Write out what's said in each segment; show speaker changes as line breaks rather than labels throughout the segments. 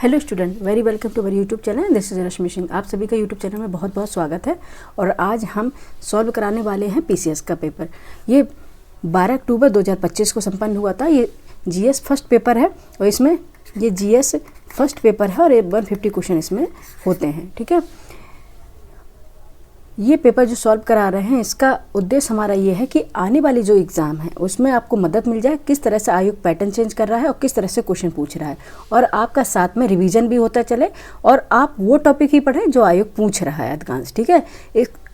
Hello student, very welcome to our YouTube channel. This is Rashmi Singh. आप सभी का YouTube channel में बहुत बहुत स्वागत है। और आज हम सॉल्व कराने वाले हैं पीसीएस का पेपर। ये 12 अक्टूबर 2025 को संपन्न हुआ था। ये जीएस फर्स्ट पेपर है और इसमें ये जीएस फर्स्ट पेपर है और 150 क्वेश्चन इसमें होते हैं। ठीक है, ये पेपर जो सॉल्व करा रहे हैं इसका उद्देश्य हमारा ये है कि आने वाली जो एग्ज़ाम है उसमें आपको मदद मिल जाए, किस तरह से आयोग पैटर्न चेंज कर रहा है और किस तरह से क्वेश्चन पूछ रहा है, और आपका साथ में रिवीजन भी होता चले और आप वो टॉपिक ही पढ़ें जो आयोग पूछ रहा है एडवांस। ठीक है,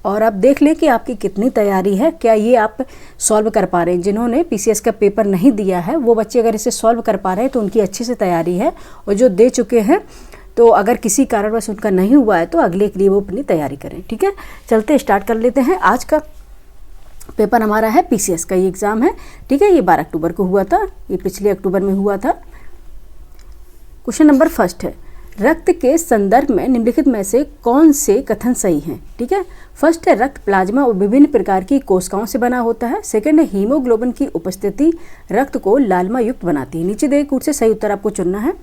और आप देख लें कि आपकी कितनी तैयारी है, क्या ये आप सॉल्व कर पा रहे हैं। जिन्होंने पीसीएस का पेपर नहीं दिया है वो बच्चे अगर इसे सॉल्व कर पा रहे हैं तो उनकी अच्छी से तैयारी है, और जो दे चुके हैं तो अगर किसी कारणवश उनका नहीं हुआ है तो अगले के लिए वो अपनी तैयारी करें। ठीक है, चलते स्टार्ट कर लेते हैं। आज का पेपर हमारा है पीसीएस का, ये एग्ज़ाम है। ठीक है, ये 12 अक्टूबर को हुआ था, ये पिछले अक्टूबर में हुआ था। क्वेश्चन नंबर फर्स्ट है, रक्त के संदर्भ में निम्नलिखित में से कौन से कथन सही हैं। ठीक है, फर्स्ट है रक्त प्लाज्मा और विभिन्न प्रकार की कोशिकाओं से बना होता है। सेकंड है हीमोग्लोबिन की उपस्थिति रक्त को लालिमा युक्त बनाती है। नीचे दिए कूट से सही उत्तर आपको चुनना है।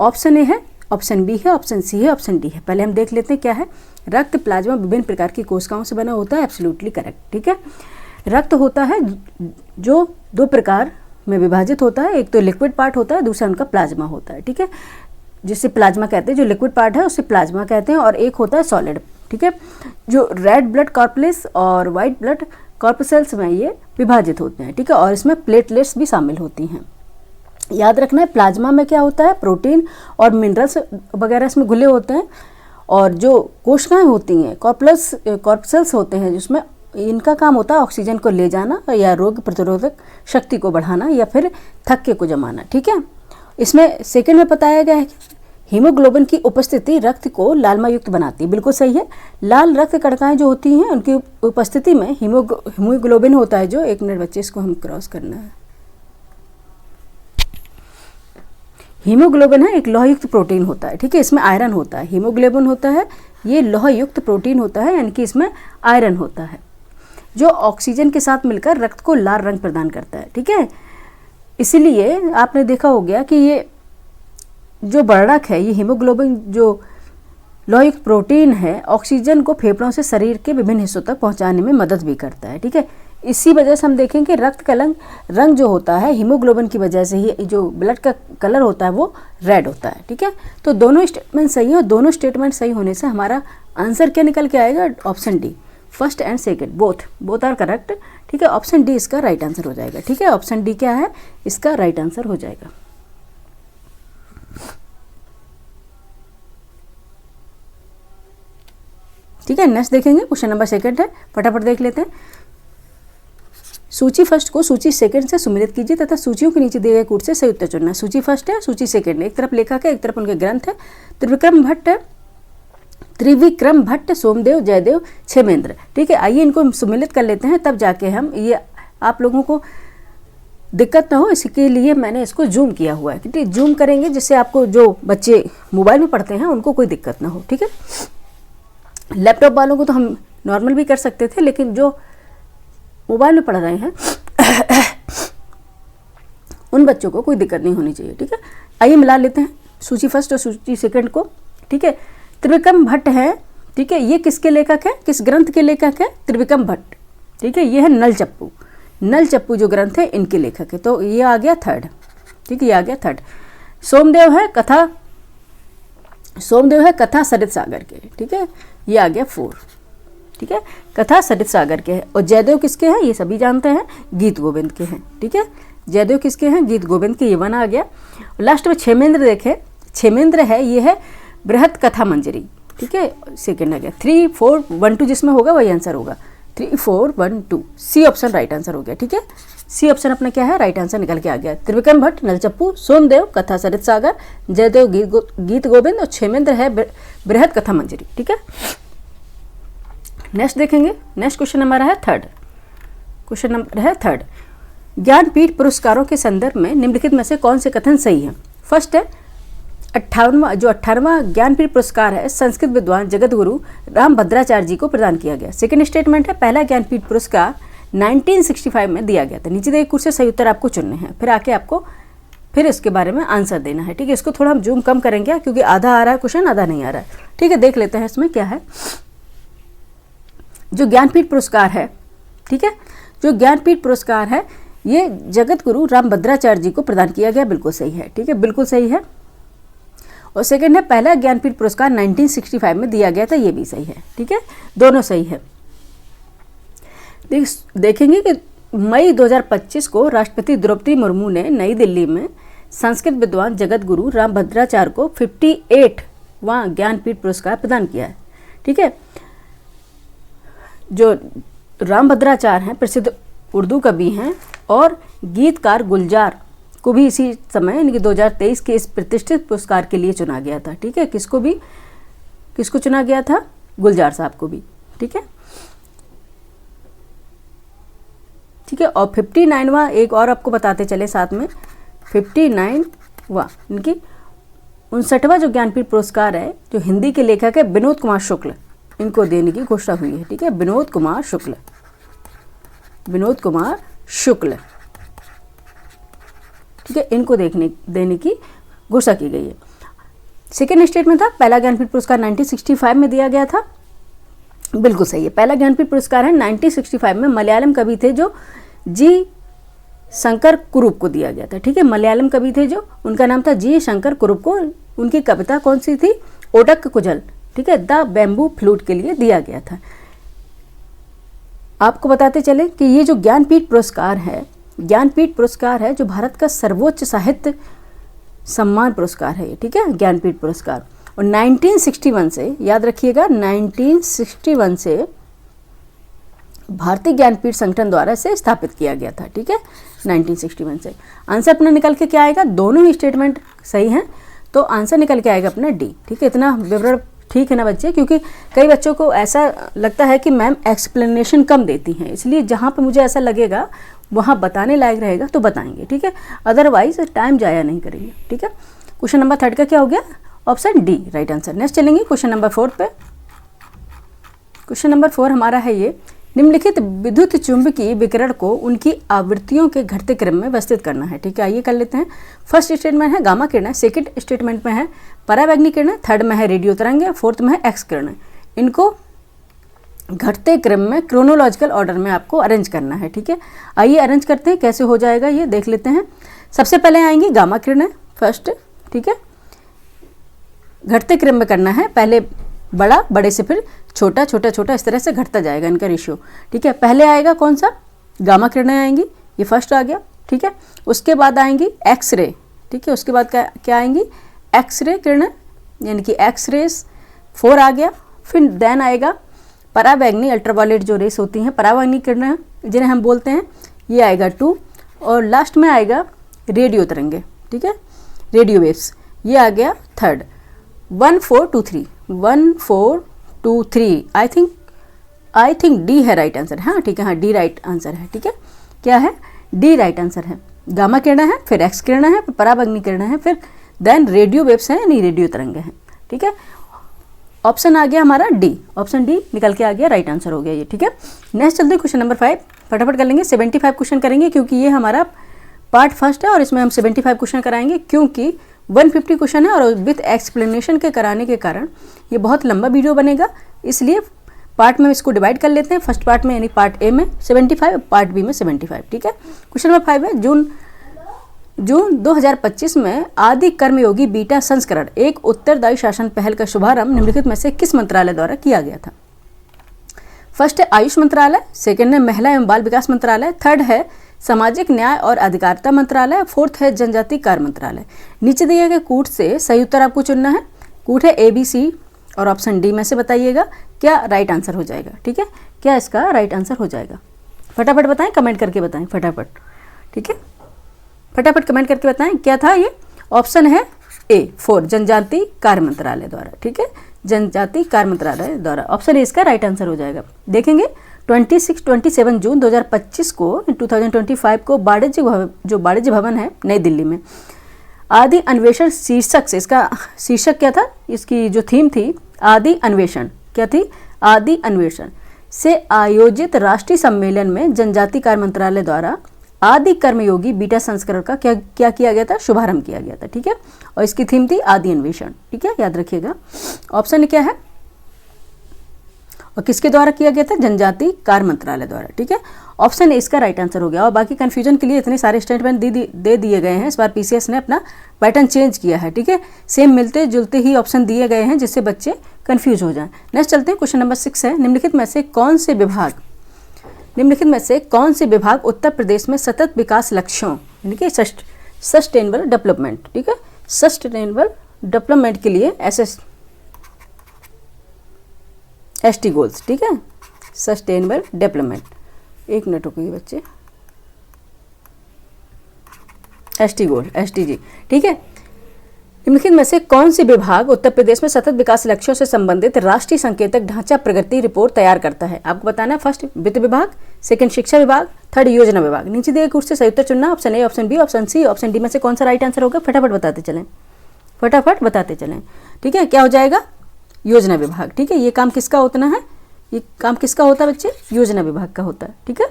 ऑप्शन ए है, ऑप्शन बी है, ऑप्शन सी है, ऑप्शन डी है। पहले हम देख लेते हैं क्या है। रक्त प्लाज्मा विभिन्न प्रकार की कोशिकाओं से बना होता है, एब्सोल्युटली करेक्ट। ठीक है, रक्त होता है जो दो प्रकार में विभाजित होता है, एक तो लिक्विड पार्ट होता है, दूसरा उनका प्लाज्मा होता है। ठीक है, जिसे प्लाज्मा कहते हैं, जो लिक्विड पार्ट है उसे प्लाज्मा कहते हैं, और एक होता है सॉलिड। ठीक है, जो रेड ब्लड कॉर्पलेस और वाइट ब्लड कॉर्पसेल्स में ये विभाजित होते हैं। ठीक है, और इसमें प्लेटलेट्स भी शामिल होती हैं। याद रखना है प्लाज्मा में क्या होता है, प्रोटीन और मिनरल्स वगैरह इसमें घुले होते हैं, और जो कोशिकाएं होती हैं कॉर्पसेल्स होते हैं जिसमें इनका काम होता है ऑक्सीजन को ले जाना या रोग प्रतिरोधक शक्ति को बढ़ाना या फिर थक्के को जमाना। ठीक है, इसमें सेकंड में बताया गया है कि हीमोग्लोबिन की उपस्थिति रक्त को लालिमा युक्त बनाती है। बिल्कुल सही है। लाल रक्त कणिकाएं जो होती हैं उनकी उपस्थिति में हीमोग्लोबिन होता है, जो एक मिनट बच्चे इसको हम क्रॉस करना है। हीमोग्लोबिन है एक लोहयुक्त प्रोटीन होता है। ठीक है, इसमें आयरन होता है। हीमोग्लोबिन होता है ये लोहयुक्त प्रोटीन होता है, यानी कि इसमें आयरन होता है, जो ऑक्सीजन के साथ मिलकर रक्त को लाल रंग प्रदान करता है। ठीक है, इसीलिए आपने देखा हो गया कि ये जो वर्णक है, ये हीमोग्लोबिन जो लोहयुक्त प्रोटीन है, ऑक्सीजन को फेफड़ों से शरीर के विभिन्न हिस्सों तक पहुंचाने में मदद भी करता है। ठीक है, इसी वजह से हम देखें कि रक्त का रंग जो होता है हीमोग्लोबिन की वजह से ही जो ब्लड का कलर होता है वो रेड होता है। ठीक है, तो दोनों स्टेटमेंट सही है, और दोनों स्टेटमेंट सही होने से हमारा आंसर क्या निकल के आएगा, option D, first and second both are correct. ठीक है, ऑप्शन डी इसका राइट आंसर हो जाएगा। ठीक है, ऑप्शन डी क्या है, इसका राइट आंसर हो जाएगा। ठीक है, नेक्स्ट देखेंगे। क्वेश्चन नंबर सेकंड है, फटाफट देख लेते हैं। सूची फर्स्ट को सूची सेकंड से सुमिलित कीजिए तथा सूचियों के नीचे दिए गए कूट से सही उत्तर चुनना है। सूची फर्स्ट है, सूची सेकंड है, एक तरफ लेखक है, एक तरफ उनके ग्रंथ है। त्रिविक्रम भट्ट, सोमदेव, जयदेव, क्षेमेंद्र। ठीक है, आइए इनको सुमिलित कर लेते हैं, तब जाके हम ये आप लोगों को दिक्कत ना हो, इसके लिए मैंने इसको जूम किया हुआ है। ठीक है, जूम करेंगे जिससे आपको जो बच्चे मोबाइल में पढ़ते हैं उनको कोई दिक्कत ना हो। ठीक है, लैपटॉप वालों को तो हम नॉर्मल भी कर सकते थे, लेकिन जो मोबाइल में पढ़ रहे हैं उन बच्चों को कोई दिक्कत नहीं होनी चाहिए। ठीक है, आइए मिला लेते हैं सूची फर्स्ट और सूची सेकंड को। ठीक है, त्रिविक्रम भट्ट है। ठीक है, ये किसके लेखक है, किस ग्रंथ के लेखक है, त्रिविक्रम भट्ट। ठीक है, ये है नल चप्पू जो ग्रंथ है इनके लेखक है, तो ये आ गया थर्ड। ठीक है, ये आ गया थर्ड। सोमदेव है कथा सरित सागर के। ठीक है, ये आ गया 4। ठीक है, कथा सरित सागर के हैं। और जयदेव किसके हैं, ये सभी जानते हैं, गीत गोविंद के हैं। ठीक है, जयदेव किसके हैं, गीत गोविंद के, ये 1 आ गया। लास्ट में क्षेमेंद्र देखें, क्षेमेंद्र है, ये है बृहत कथा मंजरी। ठीक है, सेकंड आ गया। 3 4 1 2 जिसमें होगा वही आंसर होगा। 3 4 1 2 सी ऑप्शन राइट आंसर हो गया। ठीक है, सी ऑप्शन अपना क्या है, राइट आंसर निकल के आ गया। त्रिविक्रम भट्ट नलचप्पू, सोमदेव कथा सरित सागर, जयदेव गीत गोविंद, और क्षेमेंद्र है बृहत कथा मंजरी। ठीक है, नेक्स्ट देखेंगे। नेक्स्ट क्वेश्चन हमारा है थर्ड। क्वेश्चन नंबर है थर्ड, ज्ञानपीठ पुरस्कारों के संदर्भ में निम्नलिखित में से कौन से कथन सही हैं। फर्स्ट है 18वां ज्ञानपीठ पुरस्कार है संस्कृत विद्वान जगत गुरु रामभद्राचार्य जी को प्रदान किया गया। सेकंड स्टेटमेंट है पहला ज्ञानपीठ पुरस्कार 1965 में दिया गया था। नीचे दिए कुछ से सही उत्तर आपको चुनने हैं, फिर आके आपको फिर इसके बारे में आंसर देना है। ठीक है, इसको थोड़ा हम जूम कम करेंगे क्योंकि आधा आ रहा है क्वेश्चन, आधा नहीं आ रहा है। ठीक है, देख लेते हैं इसमें क्या है। जो ज्ञानपीठ पुरस्कार है, ठीक है, जो ज्ञानपीठ पुरस्कार है ये जगत गुरु रामभद्राचार्य जी को प्रदान किया गया। बिल्कुल सही है। ठीक है, बिल्कुल सही है। और सेकंड है पहला ज्ञानपीठ पुरस्कार 1965 में दिया गया था, ये भी सही है। ठीक है, दोनों सही है। देखेंगे कि मई 2025 को राष्ट्रपति द्रौपदी मुर्मू ने नई दिल्ली में संस्कृत विद्वान जगत गुरु रामभद्राचार्य को 58वां ज्ञानपीठ पुरस्कार प्रदान किया है। ठीक है, जो रामभद्राचार्य हैं प्रसिद्ध उर्दू कवि हैं और गीतकार गुलजार को भी इसी समय यानी कि 2023 के इस प्रतिष्ठित पुरस्कार के लिए चुना गया था। ठीक है, किसको चुना गया था? गुलजार साहब को भी। ठीक है, ठीक है। और 59वां एक और आपको बताते चले साथ में, 59वां इनकी 59वां जो ज्ञानपीठ पुरस्कार है जो हिंदी के लेखक है विनोद कुमार शुक्ल, इनको देने की घोषणा हुई है। ठीक है, विनोद कुमार शुक्ल, ठीक है, इनको देने की घोषणा की गई है। सेकेंड स्टेट में था पहला ज्ञानपीठ पुरस्कार 1965 में दिया गया था। बिल्कुल सही है। पहला ज्ञानपीठ पुरस्कार है 1965 में मलयालम कवि थे जो जी शंकर कुरुप को दिया गया था। ठीक है, मलयालम कवि थे जो, उनका नाम था जी शंकर कुरुप को, उनकी कविता कौन सी थी? ओडक कुजल। ठीक है, द बैम्बू फ्लूट के लिए दिया गया था। आपको बताते चले कि ये जो ज्ञानपीठ पुरस्कार है जो भारत का सर्वोच्च साहित्य सम्मान पुरस्कार है। ठीक है, ज्ञानपीठ पुरस्कार। और 1961 से, याद रखिएगा, 1961 से भारतीय ज्ञानपीठ संगठन द्वारा इसे स्थापित किया गया था। ठीक है, 1961 से। आंसर अपना निकल के क्या आएगा? दोनों ही स्टेटमेंट सही हैं तो आंसर निकल के आएगा अपना डी। ठीक है, इतना विवरण ठीक है ना बच्चे? क्योंकि कई बच्चों को ऐसा लगता है कि मैम एक्सप्लेनेशन कम देती हैं, इसलिए जहाँ पे मुझे ऐसा लगेगा वहाँ बताने लायक रहेगा तो बताएंगे। ठीक है, अदरवाइज टाइम जाया नहीं करेंगे। ठीक है, क्वेश्चन नंबर 3 का क्या हो गया? Option D right answer. Next चलेंगे क्वेश्चन नंबर 4 पे। क्वेश्चन नंबर 4 हमारा है ये, निम्नलिखित विद्युत चुंबकीय विकिरण को उनकी आवृत्तियों के घटते क्रम में व्यवस्थित करना है। ठीक है, आइए कर लेते हैं। फर्स्ट स्टेटमेंट है गामा किरण, सेकंड स्टेटमेंट में है परावैंगनी किरण, थर्ड में है रेडियो तरंग, फोर्थ में है एक्स किरण। इनको घटते क्रम में क्रोनोलॉजिकल ऑर्डर में आपको अरेंज करना है। ठीक है, आइए अरेंज करते हैं, कैसे हो जाएगा ये देख लेते हैं। सबसे पहले आएंगी गामा किरण फर्स्ट। ठीक है, घटते क्रम में करना है, पहले बड़ा, बड़े से फिर छोटा, छोटा छोटा, इस तरह से घटता जाएगा इनका रेशियो। ठीक है, पहले आएगा कौन सा? गामा किरणें आएंगी, ये फर्स्ट आ गया। ठीक है, उसके बाद आएंगी एक्सरे। ठीक है, उसके बाद क्या आएंगी? एक्सरे किरणें, यानी कि एक्स रेस 4 आ गया। फिर देन आएगा परावैंगनी अल्ट्रावायलेट जो रेस होती हैं, परावैंगनी किरणें जिन्हें हम बोलते हैं, ये आएगा 2। और लास्ट में आएगा रेडियो तरंगे। ठीक है, रेडियो वेव्स, ये आ गया थर्ड। 1 4 2 3 1 4 2 3 आई थिंक डी है राइट आंसर। हाँ ठीक है, हाँ डी राइट आंसर है। ठीक है, क्या है? डी राइट आंसर है। गामा किरणें है, फिर एक्स किरणें है, फिर परावैंगनी किरणें है, फिर देन रेडियो वेव्स हैं यानी रेडियो तरंगे हैं। ठीक है, ऑप्शन आ गया हमारा डी, ऑप्शन डी निकल के आ गया, राइट आंसर हो गया ये। ठीक है, नेक्स्ट चलते हैं क्वेश्चन नंबर 5, फटाफट कर लेंगे। 75 क्वेश्चन करेंगे क्योंकि ये हमारा पार्ट फर्स्ट है और इसमें हम 75 क्वेश्चन कराएंगे क्योंकि 150 क्वेश्चन है और विथ एक्सप्लेनेशन के कराने के कारण ये बहुत लंबा वीडियो बनेगा, इसलिए पार्ट में इसको डिवाइड कर लेते हैं। फर्स्ट पार्ट में यानी पार्ट ए में 75, पार्ट बी में 75। ठीक है, क्वेश्चन नंबर 5 है, जून 2025 में आदि कर्मयोगी बीटा संस्करण एक उत्तरदायी शासन पहल का शुभारंभ निम्नलिखित में से किस मंत्रालय द्वारा किया गया था? फर्स्ट है आयुष मंत्रालय, सेकंड है महिला एवं बाल विकास मंत्रालय, थर्ड है सामाजिक न्याय और अधिकारिता मंत्रालय, फोर्थ है जनजाति कार्य मंत्रालय। नीचे दिए गए कूट से सही उत्तर आपको चुनना है। कूट है ए बी सी और ऑप्शन डी में से बताइएगा क्या राइट आंसर हो जाएगा। ठीक है, क्या इसका राइट आंसर हो जाएगा? फटाफट बताएं, कमेंट करके बताएं फटाफट। ठीक है, फटाफट कमेंट करके बताएं क्या था ये। ऑप्शन है ए 4 जनजाति कार्य मंत्रालय द्वारा। ठीक है, जनजाति कार्य मंत्रालय द्वारा, ऑप्शन ए इसका राइट आंसर हो जाएगा। देखेंगे 27 जून 2025 को 2025 को वाणिज्य भवन है नई दिल्ली में आदि अन्वेषण शीर्षक से, इसका शीर्षक क्या था? इसकी जो थीम थी आदि अन्वेषण, क्या थी? आदि अन्वेषण से आयोजित राष्ट्रीय सम्मेलन में जनजाति कार्य मंत्रालय द्वारा आदि कर्मयोगी बीटा संस्करण का क्या क्या किया गया था, शुभारंभ किया गया था। ठीक है, और इसकी थीम थी आदि अन्वेषण। ठीक है, याद रखिएगा। ऑप्शन क्या है, और किसके द्वारा किया गया था, जनजाति कार्य मंत्रालय द्वारा। ठीक है, ऑप्शन ए इसका राइट आंसर हो गया। और बाकी कंफ्यूजन के लिए इतने सारे स्टेटमेंट दे दिए गए हैं। इस बार पीसीएस ने अपना पैटर्न चेंज किया है। ठीक है, सेम मिलते जुलते ही ऑप्शन दिए गए हैं जिससे बच्चे कंफ्यूज हो जाएं। नेक्स्ट चलते हैं, क्वेश्चन नंबर 6 है, निम्नलिखित में से कौन से विभाग उत्तर प्रदेश में सतत विकास लक्ष्यों यानी कि सस्टेनेबल डेवलपमेंट, ठीक है, सस्टेनेबल डेवलपमेंट के लिए ST गोल्स, ठीक है, सस्टेनेबल डेवलपमेंट, एक मिनट रुकिए बच्चे, ST गोल, SDG, ठीक है। निम्नलिखित में से कौन सी विभाग उत्तर प्रदेश में सतत विकास लक्ष्यों से संबंधित राष्ट्रीय संकेतक ढांचा प्रगति रिपोर्ट तैयार करता है? आपको बताना है, फर्स्ट वित्त विभाग, सेकंड शिक्षा विभाग, थर्ड योजना विभाग। नीचे दिए गए से सही उत्तर चुनना, option A, option B, option C, option D में से कौन सा राइट आंसर होगा, फटाफट बताते चलें। ठीक है, क्या हो जाएगा, योजना विभाग। ठीक है, ये काम किसका होता है, ये काम किसका होता है बच्चे, योजना विभाग का होता है। ठीक है,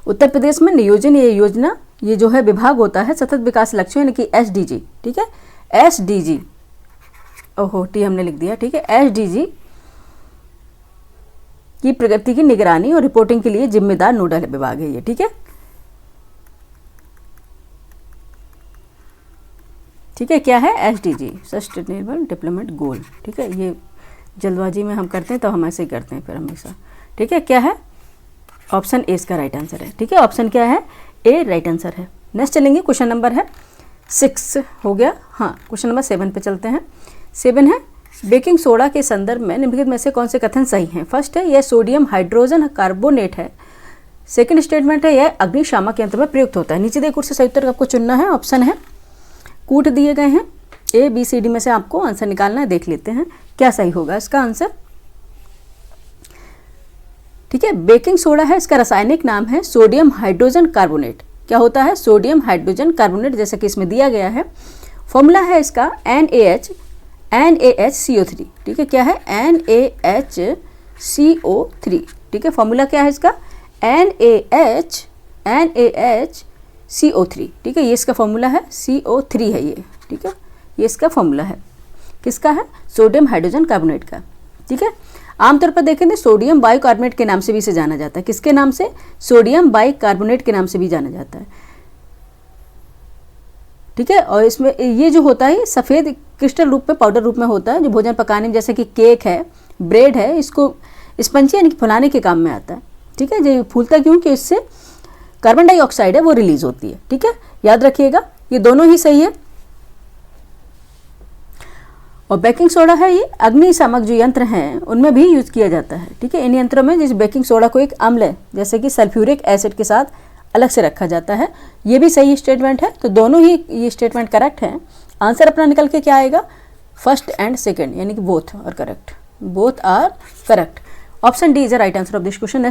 उत्तर प्रदेश में नियोजन ये योजना ये जो है विभाग होता है सतत विकास लक्ष्यों यानी कि SDG। ठीक है, SDG, ओहो टी हमने लिख दिया। ठीक है, SDG की प्रगति की निगरानी और रिपोर्टिंग के लिए जिम्मेदार नोडल विभाग है ये। ठीक है, ठीक है, क्या है, SDG, सस्टेनेबल डेवलपमेंट गोल। ठीक है, ये जल्दबाजी में हम करते हैं तो हम ऐसे ही करते हैं फिर हमेशा। ठीक है, क्या है, ऑप्शन ए इसका राइट आंसर है। ठीक है, ऑप्शन क्या है, ए राइट आंसर है। नेक्स्ट चलेंगे, क्वेश्चन नंबर है 6 हो गया। हाँ, क्वेश्चन नंबर 7 पे चलते हैं। 7 है, बेकिंग सोडा के संदर्भ में निम्नलिखित में से कौन से कथन सही हैं? फर्स्ट है, यह सोडियम हाइड्रोजन कार्बोनेट है। सेकंड स्टेटमेंट है, यह अग्निशामक यंत्र में प्रयुक्त होता है। नीचे दिए कुछ से सही उत्तर आपको चुनना है। ऑप्शन है, कूट दिए गए हैं, A, B, C, D में से आपको आंसर निकालना है। देख लेते हैं क्या सही होगा इसका आंसर। ठीक है, बेकिंग सोडा है, इसका रासायनिक नाम है सोडियम हाइड्रोजन कार्बोनेट। क्या होता है, सोडियम हाइड्रोजन कार्बोनेट, जैसा कि इसमें दिया गया है। फॉर्मूला है इसका NaHCO3। ठीक है, क्या है, NaHCO3। ठीक है, फॉर्मूला क्या है इसका, NaHCO3। ठीक है, ये इसका फॉर्मूला है, CO3 है ये। ठीक है, ये इसका फॉर्मूला है, किसका है, सोडियम हाइड्रोजन कार्बोनेट का। ठीक है, आमतौर पर देखें तो सोडियम बाइकार्बोनेट के नाम से भी इसे जाना जाता है। किसके नाम से, सोडियम बाइकार्बोनेट के नाम से भी जाना जाता है। ठीक है, और इसमें ये जो होता है सफ़ेद क्रिस्टल रूप में, पाउडर रूप में होता है, जो भोजन पकाने में, जैसे कि केक है, ब्रेड है, इसको स्पंजी यानी कि फुलाने के काम में आता है। ठीक है, ये फूलता क्यों कि इससे कार्बन डाइऑक्साइड है वो रिलीज होती है। ठीक है, याद रखिएगा, ये दोनों ही सही है। और बेकिंग सोडा है, ये अग्निशामक जो यंत्र हैं उनमें भी यूज किया जाता है। ठीक है, इन यंत्रों में जिस बेकिंग सोडा को एक अम्ल जैसे कि सल्फ्यूरिक एसिड के साथ अलग से रखा जाता है। ये भी सही स्टेटमेंट है, तो दोनों ही ये स्टेटमेंट करेक्ट हैं। आंसर अपना निकल के क्या आएगा, फर्स्ट एंड सेकेंड, यानी कि both are correct, both are correct. Option D is the right answer of this question.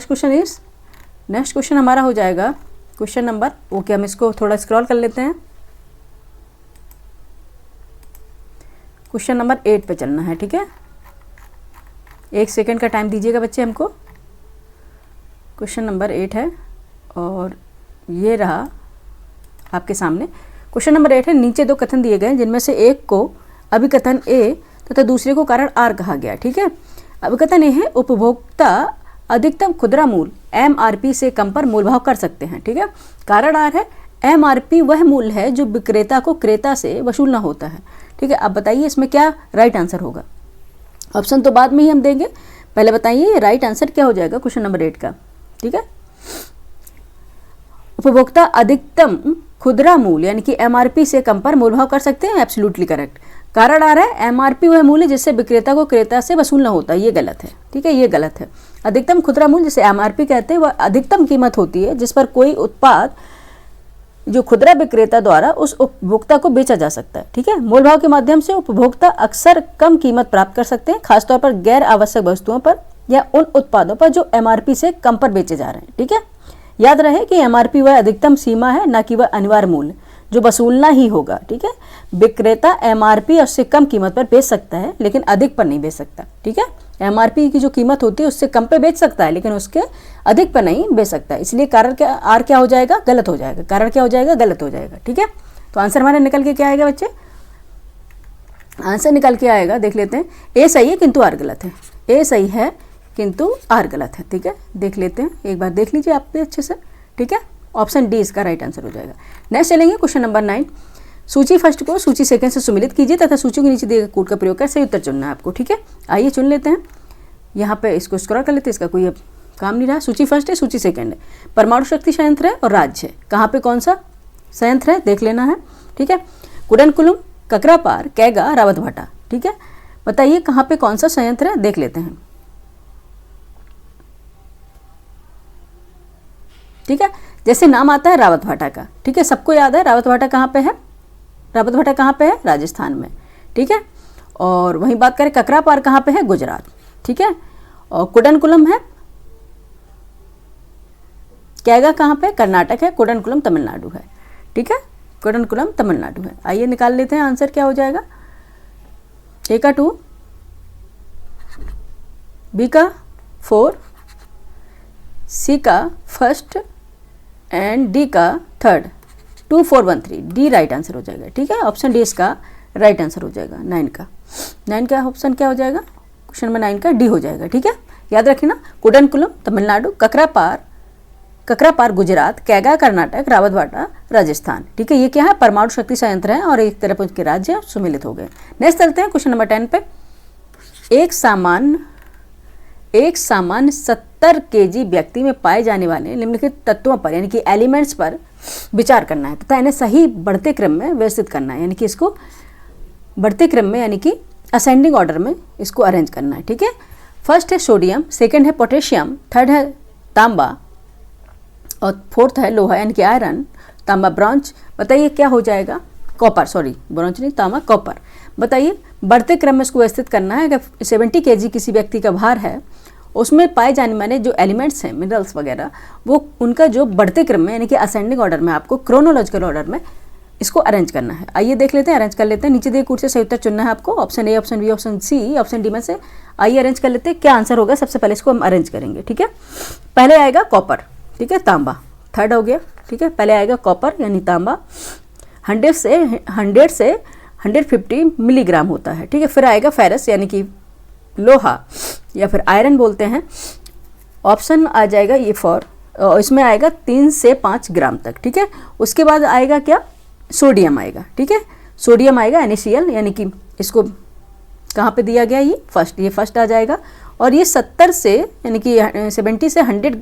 Next question हमारा हो जाएगा क्वेश्चन नंबर, ओके हम इसको थोड़ा स्क्रॉल कर लेते हैं। क्वेश्चन नंबर 8 पे चलना है। ठीक है, 1 सेकेंड का टाइम दीजिएगा बच्चे हमको। क्वेश्चन नंबर 8 है और ये रहा आपके सामने। क्वेश्चन नंबर 8 है, नीचे 2 कथन दिए गए हैं जिनमें से एक को अभिकथन ए तथा दूसरे को कारण आर कहा गया। ठीक है, अभिकथन ए है, उपभोक्ता अधिकतम खुदरा मूल्य MRP से कम पर मूल भाव कर सकते हैं। ठीक है, कारण आर है, MRP वह मूल्य है जो विक्रेता को क्रेता से वसूलना होता है। ठीक है, अब बताइए इसमें क्या राइट आंसर होगा। ऑप्शन तो बाद में ही हम देंगे, पहले बताइए राइट आंसर क्या हो जाएगा क्वेश्चन नंबर 8 का। ठीक है, उपभोक्ता अधिकतम खुदरा मूल्य यानी कि MRP से कम पर मूल भाव कर सकते हैं, एब्सोल्युटली करेक्ट। कारण आ रहा है MRP वह मूल्य जिससे विक्रेता को क्रेता से वसूलना होता है, ये गलत है। ठीक है, ये गलत है। अधिकतम खुदरा मूल्य जिसे MRP कहते हैं वह अधिकतम कीमत होती है जिस पर कोई उत्पाद जो खुदरा विक्रेता द्वारा उस उपभोक्ता को बेचा जा सकता है। ठीक है, मूल भाव के माध्यम से उपभोक्ता अक्सर कम कीमत प्राप्त कर सकते हैं, खासतौर पर गैर आवश्यक वस्तुओं पर या उन उत्पादों पर जो MRP से कम पर बेचे जा रहे हैं। ठीक है, याद रहे कि MRP वह अधिकतम सीमा है, ना कि वह अनिवार्य मूल्य जो वसूलना ही होगा। ठीक है, विक्रेता MRP उससे कम कीमत पर बेच सकता है लेकिन अधिक पर नहीं बेच सकता। ठीक है, MRP की जो कीमत होती है उससे कम पे बेच सकता है लेकिन उसके अधिक पर नहीं बेच सकता, इसलिए कारण क्या आर क्या हो जाएगा, गलत हो जाएगा, कारण क्या हो जाएगा, गलत हो जाएगा। ठीक है, तो आंसर हमारा निकल के क्या आएगा बच्चे, आंसर निकल के आएगा, देख लेते हैं, ए सही है किंतु आर गलत है, ए सही है किंतु आर गलत है। ठीक है, देख लेते हैं, एक बार देख लीजिए आप भी अच्छे से। ठीक है, ऑप्शन डी इसका राइट आंसर हो जाएगा। नेक्स्ट चलेंगे क्वेश्चन नंबर 9। सूची फर्स्ट को सूची सेकंड से सुमिलित कीजिए तथा सूची के नीचे दिए गए कोड का प्रयोग कर सही उत्तर चुनना है आपको। ठीक है, आइए चुन लेते हैं, यहाँ पे इसको स्क्रॉल कर लेते हैं, इसका कोई अब काम नहीं रहा। सूची फर्स्ट है, सूची सेकंड है, परमाणु शक्ति संयंत्र है और राज्य है। कहाँ पे कौन सा संयंत्र है देख लेना है। ठीक है, कुडनकुलम, ककरापार, कैगा, रावतभाटा। ठीक है, बताइए कहाँ पे कौन सा संयंत्र है देख लेते हैं। ठीक है, जैसे नाम आता है रावतभाटा का, ठीक है, सबको याद है रावतभाटा कहाँ पे है, रावतभाटा कहाँ पे है, राजस्थान में। ठीक है, और वहीं बात करें ककरापार कहाँ पे है, गुजरात। ठीक है, और कुडनकुलम है, कैगा कहाँ पे, कर्नाटक है, कुडनकुलम तमिलनाडु है। ठीक है, कुडनकुलम तमिलनाडु है। आइए निकाल लेते हैं, आंसर क्या हो जाएगा, ए का 2, बी का 4, सी का फर्स्ट एंड डी का थर्ड। 2 4 1 3, डी राइट आंसर हो जाएगा। ठीक है, ऑप्शन डी इसका राइट आंसर हो जाएगा। 9 का, 9 का ऑप्शन क्या हो जाएगा, क्वेश्चन नंबर 9 का डी हो जाएगा। ठीक है, याद रखिए ना, कुडनकुलम तमिलनाडु, ककरापार गुजरात, कैगा कर्नाटक, रावतभाटा राजस्थान। ठीक है, ये क्या है, परमाणु शक्ति संयंत्र है और एक तरफ उनके राज्य सुमिलित हो गए। नेक्स्ट चलते हैं क्वेश्चन नंबर 10 पे। एक सामान्य 70 kg व्यक्ति में पाए जाने वाले निम्नलिखित तत्वों पर यानी कि एलिमेंट्स पर विचार करना है तथा इन्हें सही बढ़ते क्रम में व्यवस्थित करना है, यानी कि इसको बढ़ते क्रम में यानी कि असेंडिंग ऑर्डर में इसको अरेंज करना है। ठीक है, फर्स्ट है सोडियम, सेकंड है पोटेशियम, थर्ड है तांबा और फोर्थ है लोहा यानी कि आयरन, तांबा ब्रॉन्ज। बताइए क्या हो जाएगा, कॉपर, सॉरी ब्रॉन्ज नहीं, तांबा कॉपर। बताइए बढ़ते क्रम में इसको व्यवस्थित करना है। अगर 70 kg किसी व्यक्ति का भार है, उसमें पाए जाने वाले जो एलिमेंट्स हैं, मिनरल्स वगैरह, वो उनका जो बढ़ते क्रम में यानी कि असेंडिंग ऑर्डर में आपको क्रोनोलॉजिकल ऑर्डर में इसको अरेंज करना है। आइए देख लेते हैं, अरेंज कर लेते हैं। नीचे दिए कोड से सही उत्तर चुनना है आपको, option A, option B, option C, option D में से। आइए अरेंज कर लेते हैं, क्या आंसर होगा सबसे पहले इसको हम अरेंज करेंगे। ठीक है, पहले आएगा कॉपर, ठीक है, तांबा थर्ड हो गया। ठीक है, पहले आएगा कॉपर यानी तांबा, 100 से 150 मिलीग्राम होता है। ठीक है, फिर आएगा फेरस यानी कि लोहा या फिर आयरन बोलते हैं, ऑप्शन आ जाएगा ये फॉर, इसमें आएगा 3 से 5 ग्राम तक। ठीक है, उसके बाद आएगा क्या, सोडियम आएगा। ठीक है, सोडियम आएगा NaCl यानी कि इसको कहाँ पे दिया गया, ये फर्स्ट आ जाएगा और ये 70 से यानी कि 70 से 100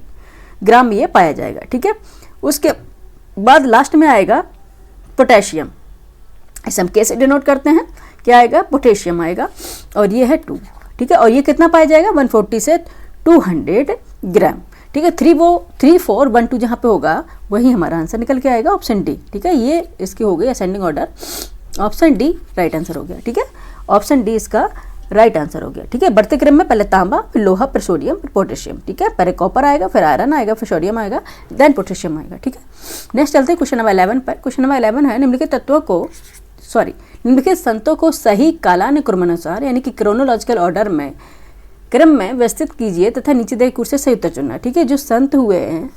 ग्राम ये पाया जाएगा। ठीक है, उसके बाद लास्ट में आएगा पोटेशियम, इसे हम कैसे डिनोट करते हैं, क्या आएगा, पोटेशियम आएगा और ये है 2। ठीक है, और ये कितना पाया जाएगा, 140 से 200 ग्राम। ठीक है, 3 4 1 2 जहाँ पे होगा वही हमारा आंसर निकल के आएगा, ऑप्शन डी। ठीक है, ये इसकी हो गई ascending order, option D right answer हो गया। ठीक है, ऑप्शन डी इसका राइट आंसर हो गया। ठीक है, बढ़ते क्रम में पहले तांबा, फिर लोहा, फिर सोडियम, फिर पोटेशियम। ठीक है, पहले कॉपर आएगा, फिर आयरन आएगा, फिर सोडियम आएगा, देन पोटेशियम आएगा। ठीक है, नेक्स्ट चलते हैं क्वेश्चन नंबर 11 पर। क्वेश्चन नंबर 11 है, निम्नलिखित संतों को सही कालानुक्रमानुसार यानी कि क्रोनोलॉजिकल ऑर्डर में क्रम में व्यवस्थित कीजिए तथा नीचे दिए कोड से सही उत्तर चुनना। ठीक है, जो संत हुए हैं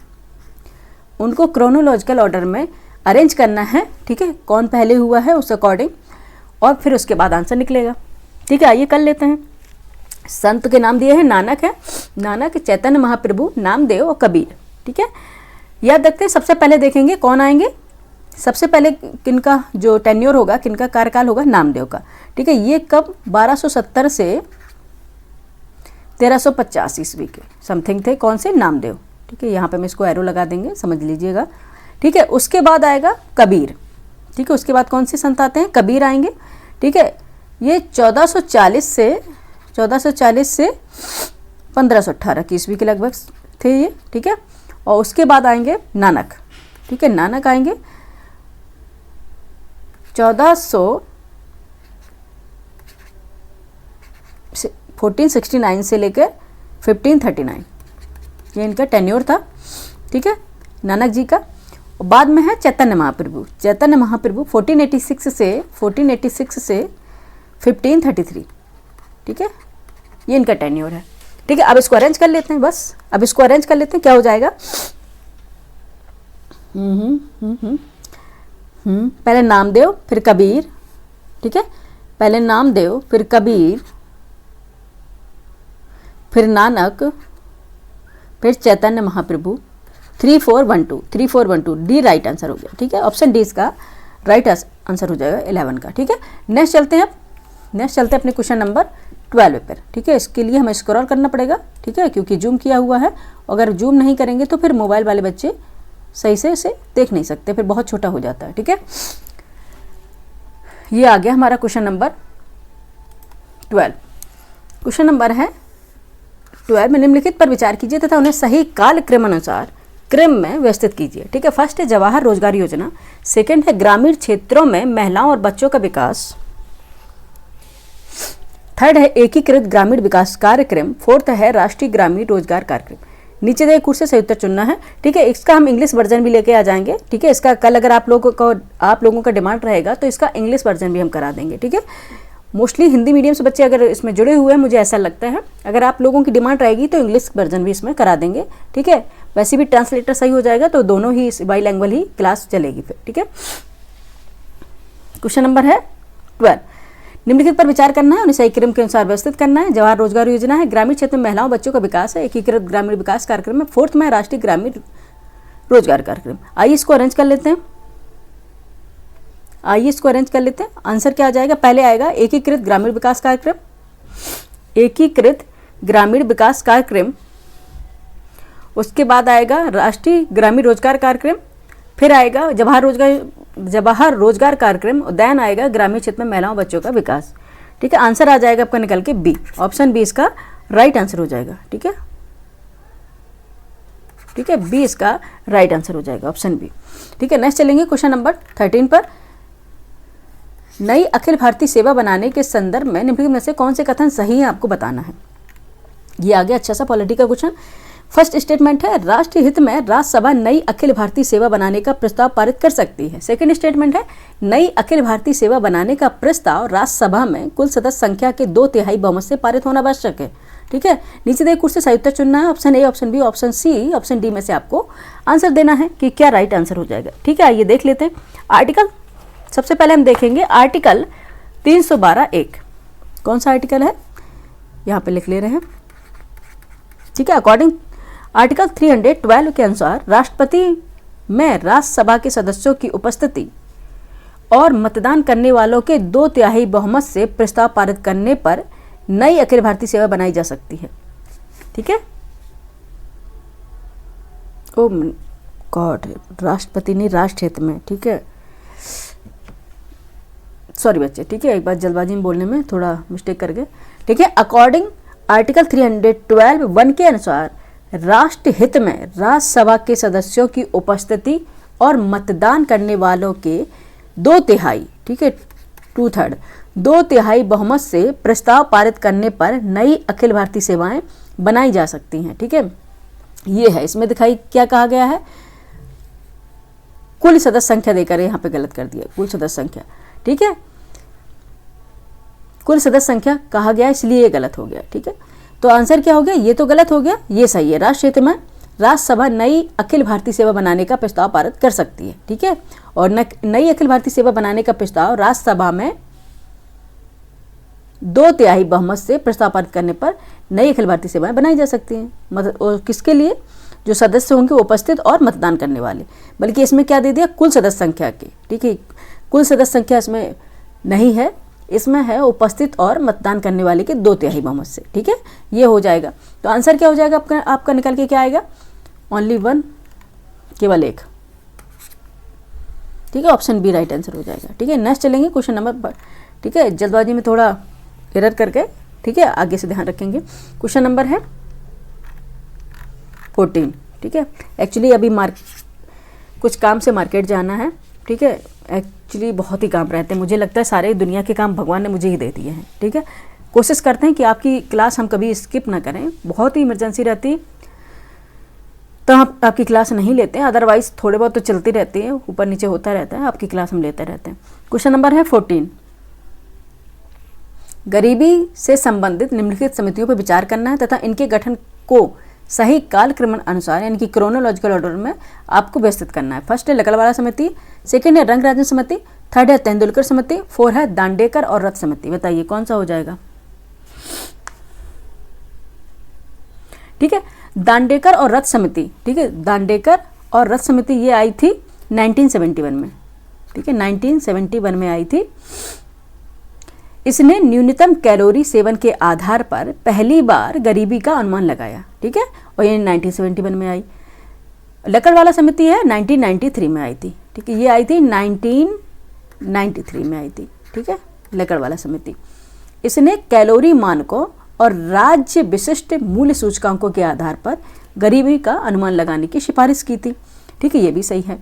उनको क्रोनोलॉजिकल ऑर्डर में अरेंज करना है। ठीक है, कौन पहले हुआ है उस अकॉर्डिंग, और फिर उसके बाद आंसर निकलेगा। ठीक है, आइए कर लेते हैं। संत के नाम दिए हैं, नानक है, नानक, चैतन्य महाप्रभु, नामदेव और कबीर। ठीक है, याद रखते हैं, सबसे पहले देखेंगे कौन आएंगे, सबसे पहले किनका जो टेन्योर होगा, किनका कार्यकाल होगा, नामदेव का। ठीक है, ये कब 1270 से 1350 ईस्वी के समथिंग थे, कौन से, नामदेव। ठीक है, यहाँ पे हम इसको एरो लगा देंगे, समझ लीजिएगा। ठीक है, उसके बाद आएगा कबीर। ठीक है, उसके बाद कौन से संत आते हैं, कबीर आएंगे। ठीक है, ये 1440 से 1518 की ईस्वी के लगभग थे ये। ठीक है, और उसके बाद आएंगे नानक। ठीक है, नानक आएंगे 1469 से लेकर 1539, ये इनका टेन्योर था। ठीक है, नानक जी का। और बाद में है चैतन्य महाप्रभु। 1486 से 1533। ठीक है, ये इनका टेन्योर है। ठीक है, अब इसको अरेंज कर लेते हैं, बस अब इसको अरेंज कर लेते हैं, क्या हो जाएगा। पहले नामदेव फिर कबीर, ठीक है, पहले नामदेव फिर कबीर फिर नानक फिर Chaitanya Mahaprabhu, 3412, 3412 D right answer हो गया। ठीक है, ऑप्शन डी इसका राइट आंसर हो जाएगा 11 का। ठीक है, नेक्स्ट चलते हैं, अब नेक्स्ट चलते हैं अपने क्वेश्चन नंबर 12 पर। ठीक है, इसके लिए हमें स्क्रॉल करना पड़ेगा, ठीक है, क्योंकि जूम किया हुआ है, अगर जूम नहीं करेंगे तो फिर मोबाइल वाले बच्चे सही से इसे देख नहीं सकते, फिर बहुत छोटा हो जाता है। ठीक है, ये आ गया हमारा क्वेश्चन नंबर 12। क्वेश्चन नंबर है 12 में निम्नलिखित पर विचार कीजिए तथा उन्हें सही काल क्रम अनुसार क्रम में व्यवस्थित कीजिए। ठीक है, फर्स्ट है जवाहर रोजगार योजना, सेकंड है ग्रामीण क्षेत्रों में महिलाओं और बच्चों का विकास, थर्ड है एकीकृत ग्रामीण विकास कार्यक्रम, फोर्थ है राष्ट्रीय ग्रामीण रोजगार कार्यक्रम। नीचे दिए कुर्सी से उत्तर चुनना है। ठीक है, इसका हम इंग्लिश वर्जन भी लेके आ जाएंगे। ठीक है, इसका कल अगर आप लोगों का डिमांड रहेगा तो इसका इंग्लिश वर्जन भी हम करा देंगे। ठीक है, मोस्टली हिंदी मीडियम से बच्चे अगर इसमें जुड़े हुए हैं, मुझे ऐसा लगता है, अगर आप लोगों की डिमांड रहेगी तो इंग्लिश वर्जन भी इसमें करा देंगे। ठीक है, वैसे भी ट्रांसलेटर सही हो जाएगा तो दोनों ही बाईलैंग्वेज ही क्लास चलेगी फिर। ठीक है, क्वेश्चन नंबर है 12, निम्नलिखित पर विचार करना है, उन्हें सही क्रम के अनुसार व्यवस्थित करना है। जवाहर रोजगार योजना है, ग्रामीण क्षेत्र में महिलाओं बच्चों का विकास है, एकीकृत ग्रामीण विकास कार्यक्रम है, फोर्थ में राष्ट्रीय ग्रामीण रोजगार कार्यक्रम। आइए इसको अरेंज कर लेते हैं, आइए इसको अरेंज कर लेते हैं। आंसर क्या आ जाएगा, पहले आएगा एकीकृत ग्रामीण विकास कार्यक्रम, एकीकृत ग्रामीण विकास कार्यक्रम, उसके बाद आएगा राष्ट्रीय ग्रामीण रोजगार कार्यक्रम, फिर आएगा जवाहर रोजगार कार्यक्रम, और देन आएगा ग्रामीण क्षेत्र में महिलाओं बच्चों का विकास। ठीक है, आंसर आ जाएगा आपका निकल के बी, ऑप्शन बी इसका राइट आंसर हो जाएगा। ठीक है, ठीक है, बी इसका राइट आंसर हो जाएगा, ऑप्शन बी। ठीक है, नेक्स्ट चलेंगे क्वेश्चन नंबर 13 पर। नई अखिल भारतीय सेवा बनाने के संदर्भ में निम्नलिखित में से कौन से कथन सही है आपको बताना है। ये आ गया अच्छा सा पॉलिटी का क्वेश्चन। फर्स्ट स्टेटमेंट है राष्ट्रीय हित में राज्यसभा नई अखिल भारतीय सेवा बनाने का प्रस्ताव पारित कर सकती है। सेकंड स्टेटमेंट है नई अखिल भारतीय सेवा बनाने का प्रस्ताव राज्यसभा में कुल सदस्य संख्या के 2/3 बहुमत से पारित होना आवश्यक है। ठीक है, नीचे दिए कुर्सी से उत्तर चुनना है, option A, option B, option C, option D में से आपको आंसर देना है कि क्या राइट आंसर हो जाएगा। ठीक है, आइए देख लेते हैं आर्टिकल। सबसे पहले हम देखेंगे आर्टिकल 312(1), कौन सा आर्टिकल है, यहाँ पे लिख ले रहे हैं। ठीक है, अकॉर्डिंग आर्टिकल 312 के अनुसार राष्ट्रपति में राज्यसभा के सदस्यों की उपस्थिति और मतदान करने वालों के 2/3 बहुमत से प्रस्ताव पारित करने पर नई अखिल भारतीय सेवा बनाई जा सकती है। ठीक है, ओ गॉड, राष्ट्रपति नहीं, राष्ट्र हित में। ठीक है, सॉरी बच्चे, ठीक है, एक बार जल्दबाजी में बोलने में थोड़ा मिस्टेक कर गए। ठीक है, अकॉर्डिंग आर्टिकल 312(1) के अनुसार राष्ट्र हित में राज्यसभा के सदस्यों की उपस्थिति और मतदान करने वालों के 2/3, ठीक है, 2/3, 2/3 बहुमत से प्रस्ताव पारित करने पर नई अखिल भारतीय सेवाएं बनाई जा सकती हैं। ठीक है, ये है, इसमें दिखाई क्या कहा गया है, कुल सदस्य संख्या देकर यहाँ पे गलत कर दिया, कुल सदस्य संख्या। ठीक है, कुल सदस्य संख्या कहा गया इसलिए ये गलत हो गया। ठीक है, तो आंसर क्या हो गया, ये तो गलत हो गया, ये सही है। राष्ट्र हित में राज्यसभा नई अखिल भारतीय सेवा बनाने का प्रस्ताव पारित कर सकती है। ठीक है, और नई अखिल भारतीय सेवा बनाने का प्रस्ताव राज्यसभा में 2/3 बहुमत से प्रस्ताव पारित करने पर नई अखिल भारतीय सेवाएं बनाई जा सकती हैं। और किसके लिए, जो सदस्य होंगे उपस्थित और मतदान करने वाले, बल्कि इसमें क्या दे दिया, कुल सदस्य संख्या के। ठीक है, कुल सदस्य संख्या इसमें नहीं है, इसमें है उपस्थित और मतदान करने वाले के 2/3 बहुमत से। ठीक है, ये हो जाएगा। तो आंसर क्या हो जाएगा आपका निकल के क्या आएगा, ओनली 1, केवल 1। ठीक है, ऑप्शन बी राइट आंसर हो जाएगा। ठीक है, नेक्स्ट चलेंगे क्वेश्चन नंबर, ठीक है, जल्दबाजी में थोड़ा एरर करके, ठीक है, आगे से ध्यान रखेंगे। क्वेश्चन नंबर है 14। ठीक है, एक्चुअली अभी कुछ काम से मार्केट जाना है। ठीक है, एक्चुअली बहुत ही काम रहते हैं, मुझे लगता है सारे दुनिया के काम भगवान ने मुझे ही दे दिए हैं। ठीक है, कोशिश करते हैं कि आपकी क्लास हम कभी स्किप ना करें, बहुत ही इमरजेंसी रहती तो हम आपकी क्लास नहीं लेते हैं, अदरवाइज थोड़े बहुत तो चलती रहती है, ऊपर नीचे होता रहता है, आपकी क्लास हम लेते रहते हैं। क्वेश्चन नंबर है 14, गरीबी से संबंधित निम्नलिखित समितियों पर विचार करना है तथा इनके गठन को सही कालक्रमण अनुसार यानी कि क्रोनोलॉजिकल ऑर्डर में आपको व्यवस्थित करना है। फर्स्ट है लकड़वाला समिति, सेकंड है रंगराजन समिति, थर्ड है तेंदुलकर समिति, फोर है दांडेकर और रथ समिति। बताइए कौन सा हो जाएगा? ठीक है, दांडेकर और रथ समिति। ठीक है, दांडेकर और रथ समिति ये आई थी 1971 में। ठीक है, 1971 में आई थी। इसने न्यूनतम कैलोरी सेवन के आधार पर पहली बार गरीबी का अनुमान लगाया। ठीक है, और ये 1971 में आई। लकड़वाला समिति है 1993 में आई थी। ठीक है, ये आई थी 1993 में आई थी। ठीक है, लकड़वाला समिति। इसने कैलोरी मानकों और राज्य विशिष्ट मूल्य सूचकांकों के आधार पर गरीबी का अनुमान लगाने की सिफारिश की थी। ठीक है, ये भी सही है।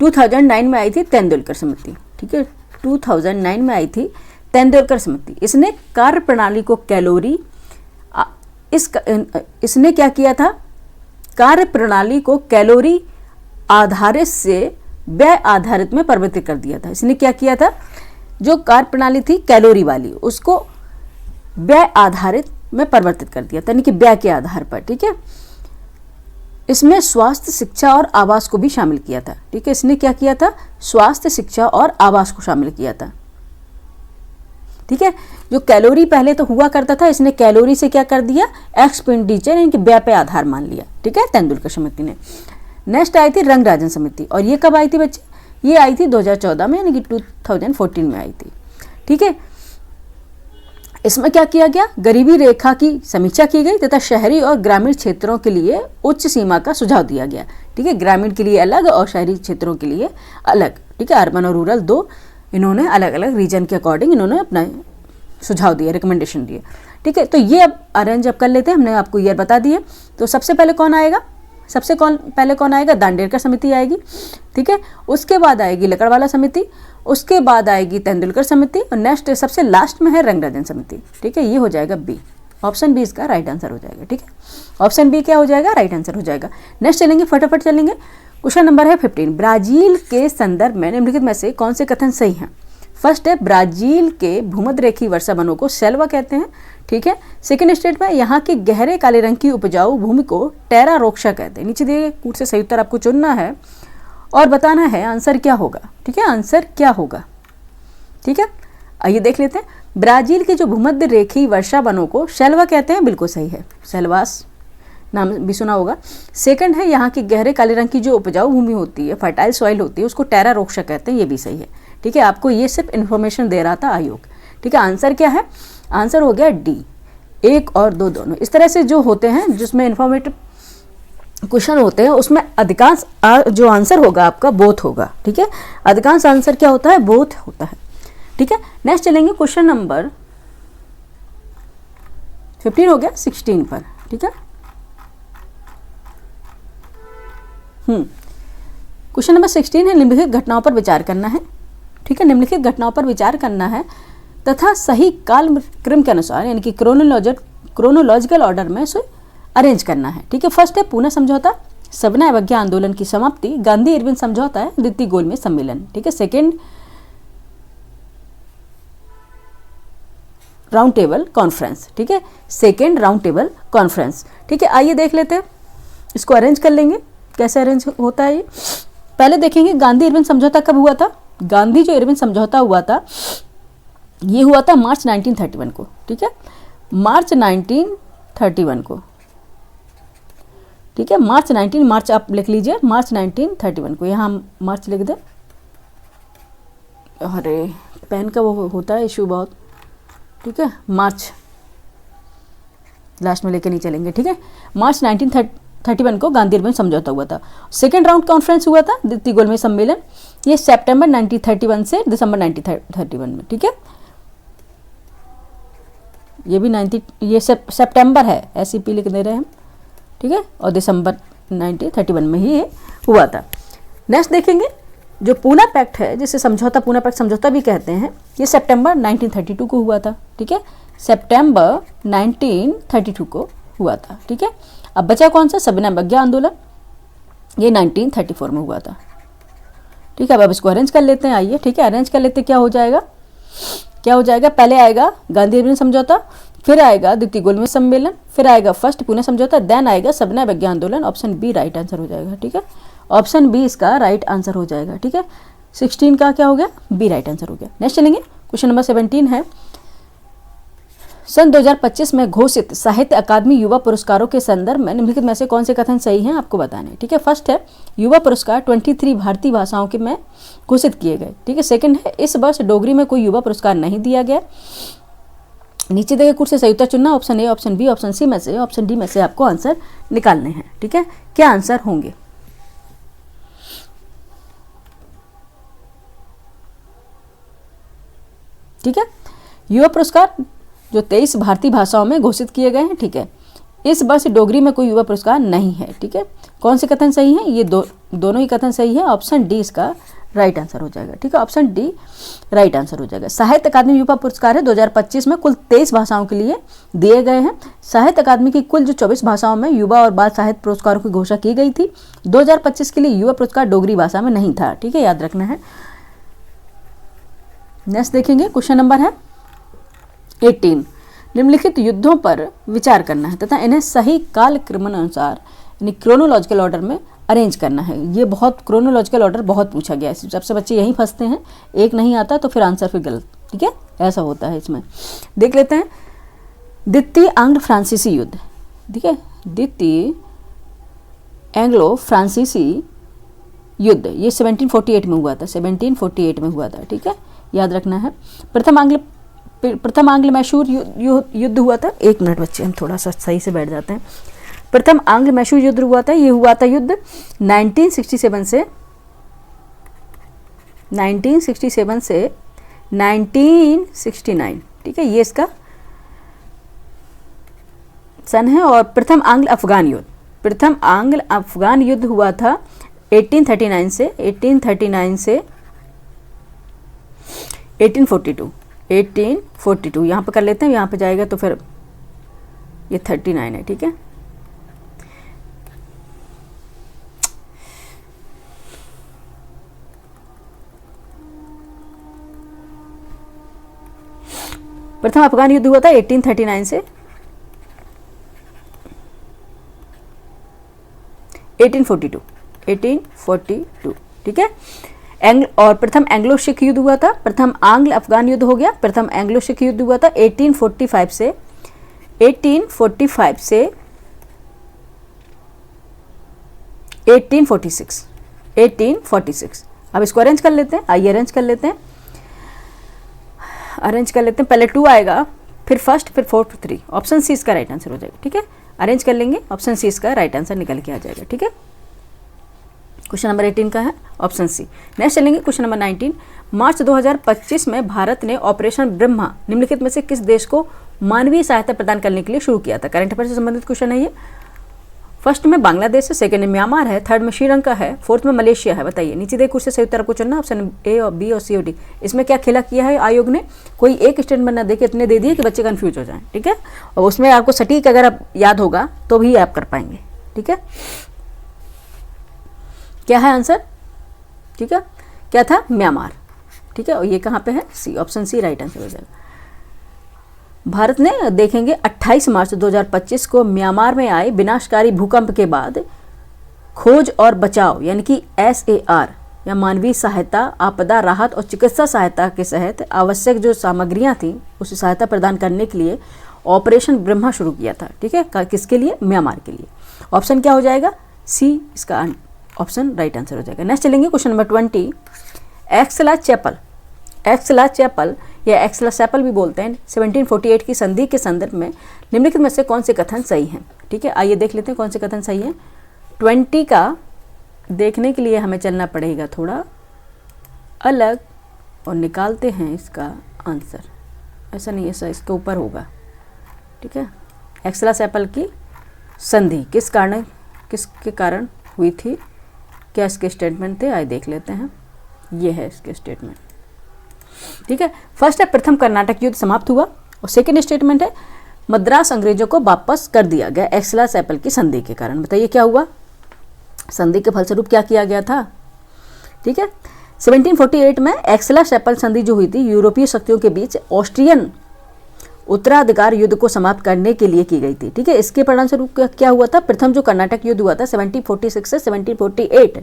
2009 में आई थी तेंदुलकर समिति। ठीक है, 2009 में आई थी तेंदुलकर समिति। इसने कार्य प्रणाली को कैलोरी इसने क्या किया था? कार्य प्रणाली को कैलोरी आधारित से व्यय आधारित में परिवर्तित कर दिया था। इसने क्या किया था? जो कार्य प्रणाली थी कैलोरी वाली, उसको व्यय आधारित में परिवर्तित कर दिया था, यानी कि व्यय के आधार पर। ठीक है, इसमें स्वास्थ्य, शिक्षा और आवास को भी शामिल किया था। ठीक है, इसने क्या किया था? स्वास्थ्य, शिक्षा और आवास को शामिल किया था। ठीक है, जो कैलोरी पहले तो हुआ करता था, इसने कैलोरी से क्या कर दिया? एक्सपेंडिचर यानी कि व्यय पे आधार मान लिया। ठीक है, तेंदुलकर समिति ने। नेक्स्ट आई थी रंगराजन समिति, और ये कब आई थी बच्चे? ये आई थी 2014 में, यानी कि 2014 में आई थी। ठीक है, इसमें क्या किया गया? गरीबी रेखा की समीक्षा की गई तथा शहरी और ग्रामीण क्षेत्रों के लिए उच्च सीमा का सुझाव दिया गया। ठीक है, ग्रामीण के लिए अलग और शहरी क्षेत्रों के लिए अलग। ठीक है, अर्बन और रूरल दो इन्होंने अलग अलग रीजन के अकॉर्डिंग इन्होंने अपना सुझाव दिए, रिकमेंडेशन दिए। ठीक है, तो ये अब अरेंज अब कर लेते हैं। हमने आपको ईयर बता दिए। तो सबसे पहले कौन आएगा? पहले कौन आएगा? दांडेकर समिति आएगी। ठीक है, उसके बाद आएगी लकड़वाला समिति, उसके बाद आएगी तेंदुलकर समिति, और नेक्स्ट सबसे लास्ट में है रंगराजन समिति। ठीक है, ये हो जाएगा बी। ऑप्शन बी इसका राइट आंसर हो जाएगा। ठीक है, ऑप्शन बी क्या हो जाएगा? राइट आंसर हो जाएगा। नेक्स्ट चलेंगे, फटाफट चलेंगे। क्वेश्चन नंबर है 15। ब्राजील के संदर्भ में निम्नलिखित में से कौन से कथन सही हैं? फर्स्ट है ब्राजील के भूमध्यरेखीय वर्षा वनों को सेल्वा कहते हैं। ठीक है, सेकंड स्टेट में यहाँ के गहरे काले रंग की उपजाऊ भूमि को टेरा रोक्सा कहते हैं। नीचे दिए कूट से सही उत्तर आपको चुनना है और बताना है आंसर क्या होगा। ठीक है, आंसर क्या होगा? ठीक है, आइए देख लेते हैं। ब्राजील के जो भूमध्य रेखीय वर्षा वनों को सेल्वा कहते हैं, बिल्कुल सही है। सेल्वास नाम भी सुना होगा। सेकंड है यहाँ की गहरे काले रंग की जो उपजाऊ भूमि होती है, फर्टाइल सॉइल होती है, उसको टेरा रोक्सा कहते हैं, ये भी सही है। ठीक है, आपको ये सिर्फ इन्फॉर्मेशन दे रहा था आयोग। ठीक है, आंसर क्या है? आंसर हो गया डी, 1 और 2 दोनों। इस तरह से जो होते हैं जिसमें इन्फॉर्मेटिव क्वेश्चन होते हैं उसमें अधिकांश जो आंसर होगा आपका बोथ होगा। ठीक है, अधिकांश आंसर क्या होता है? बोथ होता है। ठीक है, नेक्स्ट चलेंगे क्वेश्चन नंबर 15 हो गया 16 पर। ठीक है, क्वेश्चन नंबर 16 है निम्नलिखित घटनाओं पर विचार करना है। ठीक है, निम्नलिखित घटनाओं पर विचार करना है तथा सही काल क्रम के अनुसार यानी कि क्रोनोलॉजिकल ऑर्डर में इसे अरेंज करना है। ठीक है, फर्स्ट है पूना समझौता, सविनय अवज्ञा आंदोलन की समाप्ति, गांधी इरविन समझौता है, द्वितीय गोलमेज सम्मेलन। ठीक है, सेकेंड राउंड टेबल कॉन्फ्रेंस। ठीक है, सेकेंड राउंड टेबल कॉन्फ्रेंस। ठीक है, आइए देख लेते हैं, इसको अरेंज कर लेंगे। कैसे अरेंज होता है ये? पहले देखेंगे गांधी इरविन समझौता कब हुआ था। गांधी जो इरविन समझौता हुआ था ये हुआ था मार्च 1931 को। ठीक है, मार्च 1931 को। ठीक है, मार्च आप लिख लीजिए, मार्च 1931 को। यहाँ मार्च लिख दे। अरे पेन का वो होता है इशू बहुत। ठीक है, मार्च लास्ट में लेके नहीं चलेंगे। ठीक है, मार्च 1931 को गांधी इरविन समझौता हुआ था। सेकेंड राउंड कॉन्फ्रेंस हुआ था, द्वितीय गोलमेज सम्मेलन, ये सितंबर 1931 से दिसंबर 1931 में। ठीक है, ये भी ये सितंबर है, SCP लिख दे रहे हैं हम। ठीक है, और दिसंबर 1931 में ही हुआ था। नेक्स्ट देखेंगे जो पूना पैक्ट है, जिसे समझौता पूना पैक्ट समझौता भी कहते हैं, ये सितंबर 1932 को हुआ था। ठीक है, सितंबर 1932 को हुआ था। ठीक है, अब बचा कौन सा? सविनय अवज्ञा आंदोलन, ये 1934 में हुआ था। ठीक है, अब इसको अरेंज कर लेते हैं, आइए। ठीक है, अरेंज कर लेते हैं, क्या हो जाएगा, क्या हो जाएगा, पहले आएगा गांधी अर्जुन समझौता, फिर आएगा द्वितीय गोलमेज सम्मेलन, फिर आएगा फर्स्ट पुणे समझौता, देन आएगा सबना विज्ञान आंदोलन। ऑप्शन बी राइट आंसर हो जाएगा। ठीक है, ऑप्शन बी इसका राइट आंसर हो जाएगा। ठीक है, 16 का क्या हो गया, बी राइट आंसर हो गया। नेक्स्ट चलेंगे, क्वेश्चन नंबर 17 है, सन 2025 में घोषित साहित्य अकादमी युवा पुरस्कारों के संदर्भ में निम्नलिखित में से कौन से कथन सही हैं, आपको बताने। ठीक है, फर्स्ट है युवा पुरस्कार 23 भारतीय भाषाओं के में घोषित किए गए। ठीक है, सेकंड है इस वर्ष डोगरी में कोई युवा पुरस्कार नहीं दिया गया। नीचे दिए कुछ से सही उत्तर चुनना, option A, option B, option C में से, ऑप्शन डी में से आपको आंसर निकालने हैं। ठीक है, क्या आंसर होंगे। ठीक है, युवा पुरस्कार जो 23 भारतीय भाषाओं में घोषित किए गए हैं। ठीक है, इस वर्ष डोगरी में कोई युवा पुरस्कार नहीं है। ठीक है, कौन से कथन सही है, ये दोनों ही कथन सही है। ऑप्शन डी इसका राइट आंसर हो जाएगा। ठीक है, ऑप्शन डी राइट आंसर हो जाएगा। साहित्य अकादमी युवा पुरस्कार है 2025 में कुल 23 भाषाओं के लिए दिए गए हैं। साहित्य अकादमी की कुल जो 24 भाषाओं में युवा और बाल साहित्य पुरस्कारों की घोषणा की गई थी। 2025 के लिए युवा पुरस्कार डोगरी भाषा में नहीं था। ठीक है, याद रखना है। नेक्स्ट देखेंगे, क्वेश्चन नंबर है 18, निम्नलिखित युद्धों पर विचार करना है तथा इन्हें सही काल क्रमानुसार यानी क्रोनोलॉजिकल ऑर्डर में अरेंज करना है। ये बहुत क्रोनोलॉजिकल ऑर्डर बहुत पूछा गया है, सबसे बच्चे यहीं फंसते हैं, एक नहीं आता तो फिर आंसर फिर गलत। ठीक है, ऐसा होता है इसमें। देख लेते हैं, द्वितीय एंग्लो फ्रांसीसी युद्ध। ठीक है, द्वितीय एंग्लो फ्रांसीसी युद्ध ये 1748 में हुआ था, 1748 में हुआ था। ठीक है, याद रखना है। प्रथम आंग्ल मैसूर युद्ध हुआ था। एक मिनट बच्चे, हम थोड़ा सा सही से बैठ जाते हैं। प्रथम आंग्ल मैसूर युद्ध हुआ था, ये हुआ था युद्ध 1967 से 1969। ठीक है, ये इसका सन है। और प्रथम आंग्ल अफगान युद्ध, प्रथम आंग्ल अफगान युद्ध हुआ था 1839 से 1842। यहाँ पे कर लेते हैं, यहाँ पे जाएगा तो फिर ये 39 है। ठीक है, प्रथम अफगान युद्ध हुआ था 1839 से 1842। ठीक है, और प्रथम एंग्लो सिख युद्ध हुआ था। प्रथम आंग्ल अफगान युद्ध हो गया, प्रथम एंग्लो सिख युद्ध हुआ था 1845 से 1846। अब इसको अरेंज कर लेते हैं, आइए अरेंज कर लेते हैं। पहले 2 आएगा, फिर फर्स्ट, फिर 4, फिर 3। ऑप्शन सी इसका राइट आंसर हो जाएगा। ठीक है, अरेंज कर लेंगे, ऑप्शन सी इसका राइट आंसर निकल के आ जाएगा। ठीक है, क्वेश्चन नंबर 18 का है ऑप्शन सी। नेक्स्ट चलेंगे, क्वेश्चन नंबर 19, मार्च 2025 में भारत ने ऑपरेशन ब्रह्मा निम्नलिखित में से किस देश को मानवीय सहायता प्रदान करने के लिए शुरू किया था। करंट अफेयर से संबंधित क्वेश्चन है ये। फर्स्ट में बांग्लादेश है, सेकंड में म्यांमार है, थर्ड में श्रीलंका है, फोर्थ में मलेशिया है। बताइए, नीचे दे कुछ से सही उत्तर आपको चुनना, ऑप्शन ए और बी और सी और डी। इसमें क्या खेला किया है आयोग ने, कोई एक स्टेटमेंट ना देके इतने दे दिए कि बच्चे कंफ्यूज हो जाएं। ठीक है, और उसमें आपको सटीक अगर आप याद होगा तो भी आप कर पाएंगे। ठीक है, क्या है आंसर। ठीक है, क्या था, म्यांमार। ठीक है, और ये कहाँ पे है, सी, ऑप्शन सी राइट आंसर हो जाएगा। भारत ने देखेंगे 28 मार्च 2025 को म्यांमार में आए विनाशकारी भूकंप के बाद खोज और बचाव यानी कि SAR या मानवीय सहायता, आपदा राहत और चिकित्सा सहायता के तहत आवश्यक जो सामग्रियां थी उसे सहायता प्रदान करने के लिए ऑपरेशन ब्रह्मा शुरू किया था। ठीक है, किसके लिए, म्यांमार के लिए। ऑप्शन क्या हो जाएगा, सी इसका ऑप्शन राइट आंसर हो जाएगा। नेक्स्ट चलेंगे, क्वेश्चन नंबर 20, एक्सला चैपल या एक्सला चैपल भी बोलते हैं 1748 की संधि के संदर्भ में निम्नलिखित में से कौन से कथन सही हैं। ठीक है, आइए देख लेते हैं कौन से कथन सही हैं। 20 का देखने के लिए हमें चलना पड़ेगा थोड़ा अलग और निकालते हैं इसका आंसर। ऐसा नहीं, ऐसा इसके ऊपर होगा। ठीक है, एक्सला चैपल की संधि किसके कारण हुई थी, क्या इसके स्टेटमेंट थे, आइए देख लेते हैं। ये है इसके स्टेटमेंट। ठीक है, फर्स्ट है प्रथम कर्नाटक युद्ध समाप्त हुआ, और सेकंड स्टेटमेंट है मद्रास अंग्रेजों को वापस कर दिया गया एक्सला चैपल की संधि के कारण। बताइए क्या हुआ, संधि के फलस्वरूप क्या किया गया था। ठीक है, 1748 में एक्सला शैपल संधि जो हुई थी यूरोपीय शक्तियों के बीच ऑस्ट्रियन उत्तराधिकार युद्ध को समाप्त करने के लिए की गई थी। ठीक है, इसके परिणामस्वरूप क्या हुआ था, प्रथम जो कर्नाटक युद्ध हुआ था 1746 से 1748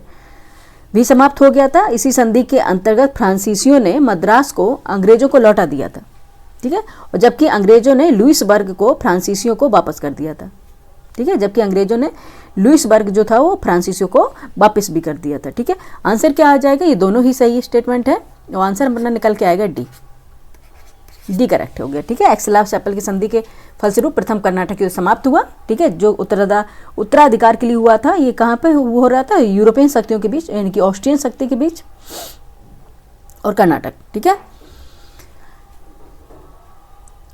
भी समाप्त हो गया था। इसी संधि के अंतर्गत फ्रांसीसियों ने मद्रास को अंग्रेजों को लौटा दिया था। ठीक है, और जबकि अंग्रेजों ने लुइसबर्ग को फ्रांसीसियों को वापस कर दिया था। ठीक है, जबकि अंग्रेजों ने लुइसबर्ग जो था वो फ्रांसीसियों को वापस भी कर दिया था। ठीक है, आंसर क्या आ जाएगा, ये दोनों ही सही स्टेटमेंट है और आंसर अपना निकल के आएगा डी करेक्ट हो गया। ठीक है, एक्सला शैपल की संधि के फलस्वरूप प्रथम कर्नाटक युद्ध समाप्त हुआ। ठीक है, जो उत्तराधिकार के लिए हुआ था, ये कहाँ पे हो रहा था, यूरोपियन शक्तियों के बीच, यानी कि ऑस्ट्रियन शक्ति के बीच और कर्नाटक। ठीक है,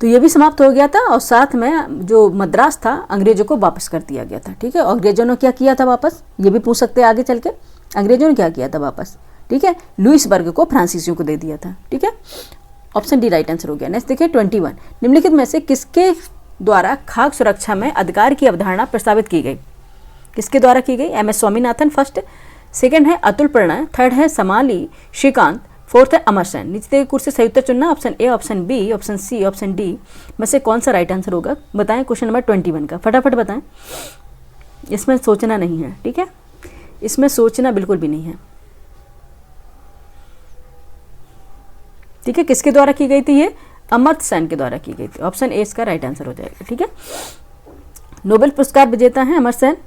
तो ये भी समाप्त हो गया था और साथ में जो मद्रास था अंग्रेजों को वापस कर दिया गया था। ठीक है, अंग्रेजों ने क्या किया था वापस, ये भी पूछ सकते हैं आगे चल के, अंग्रेजों ने क्या किया था वापस। ठीक है, लुइसबर्ग को फ्रांसीसियों को दे दिया था। ठीक है, ऑप्शन डी राइट आंसर हो गया। नेक्स्ट देखिए 21, निम्नलिखित में से किसके द्वारा खाद्य सुरक्षा में अधिकार की अवधारणा प्रस्तावित की गई। किसके द्वारा की गई, M S Swaminathan first, second है अतुल प्रणय, थर्ड है समाली श्रीकांत, फोर्थ है अमर सेन। नीचे दिए कुर्सी सही उत्तर चुनना, option A, option B, option C, option D में से कौन सा राइट आंसर होगा बताएं। क्वेश्चन नंबर 21 का फटाफट बताएं, इसमें सोचना नहीं है। ठीक है, इसमें सोचना बिल्कुल भी नहीं है। ठीक है, किसके द्वारा की गई थी, ये अमर्त्य सेन के द्वारा की गई थी। ऑप्शन ए इसका राइट आंसर हो जाएगा। ठीक है, नोबेल पुरस्कार विजेता हैं अमर्त्य सेन,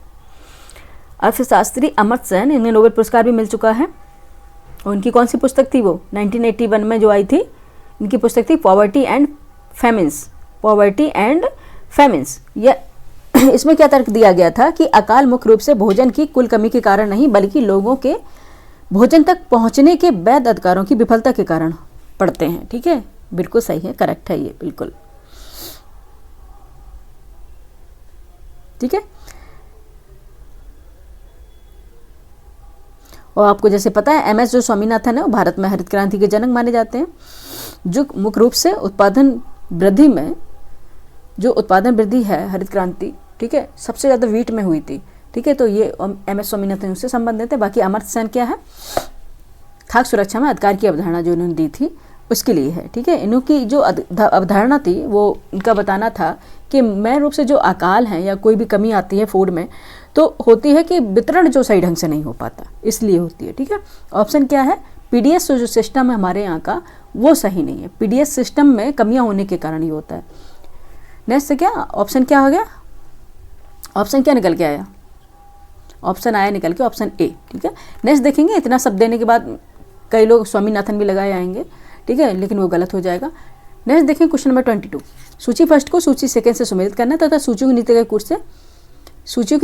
अर्थशास्त्री अमर्त्य सेन, इन्हें नोबेल पुरस्कार भी मिल चुका है। और उनकी कौन सी पुस्तक थी, वो 1981 में जो आई थी, इनकी पुस्तक थी poverty and famines. Poverty and famines, यह इसमें क्या तर्क दिया गया था कि अकाल मुख्य रूप से भोजन की कुल कमी के कारण नहीं, बल्कि लोगों के भोजन तक पहुंचने के वैध अधिकारों की विफलता के कारण पड़ते हैं। ठीक है, बिल्कुल सही है, करेक्ट है ये बिल्कुल। ठीक है, और आपको जैसे पता है एम एस जो स्वामीनाथन है वो भारत में हरित क्रांति के जनक माने जाते हैं, जो मुख्य रूप से उत्पादन वृद्धि में, जो उत्पादन वृद्धि है हरित क्रांति, ठीक है, सबसे ज़्यादा वीट में हुई थी। ठीक है, तो ये एम एस स्वामीनाथन उससे संबंधित है। बाकी अमर्त्य सेन क्या है, खाद्य सुरक्षा में अधिकार की अवधारणा जो उन्होंने दी थी उसके लिए है। ठीक है, इनकी जो अवधारणा थी वो इनका बताना था कि मैं रूप से जो अकाल है या कोई भी कमी आती है फूड में, तो होती है कि वितरण जो सही ढंग से नहीं हो पाता, इसलिए होती है। ठीक है, ऑप्शन क्या है, पीडीएस जो सिस्टम है हमारे यहाँ का वो सही नहीं है, पीडीएस सिस्टम में कमियां होने के कारण ही होता है। नेक्स्ट क्या, ऑप्शन क्या हो गया, ऑप्शन क्या निकल के आया, ऑप्शन आया निकल के ऑप्शन ए। ठीक है, नेक्स्ट देखेंगे, इतना सब देने के बाद कई लोग स्वामीनाथन भी लगाए आएंगे। ठीक है, लेकिन वो गलत हो जाएगा। नेक्स्ट देखें क्वेश्चन नंबर 22, सूची फर्स्ट को सूची सेकंड से सुमेलित करना तथा सूचियों के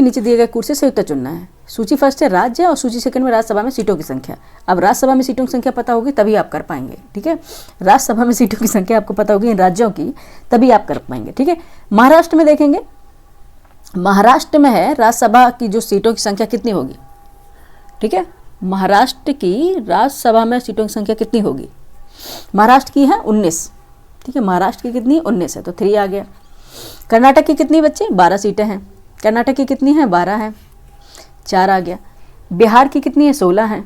नीचे दिए गए कोर्स से सही उत्तर चुनना है। सूची फर्स्ट है राज्य और सूची सेकंड में राज्यसभा में सीटों की संख्या। अब राज्यसभा में सीटों की संख्या पता होगी तभी आप कर पाएंगे। ठीक है, राज्यसभा में सीटों की संख्या आपको पता होगी इन राज्यों की, तभी आप कर पाएंगे। ठीक है, महाराष्ट्र में देखेंगे, महाराष्ट्र में है राज्यसभा की जो सीटों की संख्या कितनी होगी। ठीक है, महाराष्ट्र की राज्यसभा में सीटों की संख्या कितनी होगी, महाराष्ट्र की है 19। ठीक है, महाराष्ट्र की कितनी 19 है, तो 3 आ गया। कर्नाटक की कितनी बच्चे, 12 सीटें हैं। कर्नाटक की कितनी है, 12 है, 4 आ गया। बिहार की कितनी है, 16 है।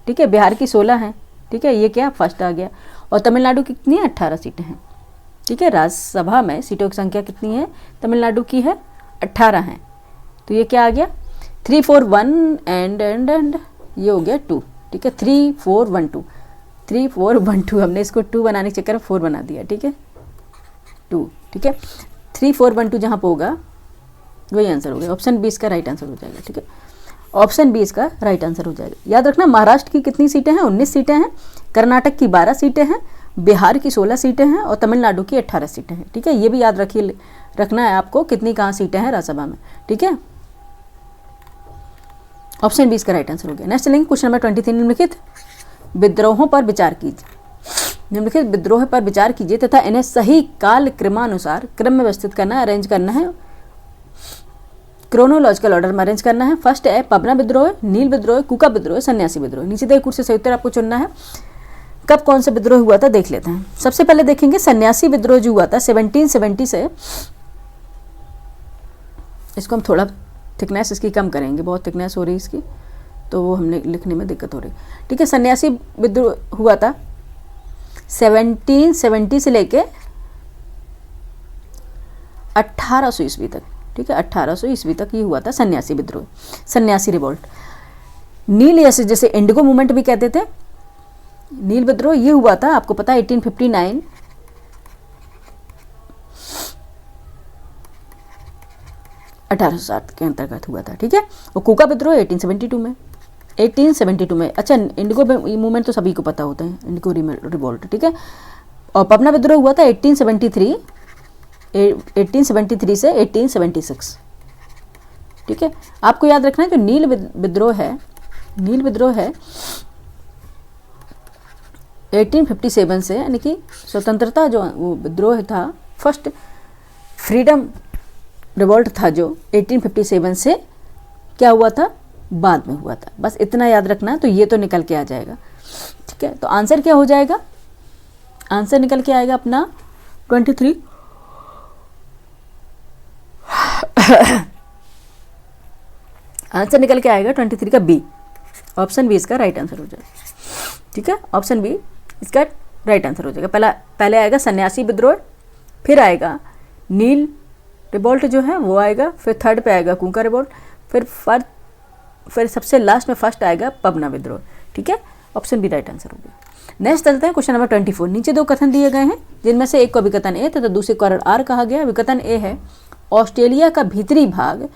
ठीक है, बिहार की 16 है। ठीक है, ये क्या फर्स्ट आ गया। और तमिलनाडु की कितनी है, 18 सीटें हैं। ठीक है, राज्यसभा में सीटों की संख्या कितनी है, तमिलनाडु की है 18 है, तो ये क्या आ गया 3 4 1 एंड ये हो गया 2। ठीक है, 3 4 1 2, 3 4 1 2, हमने इसको 2 बनाने के चक्कर में 4 बना दिया। ठीक है, 2। ठीक है, 3 4 1 2 जहाँ पर होगा वही आंसर हो गया। ऑप्शन बी इसका राइट आंसर हो जाएगा। ठीक है, ऑप्शन बी इसका राइट आंसर हो जाएगा। याद रखना, महाराष्ट्र की कितनी सीटें हैं, 19 सीटें हैं। कर्नाटक की 12 सीटें हैं, बिहार की 16 सीटें हैं और तमिलनाडु की 18 सीटें हैं। ठीक है, ये भी याद रखना है आपको कितनी कहाँ सीटें हैं राज्यसभा में। ठीक है, ऑप्शन बी इसका राइट आंसर हो गया। नेक्स्ट चलेंगे क्वेश्चन नंबर 23, निम्नलिखित विद्रोहों पर विचार कीजिए। निम्नलिखित विद्रोह पर विचार कीजिए तथा इन्हें सही काल क्रमानुसार क्रम में व्यवस्थित करना है, अरेंज करना है, क्रोनोलॉजिकल ऑर्डर में अरेंज करना है। फर्स्ट है पबना विद्रोह, नील विद्रोह, कुका विद्रोह, सन्यासी विद्रोह। नीचे दिए कुछ से सही उत्तर आपको चुनना है। कब कौन सा विद्रोह हुआ था देख लेते हैं। सबसे पहले देखेंगे सन्यासी विद्रोह जो हुआ था 1770 से, इसको हम थोड़ा थिकनेस इसकी कम करेंगे, बहुत थिकनेस हो रही है इसकी, तो वो हमने लिखने में दिक्कत हो रही। ठीक है, सन्यासी विद्रोह हुआ था 1770 से लेके 1800 ईस्वी तक। ठीक है, 1800 ईस्वी तक ये हुआ था सन्यासी विद्रोह, सन्यासी रिवोल्ट। नील या जैसे इंडिगो मूवमेंट भी कहते थे, नील विद्रोह ये हुआ था, आपको पता है 1859 1860 के अंतर्गत हुआ था। ठीक है, और कूका विद्रोह 1872 में, 1872 में। अच्छा, इंडिगो मूवमेंट तो सभी को पता होता है, इंडिगो रिवोल्ट। ठीक है, और पपना विद्रोह हुआ था 1873 से 1876। ठीक है, आपको याद रखना है जो नील विद्रोह है, नील विद्रोह है 1857 से, यानी कि स्वतंत्रता जो वो विद्रोह था, फर्स्ट फ्रीडम रिवोल्ट था जो 1857 से क्या हुआ था, बाद में हुआ था। बस इतना याद रखना, तो ये तो निकल के आ जाएगा। ठीक है, तो आंसर क्या हो जाएगा, आंसर निकल के आएगा अपना 23 आंसर निकल के आएगा 23 का बी, ऑप्शन बी इसका राइट आंसर हो जाएगा। ठीक है, ऑप्शन बी इसका राइट आंसर हो जाएगा। पहले आएगा सन्यासी विद्रोह, फिर आएगा नील रिवोल्ट जो है वो आएगा, फिर थर्ड पे आएगा कूका रिवोल्ट, फिर सबसे लास्ट में फर्स्ट आएगा पपना विद्रोह। ठीक है, ऑप्शन बी राइट आंसर हो गया। नेक्स्ट चलते हैं क्वेश्चन नंबर 24। नीचे दो कथन दिए गए हैं, जिनमें से एक को विकथन ए तथा दूसरे को आर कहा गया। विकथन ए है ऑस्ट्रेलिया का भीतरी भाग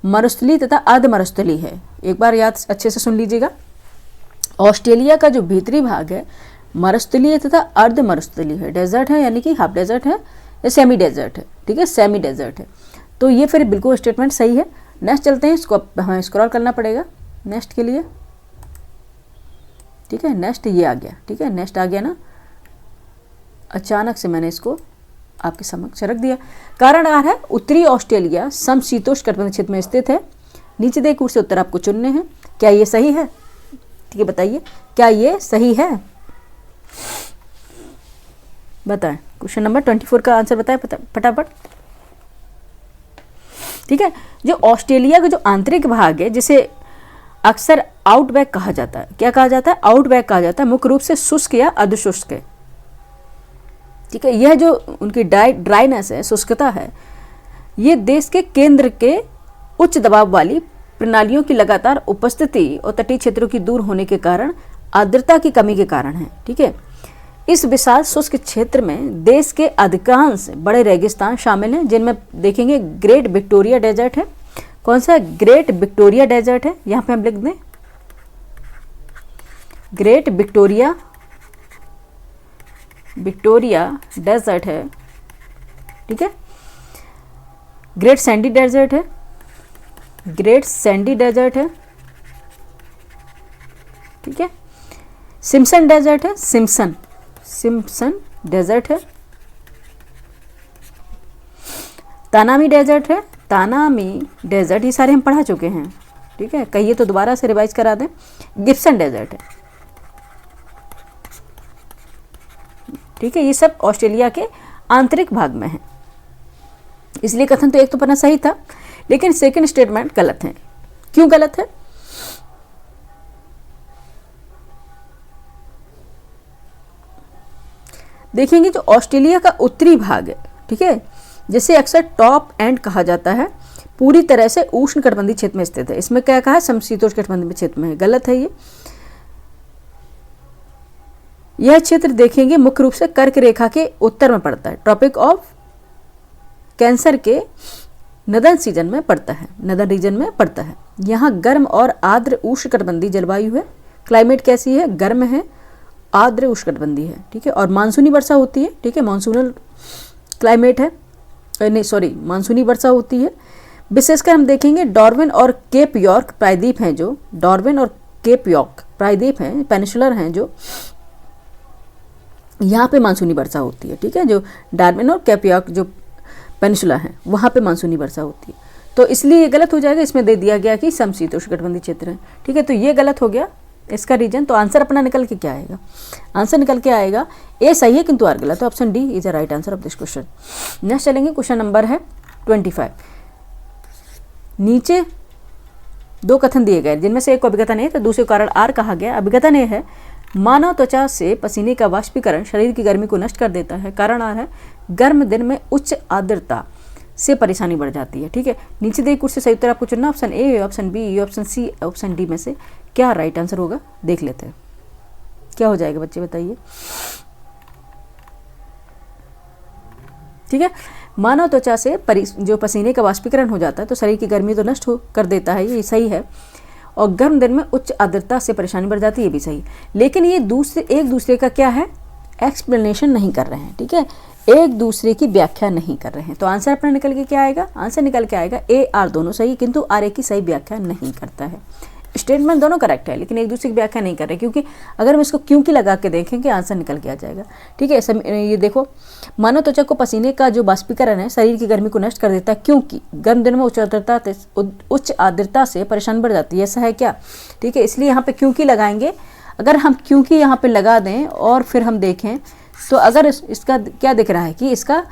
मरुस्थली तथा अर्ध मरुस्थली है। एक बार याद अच्छे से सुन लीजिएगा, ऑस्ट्रेलिया का जो भीतरी भाग है मरुस्थलीय तथा अर्ध मरुस्थली है। डेजर्ट है यानी कि हाफ डेजर्ट है या सेमी डेजर्ट है। ठीक है, सेमी डेजर्ट है, तो ये फिर बिल्कुल स्टेटमेंट सही है। नेक्स्ट चलते हैं, इसको हमें स्क्रॉल करना पड़ेगा नेक्स्ट के लिए। ठीक है, नेक्स्ट ये आ गया। ठीक है, नेक्स्ट आ गया ना, अचानक से मैंने इसको आपके समक्ष रख दिया। कारण आर है उत्तरी ऑस्ट्रेलिया समशीतोष्ण कटिबंधीय क्षेत्र में स्थित है। नीचे दे कूट से उत्तर आपको चुनने हैं। क्या ये सही है? ठीक है, बताइए क्या ये सही है, बताएं। क्वेश्चन नंबर 24 का आंसर बताएं फटाफट। ठीक है, जो ऑस्ट्रेलिया का जो आंतरिक भाग है जिसे अक्सर आउटबैक कहा जाता है, क्या कहा जाता है? आउटबैक कहा जाता है, मुख्य रूप से शुष्क या अर्धशुष्क है। ठीक है, यह जो उनकी ड्राइनेस है, शुष्कता है, ये देश के केंद्र के उच्च दबाव वाली प्रणालियों की लगातार उपस्थिति और तटीय क्षेत्रों की दूर होने के कारण आर्द्रता की कमी के कारण है। ठीक है, इस विशाल शुष्क क्षेत्र में देश के अधिकांश बड़े रेगिस्तान शामिल हैं, जिनमें देखेंगे ग्रेट विक्टोरिया डेजर्ट है। कौन सा? ग्रेट विक्टोरिया डेजर्ट है, यहाँ पे हम लिख दें ग्रेट विक्टोरिया डेजर्ट है। ठीक है, ग्रेट सैंडी डेजर्ट है, ग्रेट सैंडी डेजर्ट है। ठीक है, सिम्पसन डेजर्ट है, सिम्पसन डेजर्ट है। तानामी डेजर्ट है, तानामी डेजर्ट, ये सारे हम पढ़ा चुके हैं। ठीक है, कहिए तो दोबारा से रिवाइज करा दें। गिब्सन डेजर्ट है। ठीक है, ये सब ऑस्ट्रेलिया के आंतरिक भाग में है, इसलिए कथन तो एक तो पढ़ना सही था, लेकिन सेकंड स्टेटमेंट गलत है। क्यों गलत है? देखेंगे जो ऑस्ट्रेलिया का उत्तरी भाग है, ठीक है, जिसे अक्सर टॉप एंड कहा जाता है, पूरी तरह से उष्ण कटिबंधीय क्षेत्र में स्थित है। इसमें क्या कहा है? समशीतोष्ण कटिबंधीय क्षेत्र में है। गलत है ये। यह क्षेत्र देखेंगे मुख्य रूप से कर्क रेखा के उत्तर में पड़ता है, ट्रॉपिक ऑफ कैंसर के नदन सीजन में पड़ता है, नदन रीजन में पड़ता है। यहाँ गर्म और आर्द्र उष्ण कटिबंधीय जलवायु है। क्लाइमेट कैसी है? गर्म है, आर्द्र उष्णकटिबंधीय है। ठीक है, और मानसूनी वर्षा होती है। ठीक है, मानसूनल क्लाइमेट है, नहीं सॉरी मानसूनी वर्षा होती है। विशेषकर हम देखेंगे डार्विन और केप यॉर्क प्रायद्वीप हैं, जो डार्विन और केप यॉर्क प्रायद्वीप हैं, पेनिसुलर हैं, जो यहाँ पे मानसूनी वर्षा होती है। ठीक है, जो डार्विन और केप यॉर्क जो पेनिसुला है वहाँ पे मानसूनी वर्षा होती है, तो इसलिए ये गलत हो जाएगा। इसमें दे दिया गया कि समशीतोष्ण कटिबंधीय क्षेत्र है। ठीक है, तो ये गलत हो गया इसका रीजन। तो आंसर अपना निकल के क्या आएगा? आंसर निकल के आएगा ए सही है किंतु आर गलत। तो option D is the right answer of this question. Next चलेंगे, क्वेश्चन नंबर है 25। नीचे दो कथन दिए गए जिनमें से एक को अभिकथन ए तो दूसरे को कारण आर कहा गया। अभिकथन ए है मानव त्वचा से पसीने का वाष्पीकरण शरीर की गर्मी को नष्ट कर देता है। कारण आर है गर्म दिन में उच्च आर्द्रता से परेशानी बढ़ जाती है। ठीक है, नीचे दिए कुछ से सही उत्तर आपको चुनना, option A, option B, option C, option D में से क्या राइट आंसर होगा देख लेते हैं। क्या हो जाएगा बच्चे बताइए। ठीक है, मानव त्वचा से जो पसीने का वाष्पीकरण हो जाता है तो शरीर की गर्मी तो नष्ट कर देता है, ये सही है। और गर्म दिन में उच्च आर्द्रता से परेशानी बढ़ जाती है, ये भी सही। लेकिन ये एक दूसरे का क्या है, एक्सप्लेनेशन नहीं कर रहे हैं। ठीक है, एक दूसरे की व्याख्या नहीं कर रहे हैं। तो आंसर अपना निकल के क्या आएगा, आंसर निकल के आएगा ए आर दोनों सही, किंतु आर ए की सही व्याख्या नहीं करता है। स्टेटमेंट दोनों करेक्ट है लेकिन एक दूसरे की व्याख्या नहीं कर रहे, क्योंकि अगर हम इसको क्योंकि लगा के देखेंगे आंसर निकल के आ जाएगा। ठीक है, ये देखो, मानव त्वचा को पसीने का जो वाष्पीकरण है शरीर की गर्मी को नष्ट कर देता है, क्योंकि गर्म दिन में उच्च आर्द्रता से परेशान बढ़ जाती है। ऐसा है क्या? ठीक है, इसलिए यहाँ पे क्योंकि लगाएंगे। अगर हम क्योंकि यहाँ पे लगा दें और फिर हम देखें तो अगर इसका क्या दिख रहा है कि इसका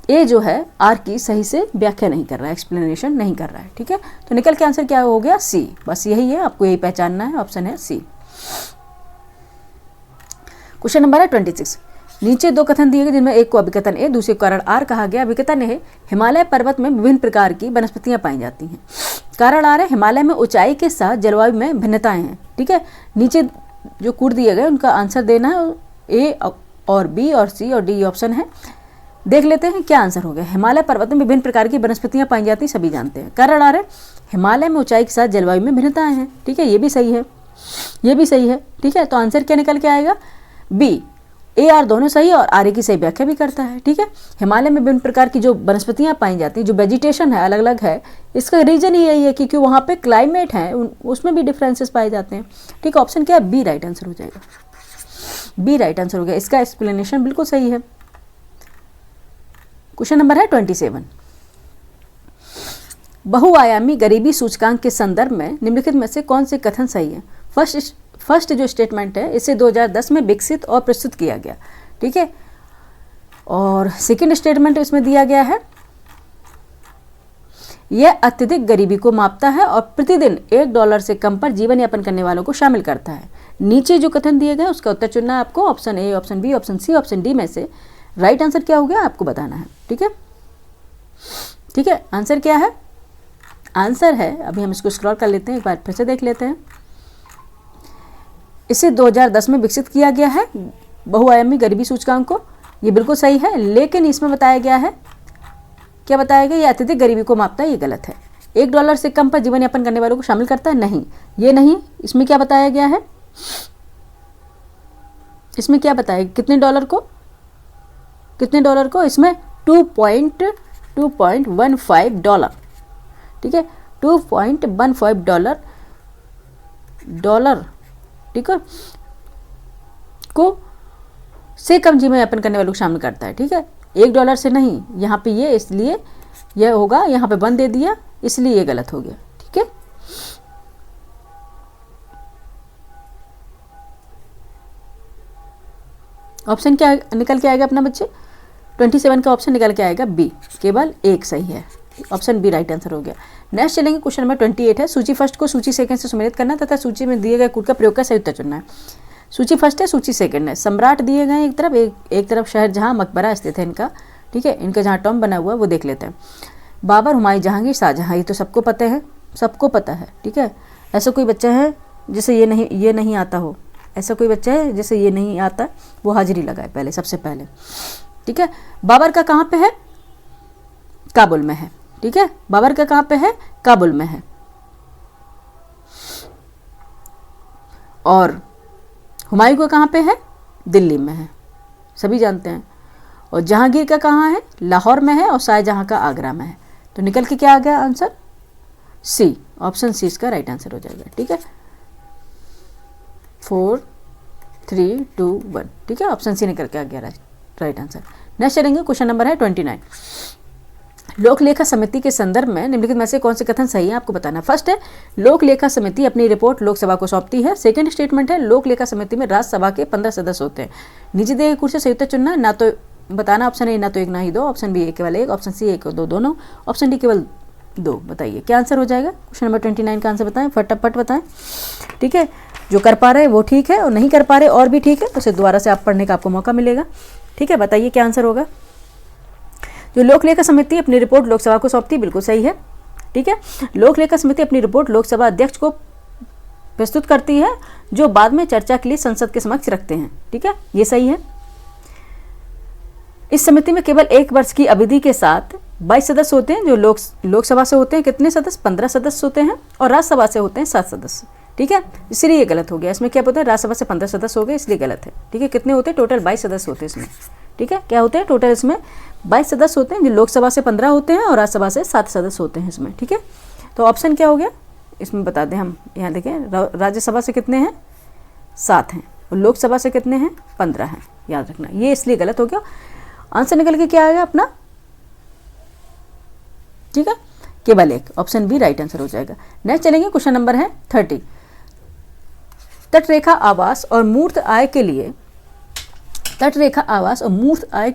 ए जो है आर की सही से व्याख्या नहीं कर रहा है, एक्सप्लेनेशन नहीं कर रहा है। ठीक है, तो निकल के आंसर क्या हो गया, सी। बस यही है, आपको यही पहचानना है, ऑप्शन है सी। क्वेश्चन नंबर है 26। नीचे दो कथन दिए गए जिनमें एक को अभिकथन ए दूसरे को कारण आर कहा गया। अभिकथन है हिमालय पर्वत में विभिन्न प्रकार की वनस्पतियां पाई जाती हैं। कारण आर है हिमालय में ऊंचाई के साथ जलवायु में भिन्नताएं हैं। ठीक है, नीचे जो कूट दिए गए उनका आंसर देना है, ए और बी और सी और डी ऑप्शन है। देख लेते हैं क्या आंसर हो गया। हिमालय पर्वत में विभिन्न प्रकार की वनस्पतियां पाई जाती हैं, सभी जानते हैं। कारण आ रहा है हिमालय में ऊंचाई के साथ जलवायु में भिन्नताएं हैं। ठीक है, ये भी सही है, ये भी सही है। ठीक है, तो आंसर क्या निकल के आएगा, बी। ए आर दोनों सही और आर ए की सही व्याख्या भी करता है। ठीक है, हिमालय में विभिन्न प्रकार की जो वनस्पतियां पाई जाती हैं, जो वेजिटेशन है अलग अलग है, इसका रीजन ही यही है कि वहाँ पे क्लाइमेट है, उसमें भी डिफरेंसेस पाए जाते हैं। ठीक है, ऑप्शन क्या है, बी राइट आंसर हो जाएगा। बी राइट आंसर हो गया, इसका एक्सप्लेनेशन बिल्कुल सही है। क्वेश्चन नंबर है 27। बहुआयामी गरीबी सूचकांक के संदर्भ में निम्नलिखित में से कौन से कथन सही है। फर्स्ट जो स्टेटमेंट है इसे 2010 में विकसित और प्रस्तुत किया गया। ठीक है, और सेकंड स्टेटमेंट इसमें दिया गया है यह अत्यधिक गरीबी को मापता है और प्रतिदिन $1 से कम पर जीवन यापन करने वालों को शामिल करता है। नीचे जो कथन दिए गए उसका उत्तर चुनना है आपको, option A, option B, option C, option D में से राइट आंसर क्या हो गया आपको बताना है। ठीक है, ठीक है, आंसर क्या है, आंसर है, अभी हम इसको स्क्रॉल कर लेते हैं, एक बार फिर से देख लेते हैं। इसे 2010 में विकसित किया गया है बहुआयामी गरीबी सूचकांक को, ये बिल्कुल सही है। लेकिन इसमें बताया गया है, क्या बताया गया, ये अत्यधिक गरीबी को मापता है, ये गलत है। $1 से कम पर जीवन यापन करने वालों को शामिल करता है, नहीं, ये नहीं। इसमें क्या बताया गया है, इसमें क्या बताया, कितने डॉलर को, इसमें $2.15। ठीक है, $2.15 ठीक है को से कम जीवन यापन करने वालों को शामिल करता है। ठीक है, $1 से नहीं, यहाँ पे ये इसलिए यह होगा, यहाँ पे 1 दे दिया इसलिए ये गलत हो गया। ठीक है, ऑप्शन क्या निकल के आएगा अपना बच्चे, 27 का ऑप्शन निकल के आएगा बी, केवल एक सही है, ऑप्शन बी राइट आंसर हो गया। नेक्स्ट चलेंगे, क्वेश्चन नंबर 28 है। सूची फर्स्ट को सूची सेकंड से सम्मिलित करना तथा सूची में दिए गए कूट का प्रयोग कर सही उत्तर चुनना है। सूची फर्स्ट है, सूची सेकंड है। सम्राट दिए गए एक तरफ शहर जहाँ मकबरा स्थित है इनका। ठीक है, इनका जहाँ टॉम बना हुआ है वो देख लेते हैं। बाबर, हुमायूं, जहांगीर, शाहजहां, ये तो सबको पता है, सबको पता है। ठीक है, ऐसा कोई बच्चा है जिसे ये नहीं आता हो, ऐसा कोई बच्चा है जिसे ये नहीं आता, वो हाजिरी लगाए पहले, सबसे पहले। ठीक है, बाबर का कहाँ पे है, काबुल में है। ठीक है, बाबर का कहाँ पे है, काबुल में है। और हुमायूं का कहाँ पे है, दिल्ली में है, सभी जानते हैं। और जहांगीर का कहाँ है, लाहौर में है। और शाहजहां का आगरा में है। तो निकल के क्या आ गया आंसर, सी, ऑप्शन सी इसका राइट आंसर हो जाएगा। ठीक है, 4 3 2 1। ठीक है, ऑप्शन सी निकल के आ गया राइट आंसर। नेक्स्ट चलेंगे, क्वेश्चन नंबर है 29। लोक लेखा समिति के संदर्भ में निम्नलिखित में से कौन से कथन सही है आपको बताना। फर्स्ट है, लोक लेखा समिति अपनी रिपोर्ट लोकसभा को सौंपती है। सेकंड स्टेटमेंट है, लोक लेखा समिति में राज्यसभा के 15 सदस्य होते हैं। नीचे दिए गए कुछ से सही उत्तर चुनना, ना तो बताना ऑप्शन ए ना तो एक ना ही दो, ऑप्शन बी केवल एक, ऑप्शन सी एक दो दोनों, ऑप्शन डी केवल 2। बताइए क्या आंसर हो जाएगा। क्वेश्चन नंबर 29 का आंसर बताएं, फटाफट बताएं। ठीक है, जो कर पा रहे हैं वो ठीक है, और नहीं कर पा रहे और भी ठीक है, तो उसे दोबारा से आप पढ़ने का आपको मौका मिलेगा। ठीक है, बताइए क्या आंसर होगा। जो लोक लेखा समिति अपनी रिपोर्ट लोकसभा को सौंपती, बिल्कुल सही है। ठीक है, लोक लेखा समिति अपनी रिपोर्ट लोकसभा अध्यक्ष को प्रस्तुत करती है, जो बाद में चर्चा के लिए संसद के समक्ष रखते हैं। ठीक है, ये सही है। इस समिति में केवल 1 वर्ष की अवधि के साथ 22 सदस्य होते हैं। जो लोकसभा से होते हैं कितने सदस्य, 15 सदस्य होते हैं, और राज्यसभा से होते हैं 7 सदस्य। ठीक है, इसलिए ये गलत हो गया। इसमें क्या बोलते हैं, राज्यसभा से 15 सदस्य हो गए, इसलिए गलत है। ठीक है, कितने होते हैं, टोटल 22 सदस्य होते हैं इसमें। ठीक है, क्या होते हैं, टोटल इसमें 22 सदस्य होते हैं, जो लोकसभा से 15 होते हैं और राज्यसभा से 7 सदस्य होते हैं इसमें। ठीक है, तो ऑप्शन क्या हो गया इसमें बता दें हम। यहाँ देखें, राज्यसभा से कितने हैं, 7 हैं, और लोकसभा से कितने हैं, 15 हैं। याद रखना, ये इसलिए गलत हो गया। आंसर निकल के क्या आएगा अपना, ठीक है, केवल 1, ऑप्शन बी राइट आंसर हो जाएगा। नेक्स्ट चलेंगे, क्वेश्चन नंबर है 30। तटरेखा आवास और मूर्त आय के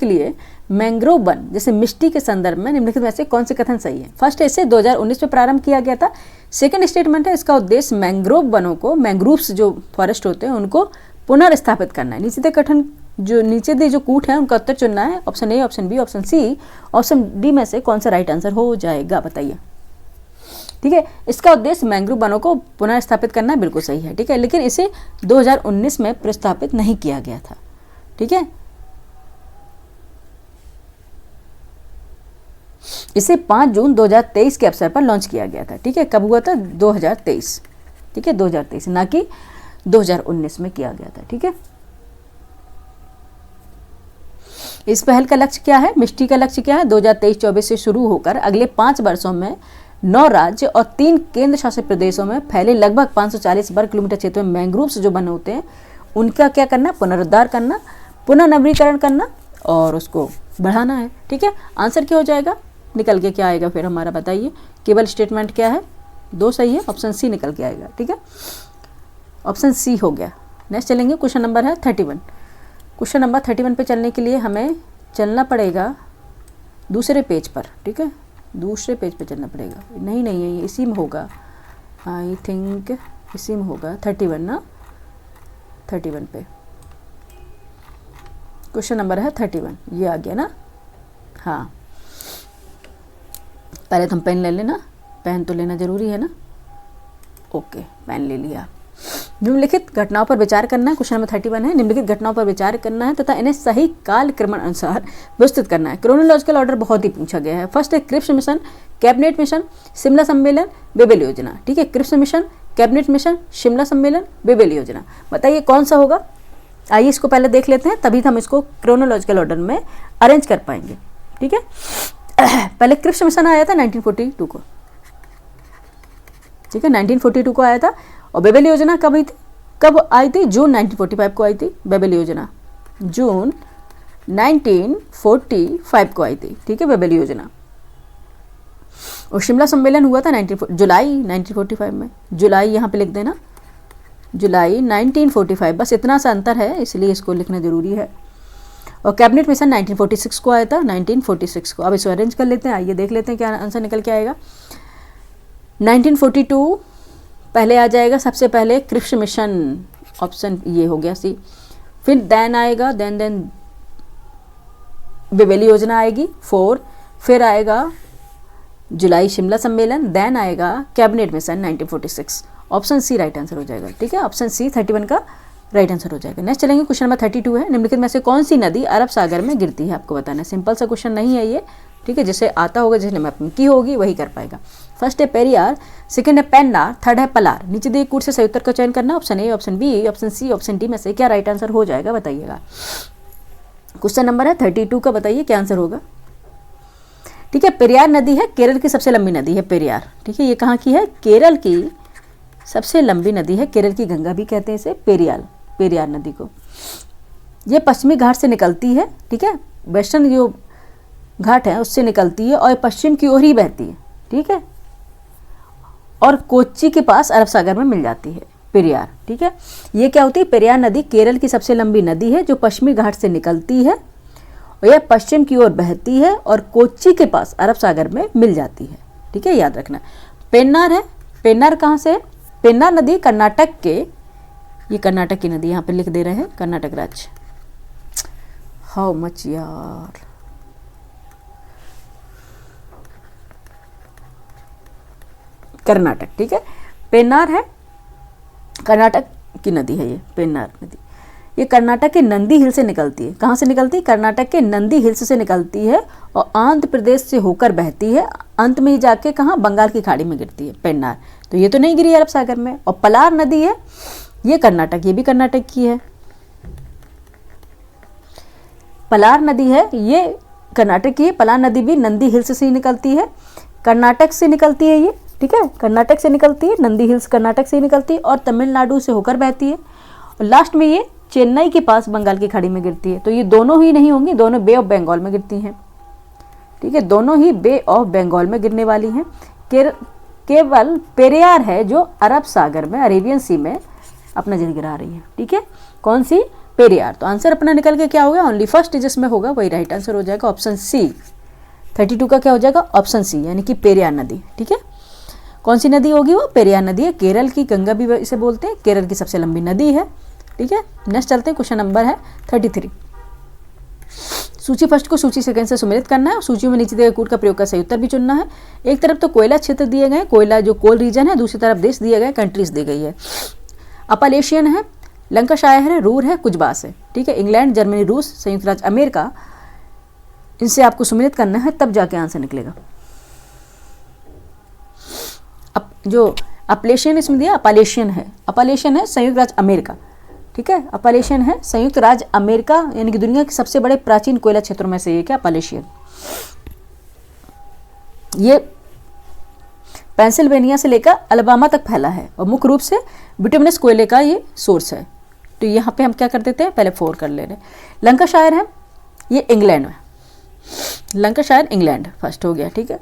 लिए मैंग्रोव वन जैसे मिट्टी के संदर्भ में निम्नलिखित में से कौन से कथन सही है। फर्स्ट, इसे 2019 में प्रारंभ किया गया था। सेकंड स्टेटमेंट है, इसका उद्देश्य मैंग्रोव वनों को, मैंग्रोव्स जो फॉरेस्ट होते हैं उनको पुनर्स्थापित करना है। नीचे दे जो कूट है उनका उत्तर चुनना है। Option A, option B, option C, option D में से कौन सा राइट आंसर हो जाएगा, बताइए। ठीक है, इसका उद्देश्य मैंग्रोव वनों को पुनर्स्थापित करना बिल्कुल सही है। ठीक है, लेकिन इसे 2019 में प्रस्तावित नहीं किया गया था। ठीक है, इसे 5 जून 2023 के अवसर पर लॉन्च किया गया था। ठीक है, कब हुआ था, 2023। ठीक है, 2023, ना कि 2019 में किया गया था। ठीक है, इस पहल का लक्ष्य क्या है, मिष्टी का लक्ष्य क्या है, 2023-24 से शुरू होकर अगले 5 वर्षों में 9 राज्य और 3 केंद्र शासित प्रदेशों में फैले लगभग 540 वर्ग किलोमीटर क्षेत्र में मैंग्रोव्स जो वन होते हैं उनका क्या करना, पुनरुद्धार करना, पुनः नवीनीकरण करना और उसको बढ़ाना है। ठीक है, आंसर क्या हो जाएगा, निकल के क्या आएगा फिर हमारा, बताइए। केवल स्टेटमेंट क्या है, 2 सही है, ऑप्शन सी निकल के आएगा। ठीक है, ऑप्शन सी हो गया। नेक्स्ट चलेंगे, क्वेश्चन नंबर है 31। क्वेश्चन नंबर 31 पे चलने के लिए हमें चलना पड़ेगा दूसरे पेज पर। ठीक है, दूसरे पेज पे चलना पड़ेगा। नहीं ये इसी में होगा, आई थिंक इसी में होगा 31 ना, 31 पे क्वेश्चन नंबर है 31, ये आ गया ना। हाँ, पहले तो हम पेन ले लेना, पेन तो लेना जरूरी है ना। ओके, पेन ले लिया। निम्नलिखित घटनाओं पर विचार करना है, क्वेश्चन नंबर 31 है। निम्नलिखित घटनाओं पर विचार करना है तथा इन्हें सही काल क्रमण अनुसार विस्तृत करना है। क्रोनोलॉजिकल ऑर्डर बहुत ही पूछा गया है। फर्स्ट है Cripps mission, cabinet mission, Shimla सम्मेलन, बेबेल योजना। ठीक है, Cripps mission, cabinet mission, Shimla सम्मेलन, बेबेल योजना। बताइए कौन सा होगा। आइए इसको पहले देख लेते हैं, तभी हम इसको क्रोनोलॉजिकल ऑर्डर में अरेंज कर पाएंगे। ठीक है, पहले क्रिप्स मिशन आया था 1942 को। ठीक है, 1942 को आया था। और बेबेल योजना कब आई थी, जून 1945 को आई थी। बेबेल योजना जून 1945 को आई थी। ठीक है, बेबेल योजना। और शिमला सम्मेलन हुआ था जुलाई 1945 में। जुलाई यहाँ पे लिख देना, जुलाई 1945, बस इतना सा अंतर है इसलिए इसको लिखना जरूरी है। और कैबिनेट मिशन 1946 को आया था, 1946 को। अब इसको अरेंज कर लेते हैं, आइए देख लेते हैं क्या आंसर निकल के आएगा। 1942 पहले आ जाएगा, सबसे पहले क्रिप्स मिशन, ऑप्शन ये हो गया सी। फिर देन आएगा, देन बेबेल योजना आएगी 4, फिर आएगा जुलाई शिमला सम्मेलन, देन आएगा cabinet mission 1946। Option C right answer हो जाएगा। ठीक है, ऑप्शन सी 31 का राइट आंसर हो जाएगा। नेक्स्ट चलेंगे, क्वेश्चन नंबर 32 है। निम्नलिखित में से कौन सी नदी अरब सागर में गिरती है, आपको बताना है। सिंपल सा क्वेश्चन नहीं है ये। ठीक है, जिसे आता होगा, जिसने मैपिंग की होगी वही कर पाएगा। फर्स्ट है पेरियार, सेकंड है पेन्नार, थर्ड है पलार। नीचे दिए कूट से सही उत्तर का चयन करना। Option A, option B, option C, option D में से क्या राइट आंसर हो जाएगा, बताइएगा। क्वेश्चन नंबर है 32 का, बताइए क्या आंसर होगा। ठीक है, पेरियार नदी है केरल की सबसे लंबी नदी है पेरियार। ठीक है, ये कहाँ की है, केरल की सबसे लंबी नदी है। केरल की गंगा भी कहते हैं इसे, पेरियार नदी को। ये पश्चिमी घाट से निकलती है। ठीक है, वेस्टर्न जो घाट है उससे निकलती है और पश्चिम की ओर ही बहती है। ठीक है, और कोच्चि के पास अरब सागर में मिल जाती है पेरियार। ठीक है, ये क्या होती है, पेरियार नदी केरल की सबसे लंबी नदी है जो पश्चिमी घाट से निकलती है और यह पश्चिम की ओर बहती है और कोच्चि के पास अरब सागर में मिल जाती है। ठीक है, याद रखना। पेन्नार है, पेन्नार कहाँ से है? पेन्नार नदी कर्नाटक के, ये कर्नाटक की नदी यहाँ पे लिख दे रहे हैं, कर्नाटक राज्य। हाउ मच यार, कर्नाटक, ठीक है। पेन्नार है, कर्नाटक की नदी है ये पेन्नार नदी। ये कर्नाटक के नंदी हिल से निकलती है। कहाँ से निकलती है? कर्नाटक के नंदी हिल्स से निकलती है और आंध्र प्रदेश से होकर बहती है, अंत में ही जाके कहाँ? बंगाल की खाड़ी में गिरती है पेन्नार। तो ये तो नहीं गिरी अरब सागर में। और पलार नदी है, ये कर्नाटक, ये भी कर्नाटक की है। पलार नदी है, ये कर्नाटक की है। पलार नदी भी नंदी हिल्स से ही निकलती है, कर्नाटक से निकलती है ये, ठीक है, कर्नाटक से निकलती है, नंदी हिल्स कर्नाटक से ही निकलती है और तमिलनाडु से होकर बहती है और लास्ट में ये चेन्नई के पास बंगाल की खाड़ी में गिरती है। तो ये दोनों ही नहीं होंगी, दोनों बे ऑफ बंगाल में गिरती हैं, ठीक है, दोनों ही बे ऑफ बंगाल में गिरने वाली हैं। केवल पेरियार है जो अरब सागर में, अरेबियन सी में अपना जल गिरा रही है, ठीक है। कौन सी? पेरियार। तो आंसर अपना निकल के क्या होगा? ओनली फर्स्ट जिसमें होगा वही राइट आंसर हो जाएगा, ऑप्शन सी। 32 का क्या हो जाएगा? ऑप्शन सी, यानी कि पेरियार नदी, ठीक है। कौन सी नदी होगी वो? पेरियार नदी है। केरल की गंगा भी इसे बोलते हैं, केरल की सबसे लंबी नदी है, ठीक है। नेक्स्ट चलते हैं, क्वेश्चन नंबर है 33। सूची फर्स्ट को सूची सेकंड से सुमेलित करना है और सूची में नीचे दिए गए कूट का प्रयोग कर सही उत्तर भी चुनना है। एक तरफ तो कोयला क्षेत्र दिए गए, कोयला जो कोल रीजन है, दूसरी तरफ देश दिए गए, कंट्रीज दी गई है। अपलेशियन है, लंकाशायर है, रूर है, कुजबास है, ठीक है। इंग्लैंड, जर्मनी, रूस, संयुक्त राज्य अमेरिका, इनसे आपको सुमेलित करना है, तब जाके आंसर निकलेगा। अब जो अपलेशियन इसमें दिया, अपलेशियन है संयुक्त राज्य अमेरिका, ठीक है। अपलेशियन है संयुक्त राज्य अमेरिका, यानी कि दुनिया के सबसे बड़े प्राचीन कोयला क्षेत्रों में से एक है अपलेशियन। ये पेंसिल्वेनिया से लेकर अलबामा तक फैला है और मुख्य रूप से बिटुमिनस कोयले का ये सोर्स है। तो यहाँ पे हम क्या कर देते हैं? पहले 4 कर ले रहे हैं। लंकाशायर है, ये इंग्लैंड में, लंकाशायर इंग्लैंड फर्स्ट हो गया, ठीक है।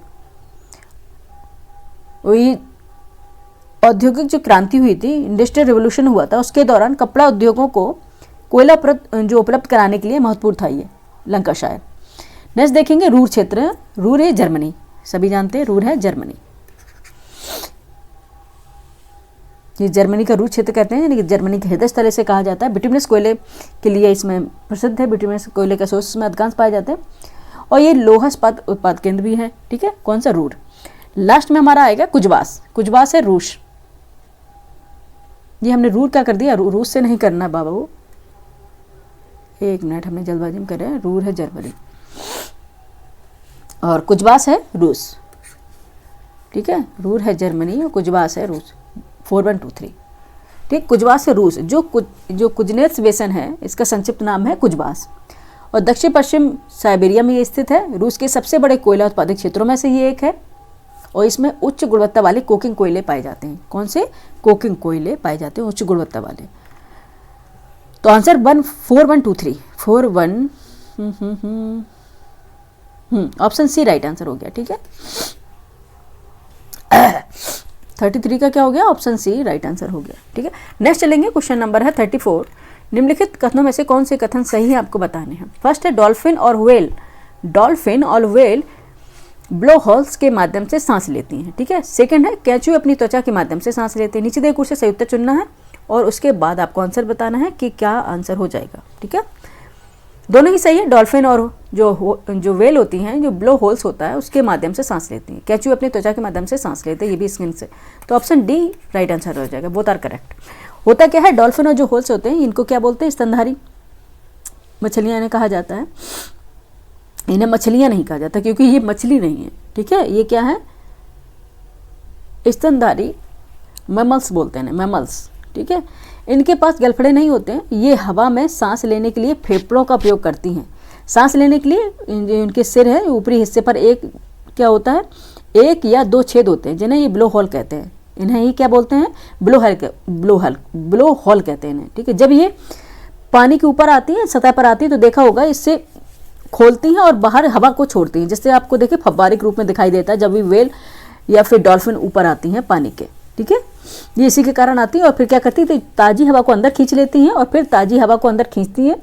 वही औद्योगिक जो क्रांति हुई थी, इंडस्ट्रियल रिवोल्यूशन हुआ था, उसके दौरान कपड़ा उद्योगों को कोयला उपलब्ध कराने के लिए महत्वपूर्ण था ये लंकाशायर। नेक्स्ट देखेंगे रूर क्षेत्र, रूर है जर्मनी, सभी जानते हैं रूर है जर्मनी। ये जर्मनी का रूर क्षेत्र कहते हैं, यानी कि जर्मनी के हृदय स्थल से कहा जाता है। बिटुमिनस कोयले के लिए इसमें प्रसिद्ध है, बिटुमिनस कोयले का सोर्स में अधिकांश पाए जाते हैं और ये लोहा इस्पात उत्पाद केंद्र भी है, ठीक है। कौन सा? रूर। लास्ट में हमारा आएगा कुजबास, कुजबास है रूस। ये हमने रूर क्या कर दिया? रूस से नहीं करना बाबा, वो 1 मिनट, हमने जल्दबाजी में कर रहे हैं। रूर है जर्मनी और कुजबास है रूस, ठीक है। रूर है जर्मनी और कुजबास है रूस। 4 1 2 3, ठीक। कुजबास है रूस। जो कुजनेत्स बेसन है, इसका संक्षिप्त नाम है कुजबास और दक्षिण पश्चिम साइबेरिया में ये स्थित है। रूस के सबसे बड़े कोयला उत्पादक क्षेत्रों में से ये एक है और इसमें उच्च गुणवत्ता वाले कोकिंग कोयले पाए जाते हैं। कौन से? कोकिंग कोयले पाए जाते हैं, उच्च गुणवत्ता वाले। तो answer 4 1 2 3 4 1 option C right answer हो गया, ठीक है। 33 का क्या हो गया? ऑप्शन सी राइट आंसर हो गया, ठीक है। नेक्स्ट चलेंगे, क्वेश्चन नंबर है 34। निम्नलिखित कथनों में से कौन से कथन सही है आपको बताने हैं। फर्स्ट है डॉल्फिन और व्हेल ब्लो होल्स के माध्यम से सांस लेती हैं, ठीक है। सेकंड है केंचुए अपनी त्वचा के माध्यम से सांस लेते हैं। नीचे दिए कूट से सही उत्तर चुनना है और उसके बाद आपको आंसर बताना है कि क्या आंसर हो जाएगा, ठीक है। दोनों ही सही है। डॉल्फिन और जो व्हेल होती हैं, जो ब्लो होल्स होता है उसके माध्यम से सांस लेती हैं। केंचुए अपनी त्वचा के माध्यम से सांस लेते हैं, ये भी स्किन से। तो ऑप्शन डी राइट आंसर हो जाएगा, बोथ आर करेक्ट। होता क्या है, डॉल्फिन और जो होल्स होते हैं इनको क्या बोलते हैं? स्तनधारी मछलियाँ इन्हें कहा जाता है। इन्हें मछलियाँ नहीं कहा जाता क्योंकि ये मछली नहीं है, ठीक है। ये क्या है? स्तनधारी मैमल्स बोलते हैं, मैमल्स, ठीक है। इनके पास गलफड़े नहीं होते हैं। ये हवा में सांस लेने के लिए फेफड़ों का उपयोग करती हैं। सांस लेने के लिए जो इनके सिर है, ऊपरी हिस्से पर एक क्या होता है? 1 या 2 छेद होते हैं, जिन्हें ये ब्लो होल कहते हैं। इन्हें ही क्या बोलते हैं? ब्लो होल कहते हैं इन्हें, ठीक है। जब ये पानी के ऊपर आती है, सतह पर आती है, तो देखा होगा इससे खोलती हैं और बाहर हवा को छोड़ती हैं, जिससे आपको देखिए फव्वारे के रूप में दिखाई देता है जब भी व्हेल या फिर डॉल्फिन ऊपर आती हैं पानी के, ठीक है। ये इसी के कारण आती है और फिर क्या करती है? तो ताज़ी हवा को अंदर खींच लेती हैं और फिर ताज़ी हवा को अंदर खींचती हैं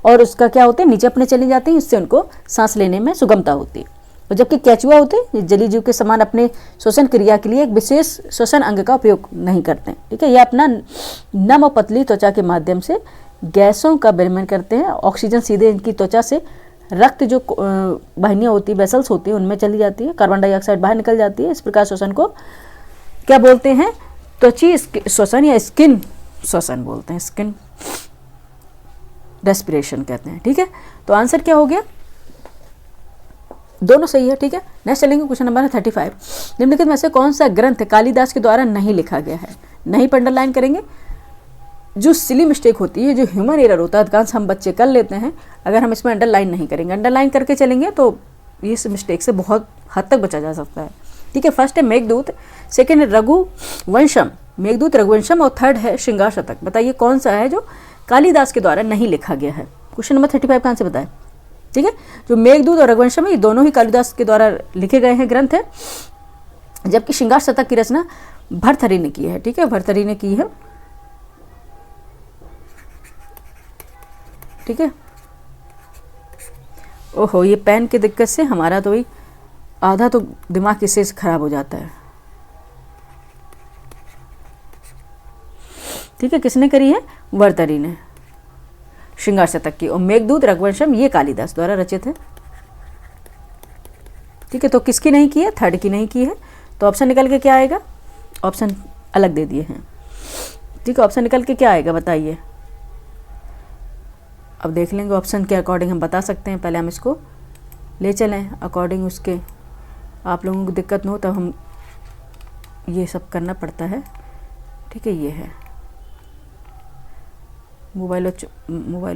और उसका क्या होता है? नीचे अपने चली जाती हैं। इससे उनको सांस लेने में सुगमता होती है। और जबकि केंचुआ होते हैं जलीय जीव के समान अपने श्वसन क्रिया के लिए एक विशेष श्वसन अंग का उपयोग नहीं करते हैं, ठीक है। ये अपना नम और पतली त्वचा के माध्यम से गैसों का विनिमय करते हैं। ऑक्सीजन सीधे इनकी त्वचा से रक्त जो वाहिनियाँ होती है, वेसल्स होती है, उनमें चली जाती है, कार्बन डाइऑक्साइड बाहर निकल जाती है। इस प्रकार श्वसन को क्या बोलते हैं? त्वची श्वसन या स्किन श्वसन बोलते हैं, स्किन रेस्पिरेशन कहते हैं, ठीक है। तो आंसर क्या हो गया? दोनों सही है, ठीक है। नेक्स्ट चलेंगे, क्वेश्चन नंबर 35। निम्नलिखित में से कौन सा ग्रंथ कालिदास के द्वारा नहीं लिखा गया है? नहीं पर अंडरलाइन करेंगे। जो सिली मिस्टेक होती है, जो ह्यूमन एरर होता है, अधिकांश हम बच्चे कर लेते हैं। अगर हम इसमें अंडरलाइन नहीं करेंगे, अंडरलाइन करके चलेंगे तो इस मिस्टेक से बहुत हद तक बचा जा सकता है, ठीक है। फर्स्ट है मेघदूत, सेकेंड है रघुवंशम, मेघदूत रघुवंशम, और थर्ड है श्रृंगार शतक। बताइए कौन सा है जो कालिदास के द्वारा नहीं लिखा गया है? क्वेश्चन नंबर 35 का आंसर बताएं, ठीक है। जो मेघदूत और रघुवंशम है, ये दोनों ही कालिदास के द्वारा लिखे गए हैं ग्रंथ है, जबकि श्रृंगार शतक की रचना भर्तहरि ने की है, ठीक है, भर्तहरि ने की है, ठीक है। ओहो, ये पेन की दिक्कत से हमारा तो आधा तो दिमाग इससे खराब हो जाता है, ठीक है। किसने करी है? भर्तहरि ने श्रृंगार शतक की, और मेघदूत रघुवंशम ये कालिदास द्वारा रचित है, ठीक है। तो किसकी नहीं की है? थर्ड की नहीं की है। तो ऑप्शन निकल के क्या आएगा? ऑप्शन अलग दे दिए हैं, ठीक है। ऑप्शन निकल के क्या आएगा बताइए? अब देख लेंगे ऑप्शन के अकॉर्डिंग हम बता सकते हैं। पहले हम इसको ले चलें अकॉर्डिंग उसके, आप लोगों को दिक्कत न हो तब हम ये सब करना पड़ता है, ठीक है। ये है मोबाइल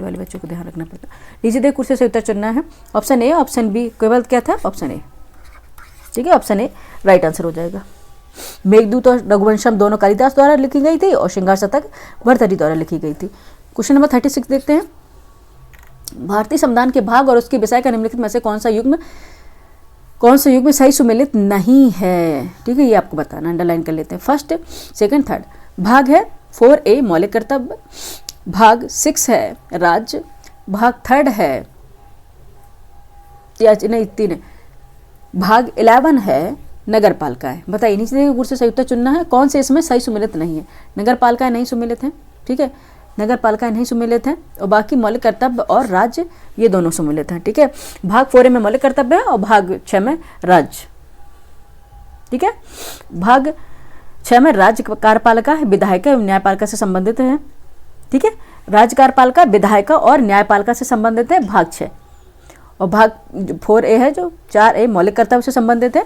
वाले बच्चों को ध्यान रखना पड़ता है। नीचे देख कुर्सी से उत्तर चुनना है, ऑप्शन ए, ऑप्शन बी, केवल क्या था? ऑप्शन ए, ठीक है। ऑप्शन ए राइट आंसर हो जाएगा। मेघदूत और रघुवंशम दोनों कालिदास द्वारा लिखी गई थी और श्रृंगार शतक भर्तहरि द्वारा लिखी गई थी। क्वेश्चन नंबर 36 देखते हैं। भारतीय संविधान के भाग और उसके विषय का निम्नलिखित में से कौन से युग में सही सुमेलित नहीं है? ठीक है, ये आपको बताना, अंडरलाइन कर लेते हैं। First, second, third. भाग है 4A मौलिक कर्तव्य, भाग 6 है राज्य, भाग 3 है नहीं 3 है, भाग 11 है नगर पालिकाएं। बताइए नीचे गुण से सही उत्तर चुनना है, कौन से इसमें सही सुमेलित नहीं है? नगर पालिकाएं नहीं सुमेलित हैं, ठीक है, नगर पालिकाएं नहीं सुमेलित हैं, और बाकी मौलिक कर्तव्य और राज्य ये दोनों सुमेलित हैं, ठीक है। भाग 4 में मौलिक कर्तव्य है और भाग 6 में राज्य, ठीक है। भाग 6 में राज्य कार्यपालिका है, विधायिका एवं न्यायपालिका से संबंधित है, ठीक है। राज्य कार्यपालिका, विधायिका और न्यायपालिका से संबंधित है भाग 6, और भाग 4A है जो 4A मौलिक कर्तव्य से संबंधित है,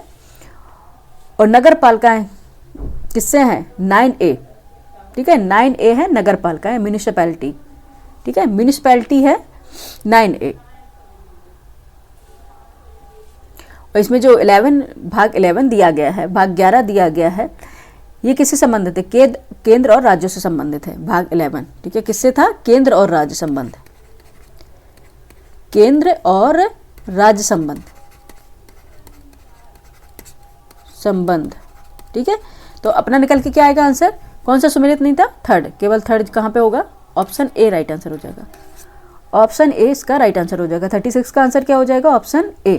और नगर पालिकाएं किससे हैं? 9A, ठीक है, 9A है नगर पालिकाएं, म्यूनिसिपैलिटी, ठीक है, म्यूनिसिपैलिटी है 9A। और इसमें जो 11 भाग 11 दिया गया है, भाग 11 दिया गया है, ये किससे संबंधित है? केंद्र और राज्यों से संबंधित है भाग 11, ठीक है। किससे था? केंद्र और राज्य संबंध, केंद्र और राज्य संबंध, ठीक है। तो अपना निकल के क्या आएगा आंसर? कौन सा सुमेलित नहीं था? थर्ड, केवल थर्ड कहाँ पे होगा? ऑप्शन ए राइट आंसर हो जाएगा, ऑप्शन ए इसका राइट आंसर हो जाएगा। 36 का आंसर क्या हो जाएगा? ऑप्शन ए,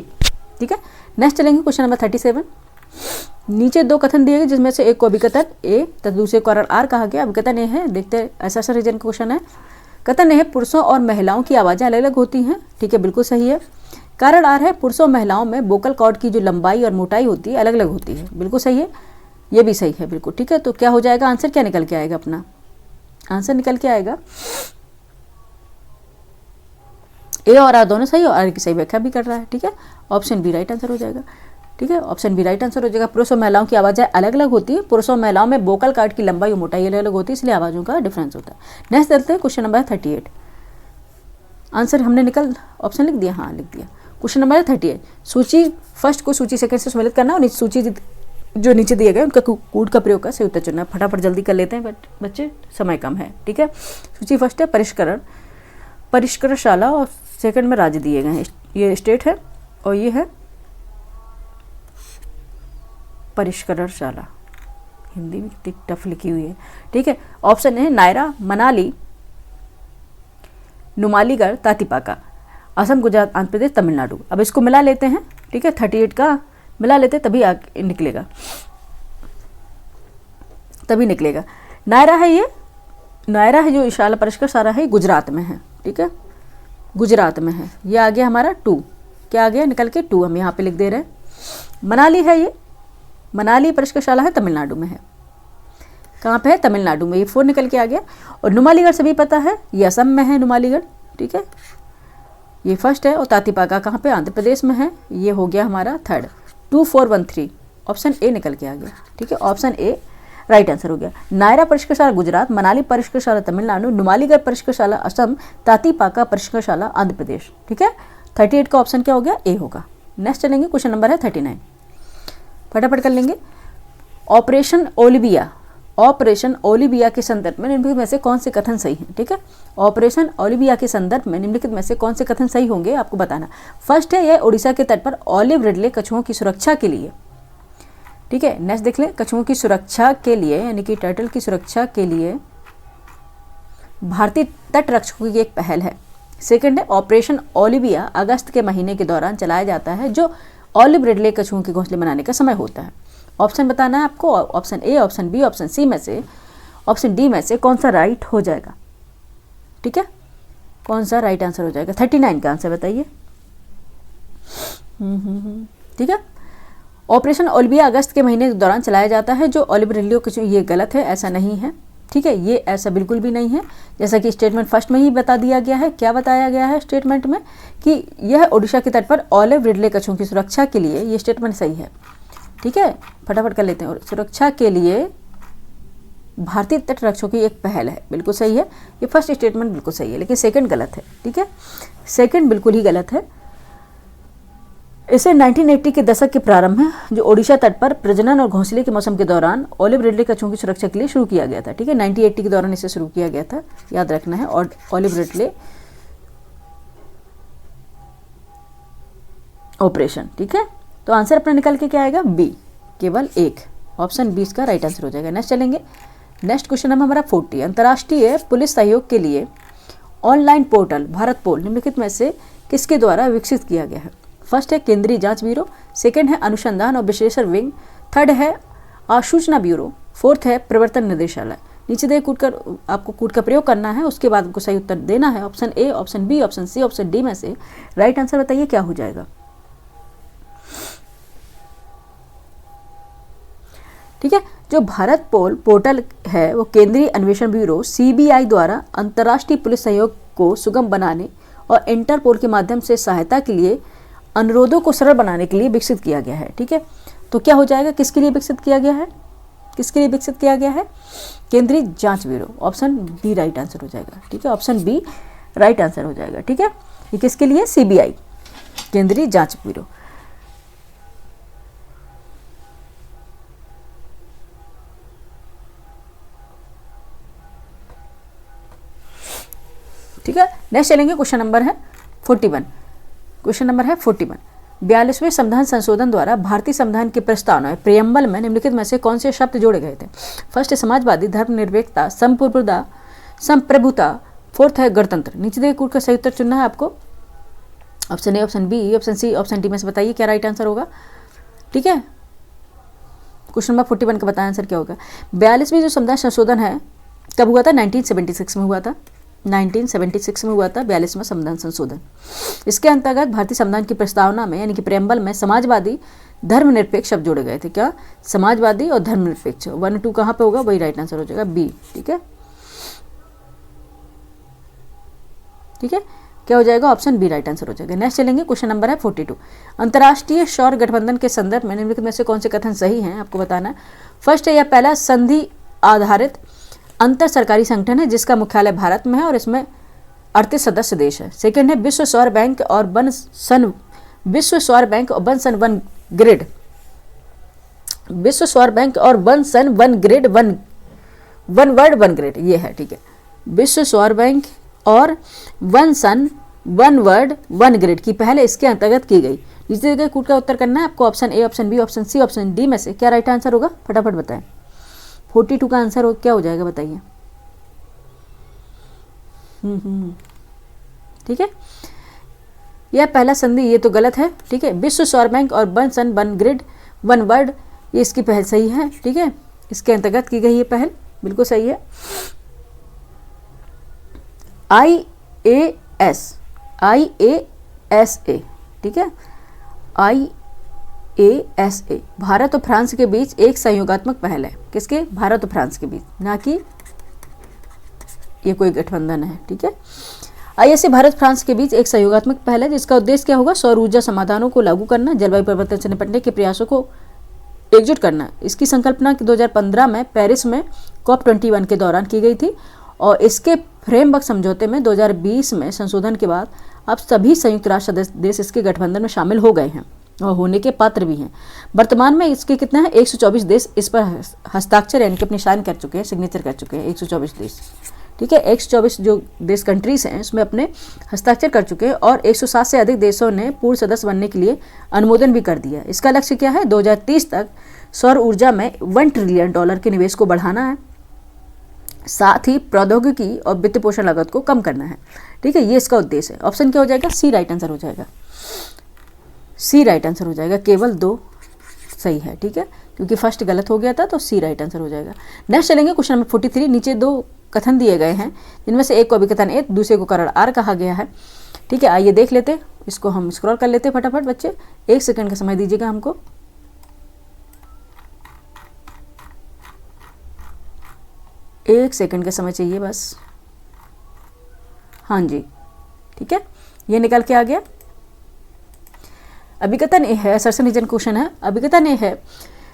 ठीक है। नेक्स्ट चलेंगे क्वेश्चन नंबर 37। नीचे 2 कथन दिए गए जिसमें से एक को अभिकथन ए तथा दूसरे को आर कहा गया। अभिकथन ए है, देखते हैं ऐसा रीजन का क्वेश्चन है। कथन ए है पुरुषों और महिलाओं की आवाज़ें अलग अलग होती हैं, ठीक है, बिल्कुल सही है। कारण आर है पुरुषों और महिलाओं में वोकल कॉर्ड की जो लंबाई और मोटाई होती है अलग अलग होती है, बिल्कुल सही है, ये भी सही है, बिल्कुल ठीक है। तो क्या हो जाएगा आंसर? क्या निकल के आएगा? अपना आंसर निकल के आएगा ए और आर दोनों सही, और आर की सही व्याख्या भी कर रहा है, ठीक है। ऑप्शन बी राइट आंसर हो जाएगा, ठीक है, ऑप्शन बी राइट आंसर हो जाएगा। पुरुष और महिलाओं की आवाज़ें अलग अलग होती है, पुरुषों और महिलाओं में वोकल कॉर्ड की लंबाई और मोटाई अलग अलग होती है, इसलिए आवाज़ों का डिफरेंस होता है। नेक्स्ट चलते हैं क्वेश्चन नंबर 38। आंसर हमने ऑप्शन लिख दिया, हाँ लिख दिया। क्वेश्चन नंबर 38, सूची फर्स्ट को सूची सेकंड से सम्मिलित करना और सूची जो नीचे दिए गए उनका कूट का प्रयोग कर सही उत्तर चुनना। फटाफट जल्दी कर लेते हैं बट बच्चे समय कम है, ठीक है। सूची फर्स्ट है परिष्करणशाला, और सेकंड में राज्य दिए गए हैं, ये स्टेट है और ये है परिष्करणशाला, हिंदी में कितनी टफ लिखी हुई है, ठीक है। ऑप्शन है नायरा, मनाली, नुमालीगढ़, तातीपाका। असम, गुजरात, आंध्र प्रदेश, तमिलनाडु। अब इसको मिला लेते हैं, ठीक है, 38 का मिला लेते हैं तभी निकलेगा, तभी निकलेगा। नायरा है, ये नायरा है जो विशाला परिष्कर सारा है, गुजरात में है, ठीक है, गुजरात में है। ये आ गया हमारा 2, क्या आ गया निकल के 2, हम यहाँ पे लिख दे रहे हैं। मनाली है, ये मनाली परिष्करशाला है, तमिलनाडु में है। कहाँ पे है? तमिलनाडु में। ये 4 निकल के आ गया। और नुमालीगढ़ सभी पता है, ये असम में है नुमालीगढ़, ठीक है, ये फर्स्ट है। और तातीपाका कहाँ पे? आंध्र प्रदेश में है। ये हो गया हमारा 3rd, 2 4 1 3, ऑप्शन ए निकल के आ गया, ठीक है, ऑप्शन ए राइट आंसर हो गया। नायरा परिष्करशाला गुजरात, मनाली परिष्करशाला तमिलनाडु, नुमालीगढ़ परिष्करशाला असम, तातीपाका परिष्करशाला आंध्र प्रदेश, ठीक है। 38 का ऑप्शन क्या हो गया? ए होगा। नेक्स्ट चलेंगे, क्वेश्चन नंबर है 39, फटाफट कर लेंगे। ऑपरेशन ओलिविया, ऑपरेशन ओलिविया के संदर्भ में निम्नलिखित में से कौन से कथन सही हैं, ठीक है। ऑपरेशन ओलिविया के संदर्भ में निम्नलिखित में से कौन से कथन सही होंगे आपको बताना। फर्स्ट है, यह उड़ीसा के तट पर ऑलिव रिडले कछुओं की सुरक्षा के लिए, ठीक है। नेक्स्ट देख लें, कछुओं की सुरक्षा के लिए यानी कि टर्टल की सुरक्षा के लिए भारतीय तट रक्षकों की एक पहल है। सेकंड है, ऑपरेशन ओलिविया अगस्त के महीने के दौरान चलाया जाता है, जो ऑलिव रिडले कछुओं के घोंसले बनाने का समय होता है। ऑप्शन बताना है आपको, option A, option B, option C में से, ऑप्शन डी में से कौन सा राइट हो जाएगा, ठीक है, कौन सा राइट आंसर हो जाएगा। 39 का आंसर बताइए। ठीक है, ऑपरेशन ओलिविया अगस्त के महीने के दौरान चलाया जाता है, जो ऑलिव रिडले कछुओं, ये गलत है, ऐसा नहीं है, ठीक है, ये ऐसा बिल्कुल भी नहीं है। जैसा कि स्टेटमेंट फर्स्ट में ही बता दिया गया है। क्या बताया गया है स्टेटमेंट में? कि यह ओडिशा के तट पर ऑलिव रिडले कछुओं की सुरक्षा के लिए, ये स्टेटमेंट सही है, ठीक है, फटाफट कर लेते हैं। और सुरक्षा के लिए भारतीय तट रक्षकों की एक पहल है, बिल्कुल सही है। ये फर्स्ट स्टेटमेंट बिल्कुल सही है, लेकिन सेकंड गलत है, ठीक है, सेकंड बिल्कुल ही गलत है। इसे 1980 के दशक के प्रारंभ में जो ओडिशा तट पर प्रजनन और घोंसले के मौसम के दौरान ऑलिव रिडले कछुओं की सुरक्षा के लिए शुरू किया गया था, ठीक है, 1980 के दौरान इसे शुरू किया गया था, याद रखना है। और ऑलिव रिडले ऑपरेशन, ठीक है, तो आंसर अपना निकल के क्या आएगा? बी, केवल 1, ऑप्शन 20 का राइट आंसर हो जाएगा। नेक्स्ट चलेंगे, नेक्स्ट क्वेश्चन है हमारा 40, अंतर्राष्ट्रीय पुलिस सहयोग के लिए ऑनलाइन पोर्टल भारत पोल निम्नलिखित में से किसके द्वारा विकसित किया गया है? फर्स्ट है केंद्रीय जांच ब्यूरो, सेकंड है अनुसंधान और विश्लेषण विंग, थर्ड है आसूचना ब्यूरो, फोर्थ है प्रवर्तन निदेशालय। नीचे दे कूट कर आपको कूट का प्रयोग करना है, उसके बाद आपको सही उत्तर देना है। Option A, option B, option C, option D में से राइट आंसर बताइए क्या हो जाएगा। ठीक है, जो भारत पोल पोर्टल है वो केंद्रीय अन्वेषण ब्यूरो सीबीआई द्वारा अंतर्राष्ट्रीय पुलिस सहयोग को सुगम बनाने और इंटरपोल के माध्यम से सहायता के लिए अनुरोधों को सरल बनाने के लिए विकसित किया गया है, ठीक है। तो क्या हो जाएगा, किसके लिए विकसित किया गया है, किसके लिए विकसित किया गया है? केंद्रीय जांच ब्यूरो, ऑप्शन बी राइट आंसर हो जाएगा, ठीक है, ऑप्शन बी राइट आंसर हो जाएगा, ठीक है। ये किसके लिए? सीबीआई, केंद्रीय जांच ब्यूरो। ठीक है, नेक्स्ट चलेंगे, क्वेश्चन नंबर है 41, क्वेश्चन नंबर है 41, 42वें संविधान संशोधन द्वारा भारतीय संविधान के प्रस्तावना प्रियम्बल में निम्नलिखित में से कौन से शब्द जोड़े गए थे? फर्स्ट है समाजवादी, धर्मनिरपेक्षता, संप्रभुता, संप्रभुता, फोर्थ है गणतंत्र। नीचे दिए कूट का सही उत्तर चुनना है आपको, option A, option B, option C, option D में से बताइए क्या राइट आंसर होगा, ठीक है। क्वेश्चन नंबर 41 का बताया आंसर क्या होगा। 42वें जो संविधान संशोधन है कब हुआ था? 1976 में हुआ था, 1976 में हुआ था 42वां संविधान संशोधन। इसके अंतर्गत भारतीय संविधान की प्रस्तावना में यानी कि प्रेम्बल में समाजवादी, धर्मनिरपेक्ष शब्द जोड़े गए थे। क्या? समाजवादी और धर्मनिरपेक्ष। 1 और 2 कहाँ पे होगा? वही राइट आंसर हो जाएगा, बी, ठीक है, ठीक है, क्या हो जाएगा? ऑप्शन बी राइट आंसर हो जाएगा। नेक्स्ट चलेंगे, क्वेश्चन नंबर है 42, अंतर्राष्ट्रीय सौर गठबंधन के संदर्भ में निम्नलिखित में से कौन से कथन सही हैं आपको बताना है। फर्स्ट है, यह पहला संधि आधारित अंतर सरकारी संगठन है जिसका मुख्यालय भारत में है और इसमें 38 सदस्य देश है। सेकंड है, विश्व सौर बैंक और वन सन वन ग्रिड, विश्व सौर बैंक और one sun one grid, one world one grid, ये है, ठीक है। विश्व सौर बैंक और one sun one world one grid की पहले इसके अंतर्गत की गई। नीचे दिए कूट का उत्तर करना है आपको, option A, option B, option C, option D में से क्या राइट आंसर होगा, फटाफट बताएं। 42 का आंसर क्या हो जाएगा बताइए। ठीक है, यह पहला संधि ये तो गलत है, ठीक है। विश्व सौर बैंक और one sun one grid one world, ये इसकी पहल सही है, ठीक है, इसके अंतर्गत की गई ये पहल बिल्कुल सही है। IASA, ठीक है, IASA भारत और फ्रांस के बीच एक सहयोगात्मक पहल है। किसके? भारत और फ्रांस के बीच, ना कि ये कोई गठबंधन है, ठीक है। IASA भारत फ्रांस के बीच एक सहयोगात्मक पहल है जिसका उद्देश्य क्या होगा? सौर ऊर्जा समाधानों को लागू करना, जलवायु परिवर्तन से निपटने के प्रयासों को एकजुट करना। इसकी संकल्पना 2015 में पेरिस में COP21 के दौरान की गई थी और इसके फ्रेमवर्क समझौते में 2020 में संशोधन के बाद अब सभी संयुक्त राष्ट्र सदस्य देश इसके गठबंधन में शामिल हो गए हैं और होने के पात्र भी हैं। वर्तमान में इसके कितना है? 124 देश इस पर हस्ताक्षर यानी कि अपनी साइन कर चुके हैं, सिग्नेचर कर चुके हैं 124 देश, ठीक है। 124 जो देश कंट्रीज हैं उसमें अपने हस्ताक्षर कर चुके हैं और 107 से अधिक देशों ने पूर्ण सदस्य बनने के लिए अनुमोदन भी कर दिया। इसका लक्ष्य क्या है? 2030 तक सौर ऊर्जा में $1 ट्रिलियन के निवेश को बढ़ाना है, साथ ही प्रौद्योगिकी और वित्त पोषण लागत को कम करना है, ठीक है। ये इसका उद्देश्य है। ऑप्शन क्या हो जाएगा? सी राइट आंसर हो जाएगा, सी राइट आंसर हो जाएगा। केवल 2 सही है, ठीक है, क्योंकि फर्स्ट गलत हो गया था तो सी राइट आंसर हो जाएगा। नेक्स्ट चलेंगे क्वेश्चन नंबर 43। नीचे 2 कथन दिए गए हैं जिनमें से एक को अभिकथन ए, दूसरे को कारण आर कहा गया है, ठीक है। आइए देख लेते, इसको हम स्क्रॉल कर लेते फटाफट बच्चे, 1 सेकंड का समय दीजिएगा हमको। एक सेकंड का समय चाहिए बस। हाँ जी, ठीक है, ये निकल के आ गया। अभिकथन ए है, असर्शन रीजन क्वेश्चन है। अभिकथन ए है,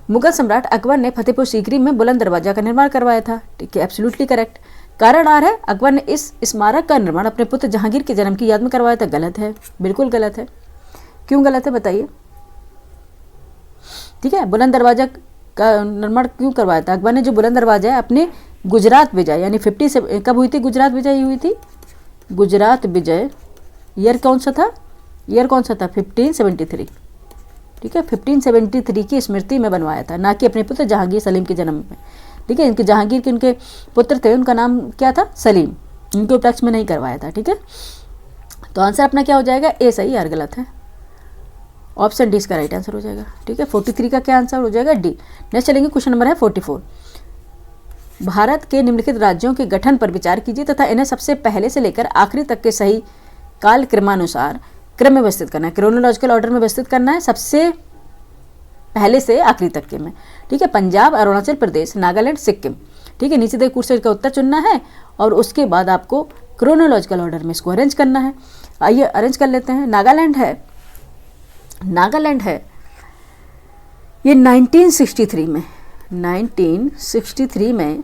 मुगल सम्राट अकबर ने फतेहपुर सीकरी में बुलंद दरवाजा का निर्माण करवाया था, ठीक है, एब्सोल्युटली करेक्ट। कारण आर है, अकबर ने इस स्मारक का निर्माण अपने पुत्र जहांगीर के जन्म की याद में करवाया था, गलत है, बिल्कुल गलत है। क्यों गलत है बताइए? ठीक है, बुलंद दरवाजा का निर्माण क्यों करवाया था? अकबर ने जो बुलंद दरवाजा है अपने गुजरात विजय यानी 50 से कब हुई थी गुजरात विजय? हुई थी गुजरात विजय, ईयर कौन सा था? ईयर कौन सा था? 1573, ठीक है, 1573 की स्मृति में बनवाया था, ना कि अपने पुत्र जहांगीर सलीम के जन्म में, ठीक है। इनके जहांगीर के इनके पुत्र थे, उनका नाम क्या था? सलीम, इनके उपलक्ष्य में नहीं करवाया था, ठीक है। तो आंसर अपना क्या हो जाएगा? ए सही, आर गलत है। ऑप्शन डी इसका राइट आंसर हो जाएगा, ठीक है। 43 का क्या आंसर हो जाएगा? डी। नेक्स्ट चलेंगे, क्वेश्चन नंबर है 44। भारत के निम्नलिखित राज्यों के गठन पर विचार कीजिए तथा इन्हें सबसे पहले से लेकर आखिरी तक के सही काल क्रमानुसार क्रम में व्यवस्थित करना है, क्रोनोलॉजिकल ऑर्डर में व्यवस्थित करना है, सबसे पहले से आखिरी तक के में, ठीक है। पंजाब, अरुणाचल प्रदेश, नागालैंड, सिक्किम, ठीक है। नीचे देखिए क्वेश्चन का उत्तर चुनना है और उसके बाद आपको क्रोनोलॉजिकल ऑर्डर में इसको अरेंज करना है। आइए अरेंज कर लेते हैं। नागालैंड है, नागालैंड है ये 1963 में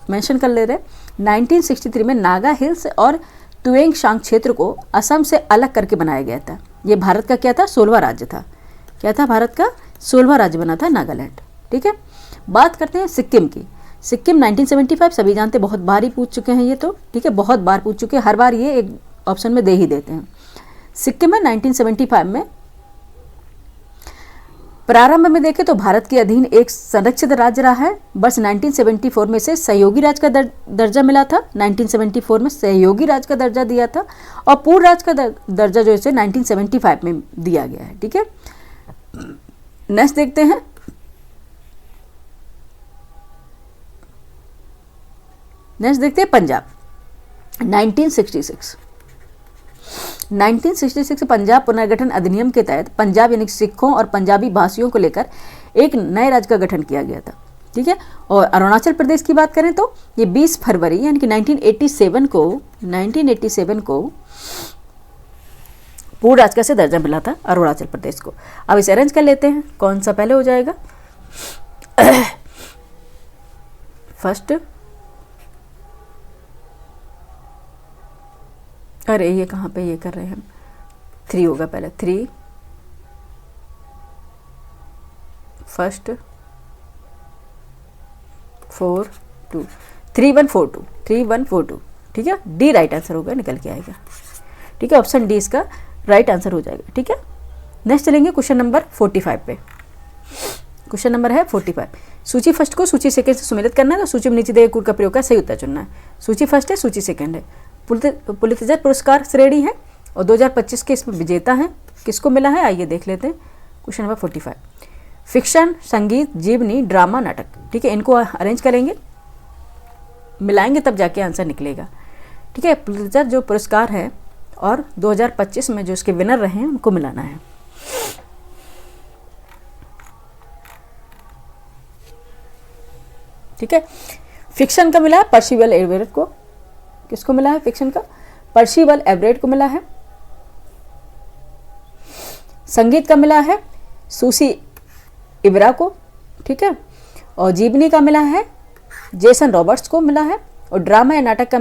मेंशन कर ले रहे। 1963 में नागा हिल्स और तुएंगशांग क्षेत्र को असम से अलग करके बनाया गया था। ये भारत का क्या था? 16वां राज्य था। क्या था? भारत का 16वां राज्य बना था नागालैंड, ठीक है। बात करते हैं सिक्किम की। सिक्किम 1975 सभी जानते, बहुत बार ही पूछ चुके हैं ये तो, ठीक है, बहुत बार पूछ चुके हैं, हर बार ये एक ऑप्शन में दे ही देते हैं। सिक्किम में 1975 में प्रारंभ में देखें तो भारत के अधीन एक संरक्षित राज्य रहा है। वर्ष 1974 में से सहयोगी राज्य का दर्जा मिला था। 1974 में सहयोगी राज्य का दर्जा दिया था और पूर्ण राज्य का दर्जा जो है 1975 में दिया गया है, ठीक है। नेक्स्ट देखते हैं, पंजाब 1966 पंजाब पुनर्गठन अधिनियम के तहत पंजाब यानी सिखों और पंजाबी भाषियों को लेकर एक नए राज्य का गठन किया गया था, ठीक है। और अरुणाचल प्रदेश की बात करें तो ये 20 फरवरी यानी कि 1987 को पूर्ण राज्य से दर्जा मिला था अरुणाचल प्रदेश को। अब इसे अरेंज कर लेते हैं, कौन सा पहले हो जाएगा? फर्स्ट, अरे ये कहाँ पे ये कर रहे हैं हम? 3 होगा पहले, 3 फर्स्ट 4 2 3142, ठीक है। डी राइट आंसर होगा, निकल के आएगा, ठीक है। ऑप्शन डी इसका राइट आंसर हो जाएगा, ठीक है। नेक्स्ट चलेंगे क्वेश्चन नंबर 45 पे। क्वेश्चन नंबर है 45। सूची फर्स्ट को सूची सेकंड से सुमेलित करना है, तो सूची में नीचे दिए कूट का प्रयोग का सही उत्तर चुनना है। सूची फर्स्ट है, सूची सेकंड है। पुलित्जर पुरस्कार श्रेणी है, और 2025 के इसमें विजेता हैं, किसको मिला है आइए देख लेते हैं। क्वेश्चन नंबर 45, फिक्शन, संगीत, जीवनी, ड्रामा, नाटक, ठीक है, इनको अरेंज करेंगे, मिलाएंगे तब जाके आंसर निकलेगा, ठीक है। पुलित्जर जो पुरस्कार है और 2025 में जो इसके विनर रहे हैं उनको मिलाना है। ठीक है, फिक्शन का मिला है पर्सिवल एवरेट को, किसको मिला है फिक्शन का, पर्सिवल एवरेट को मिला है। संगीत का मिला है सूसी इब्रा को, ठीक है, और जीवनी का मिला है जेसन रॉबर्ट्स को मिला है, और ड्रामा या नाटक का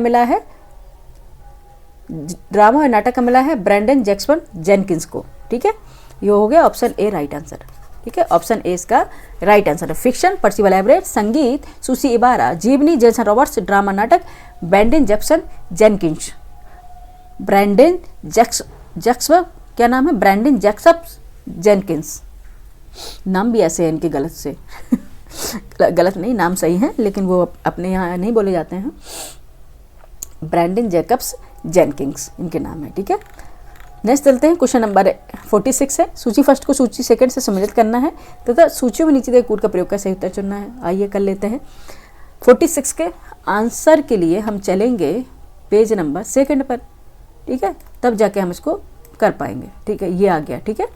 मिला है ब्रैंडन जैक्सन जेनकिंस को, ठीक है। ये हो गया ऑप्शन ए राइट आंसर, ठीक है, ऑप्शन ए इसका राइट आंसर है। फिक्शन पर्सिवल एवरेट, संगीत सूसी इबारा, जीवनी जेसन रॉबर्ट्स, ड्रामा नाटक Brandon Jackson Jenkins. Brandon Jackson क्या नाम है, ब्रैंडन जैक्सन जेनकिंस, नाम भी ऐसे है इनके गलत से गलत नहीं, नाम सही है लेकिन वो अपने यहाँ नहीं बोले जाते हैं। ब्रैंडन जैकब्स जेनकिंस इनके नाम है, ठीक है। नेक्स्ट चलते हैं, क्वेश्चन नंबर 46 है, सूची फर्स्ट को सूची सेकंड से सम्मिलित करना है तथा सूचियों में नीचे दिए कूट का प्रयोग कर सही उत्तर चुनना है। आइए कर लेते हैं। 46 के आंसर के लिए हम चलेंगे पेज नंबर सेकंड पर, ठीक है, तब जाके हम इसको कर पाएंगे, ठीक है। ये आ गया, ठीक है,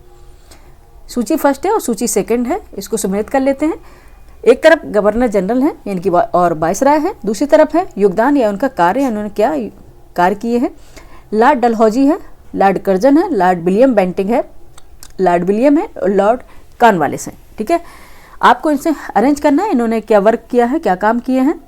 सूची फर्स्ट है और सूची सेकंड है, इसको सम्मिलित कर लेते हैं। एक तरफ गवर्नर जनरल हैं इनकी और वायसराय है, दूसरी तरफ है योगदान या उनका कार्य, उन्होंने क्या कार्य किए हैं। लॉर्ड डलहौजी है, लॉर्ड कर्जन है, लॉर्ड विलियम बेंटिंग है, लॉर्ड विलियम है और लॉर्ड कॉर्नवालिस है, ठीक है। आपको इनसे अरेंज करना है, इन्होंने क्या वर्क किया है, क्या काम किए हैं।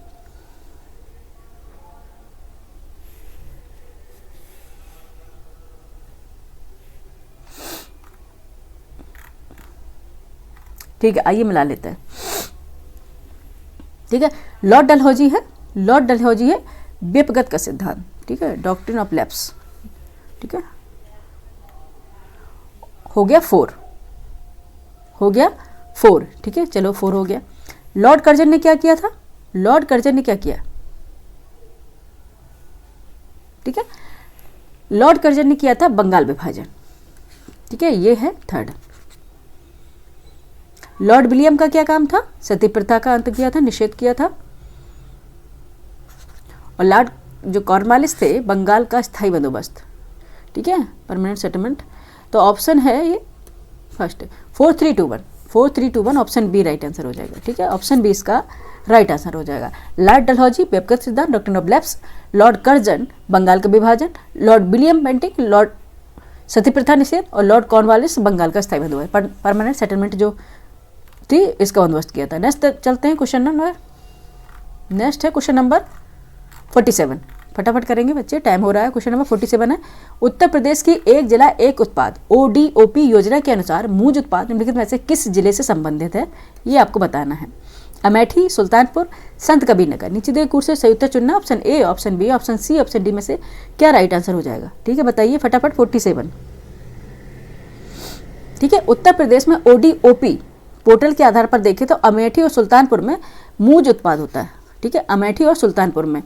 ठीक है, आइए मिला लेते हैं, ठीक है। लॉर्ड डलहौजी है व्यपगत का सिद्धांत, ठीक है, डॉक्ट्रिन ऑफ लैप्स, ठीक है, हो गया 4, ठीक है, चलो 4 हो गया। लॉर्ड कर्जन ने क्या किया था, ठीक है, लॉर्ड कर्जन ने किया था बंगाल विभाजन, ठीक है, ये है 3rd। लॉर्ड विलियम का क्या काम था, सती प्रथा का अंत किया था, निषेध किया था। और लॉर्ड जो कॉर्नवालिस थे बंगाल का स्थायी बंदोबस्त, ठीक है, परमानेंट सेटलमेंट। तो ऑप्शन है ये first 4321 option B right answer हो जाएगा, ठीक है, ऑप्शन बी इसका राइट आंसर हो जाएगा। लॉर्ड डलहौजी व्यपगत सिद्धांत, doctrine of lapse, Lord Curzon Bengal का विभाजन, लॉर्ड विलियम बेंटिंग लॉर्ड सती प्रथा निषेध, और लॉर्ड कॉर्नवालिस बंगाल का स्थायी बंदोबस्त, परमानेंट सेटलमेंट जो थी इसका बंदोबस्त किया था। नेक्स्ट चलते हैं क्वेश्चन नंबर, नेक्स्ट है क्वेश्चन नंबर 47, फटाफट करेंगे बच्चे, टाइम हो रहा है। क्वेश्चन नंबर 47 है, उत्तर प्रदेश की एक जिला एक उत्पाद ODOP योजना के अनुसार मूज उत्पाद निम्नलिखित में से किस जिले से संबंधित है, ये आपको बताना है। अमेठी, सुल्तानपुर, संत कबीर नगर, नीचे दिए कूट से सही उत्तर चुनना, option A, option B, option C, option D में से क्या राइट आंसर हो जाएगा, ठीक है, बताइए फटाफट। 47, ठीक है, उत्तर प्रदेश में ODOP पोर्टल के आधार पर देखें तो अमेठी और सुल्तानपुर में मूज उत्पाद होता है, ठीक है, अमेठी और सुल्तानपुर में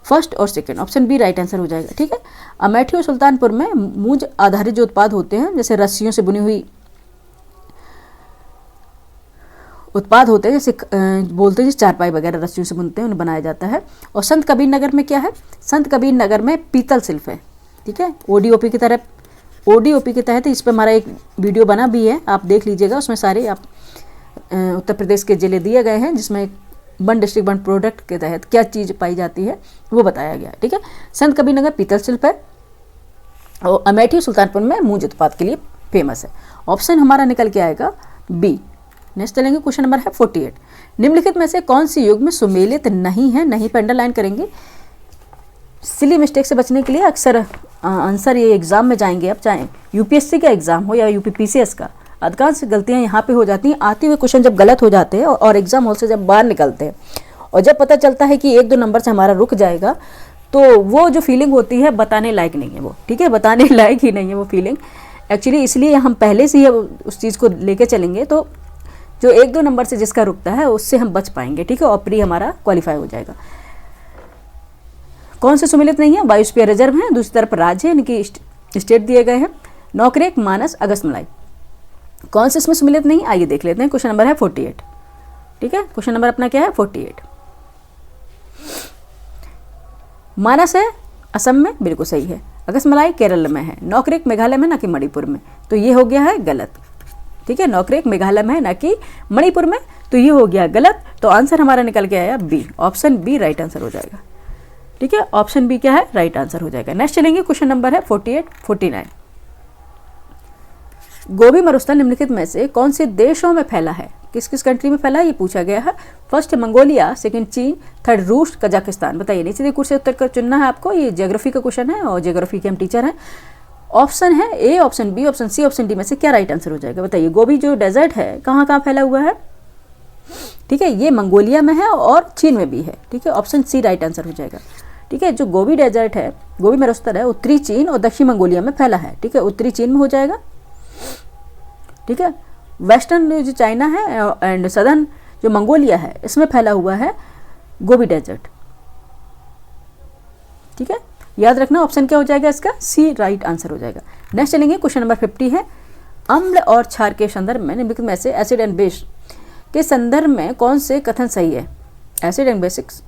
फर्स्ट और second, option B right answer हो जाएगा, ठीक है। अमेठी और सुल्तानपुर में मूज आधारित जो उत्पाद होते हैं, जैसे रस्सियों से बुनी हुई उत्पाद होते हैं, जैसे बोलते हैं चारपाई वगैरह रस्सियों से बुनते हैं, उन्हें बनाया जाता है। और संत कबीर नगर में क्या है, संत कबीर नगर में पीतल शिल्प है, ठीक है, ODOP के तहत इस पर हमारा एक वीडियो बना भी है, आप देख लीजिएगा, उसमें सारे आप उत्तर प्रदेश के जिले दिए गए हैं, जिसमें वन डिस्ट्रिक्ट वन प्रोडक्ट के तहत क्या चीज़ पाई जाती है वो बताया गया, ठीक है। संत कबीर नगर पीतल शिल्प है और अमेठी सुल्तानपुर में मूज उत्पाद के लिए फेमस है। ऑप्शन हमारा निकल के आएगा बी। नेक्स्ट चलेंगे, क्वेश्चन नंबर है 48, निम्नलिखित में से कौन सी युग में सुमेलित नहीं है, नहीं पे अंडरलाइन करेंगे। सिली मिस्टेक से बचने के लिए अक्सर आंसर ये एग्जाम में जाएंगे, अब चाहे UPSC का एग्जाम हो या UPPCS का, अधिकांश गलतियां यहाँ पे हो जाती हैं। आते हुए क्वेश्चन जब गलत हो जाते हैं और एग्जाम हॉल से जब बाहर निकलते हैं और जब पता चलता है कि 1-2 नंबर से हमारा रुक जाएगा, तो वो जो फीलिंग होती है बताने लायक नहीं है वो, ठीक है, बताने लायक ही नहीं है वो फीलिंग एक्चुअली। इसलिए हम पहले से ही उस चीज़ को लेके चलेंगे तो जो 1-2 नंबर से जिसका रुकता है उससे हम बच पाएंगे, ठीक है, और प्री हमारा क्वालिफाई हो जाएगा। कौन से सुमेलित नहीं है, बायोस्फीयर रिजर्व है, दूसरी तरफ राज्य है, इनकी स्टेट दिए गए हैं, नौकरेक, मानस, अगस्तमलाई। कौन से इसमें सम्मिलित नहीं, आइए देख लेते हैं। क्वेश्चन नंबर है 48। ठीक है, क्वेश्चन नंबर अपना क्या है 48। मानस है असम में, बिल्कुल सही है। अगस्तमलाई केरल में है। नौकरेक मेघालय में, ना कि मणिपुर में, तो ये हो गया है गलत। ठीक है, नौकरेक मेघालय में है, ना कि मणिपुर में, तो ये हो गया गलत। तो आंसर हमारा निकल के आया B, option B right answer हो जाएगा। ठीक है, ऑप्शन बी क्या है, राइट आंसर हो जाएगा। नेक्स्ट चलेंगे, क्वेश्चन नंबर है 48, 49। गोबी मरुस्थल निम्नलिखित में से कौन से देशों में फैला है, किस किस कंट्री में फैला है, ये पूछा गया है। फर्स्ट मंगोलिया, सेकंड चीन, थर्ड रूस, कजाकिस्तान। बताइए, नीचे देखिए कुछ से उत्तर कर चुनना है आपको। ये ज्योग्राफी का क्वेश्चन है और ज्योग्राफी के हम टीचर हैं। ऑप्शन है A, option B, option C, option D में से क्या राइट आंसर हो जाएगा। बताइए, गोबी जो डेजर्ट है कहाँ कहाँ फैला हुआ है। ठीक है, ये मंगोलिया में है और चीन में भी है। ठीक है, ऑप्शन सी राइट आंसर हो जाएगा। ठीक है, जो गोबी डेजर्ट है, गोबी मरुस्थल है, उत्तरी चीन और दक्षिण मंगोलिया में फैला है। ठीक है, उत्तरी चीन में हो जाएगा। ठीक है, वेस्टर्न जो चाइना है एंड सदर्न जो मंगोलिया है, इसमें फैला हुआ है गोबी डेजर्ट। ठीक है, याद रखना ऑप्शन क्या हो जाएगा इसका, सी राइट आंसर हो जाएगा। नेक्स्ट चलेंगे, क्वेश्चन नंबर 50 है। अम्ल और क्षार के संदर्भ में निम्नलिखित में से एसिड एंड बेस के संदर्भ में कौन से कथन सही है। एसिड एंड बेसिक्स,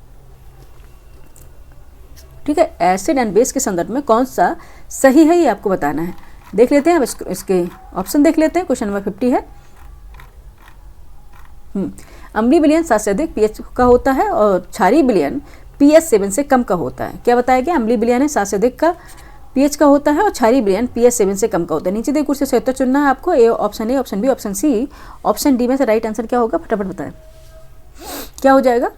ठीक है, एसिड एंड बेस के संदर्भ में कौन सा सही है, ये आपको बताना है। देख लेते हैं, अब इसके ऑप्शन देख लेते हैं। क्वेश्चन नंबर 50 है। अम्लीय विलयन 7 से अधिक पीएच का होता है और क्षारीय विलयन पीएच 7 से कम का होता है। क्या बताया गया, अम्लीय विलयन है 7 से अधिक का पीएच का होता है और क्षारीय विलयन पीएच 7 से कम का होता है। नीचे देखो कुछ से उत्तर चुनना है आपको। A, option A, option B, option C, option D में से राइट आंसर क्या होगा, फटाफट बताएं क्या हो जाएगा।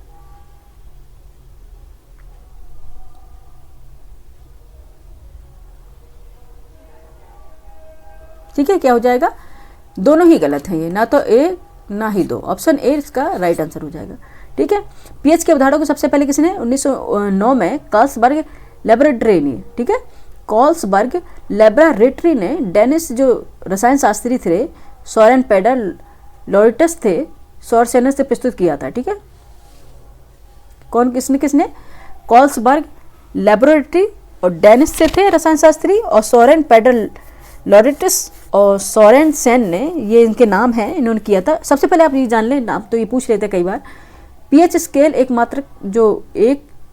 ठीक है, क्या हो जाएगा, दोनों ही गलत है ये, ना तो ए ना ही दो। ऑप्शन ए इसका राइट आंसर हो जाएगा। ठीक है, पीएच के अवधारणा को सबसे पहले किसने 1909 में कार्लसबर्ग लेबोरेटरी ने, ठीक है, कार्लसबर्ग लेबोरेटरी ने डेनिश जो रसायन शास्त्री थे सोरेन पेडर लॉरिटस थे, सोरसेनस से प्रस्तुत किया था। ठीक है, कौन किसने कार्लसबर्ग लेबोरेटरी और डेनिश से थे रसायन शास्त्री, और सोरेन पेडर लॉरिटस और सोरेन सेन ने, ये इनके नाम हैं, इन्होंने किया था। सबसे पहले आप ये जान लें नाम, तो ये पूछ लेते हैं कई बार। पीएच स्केल एक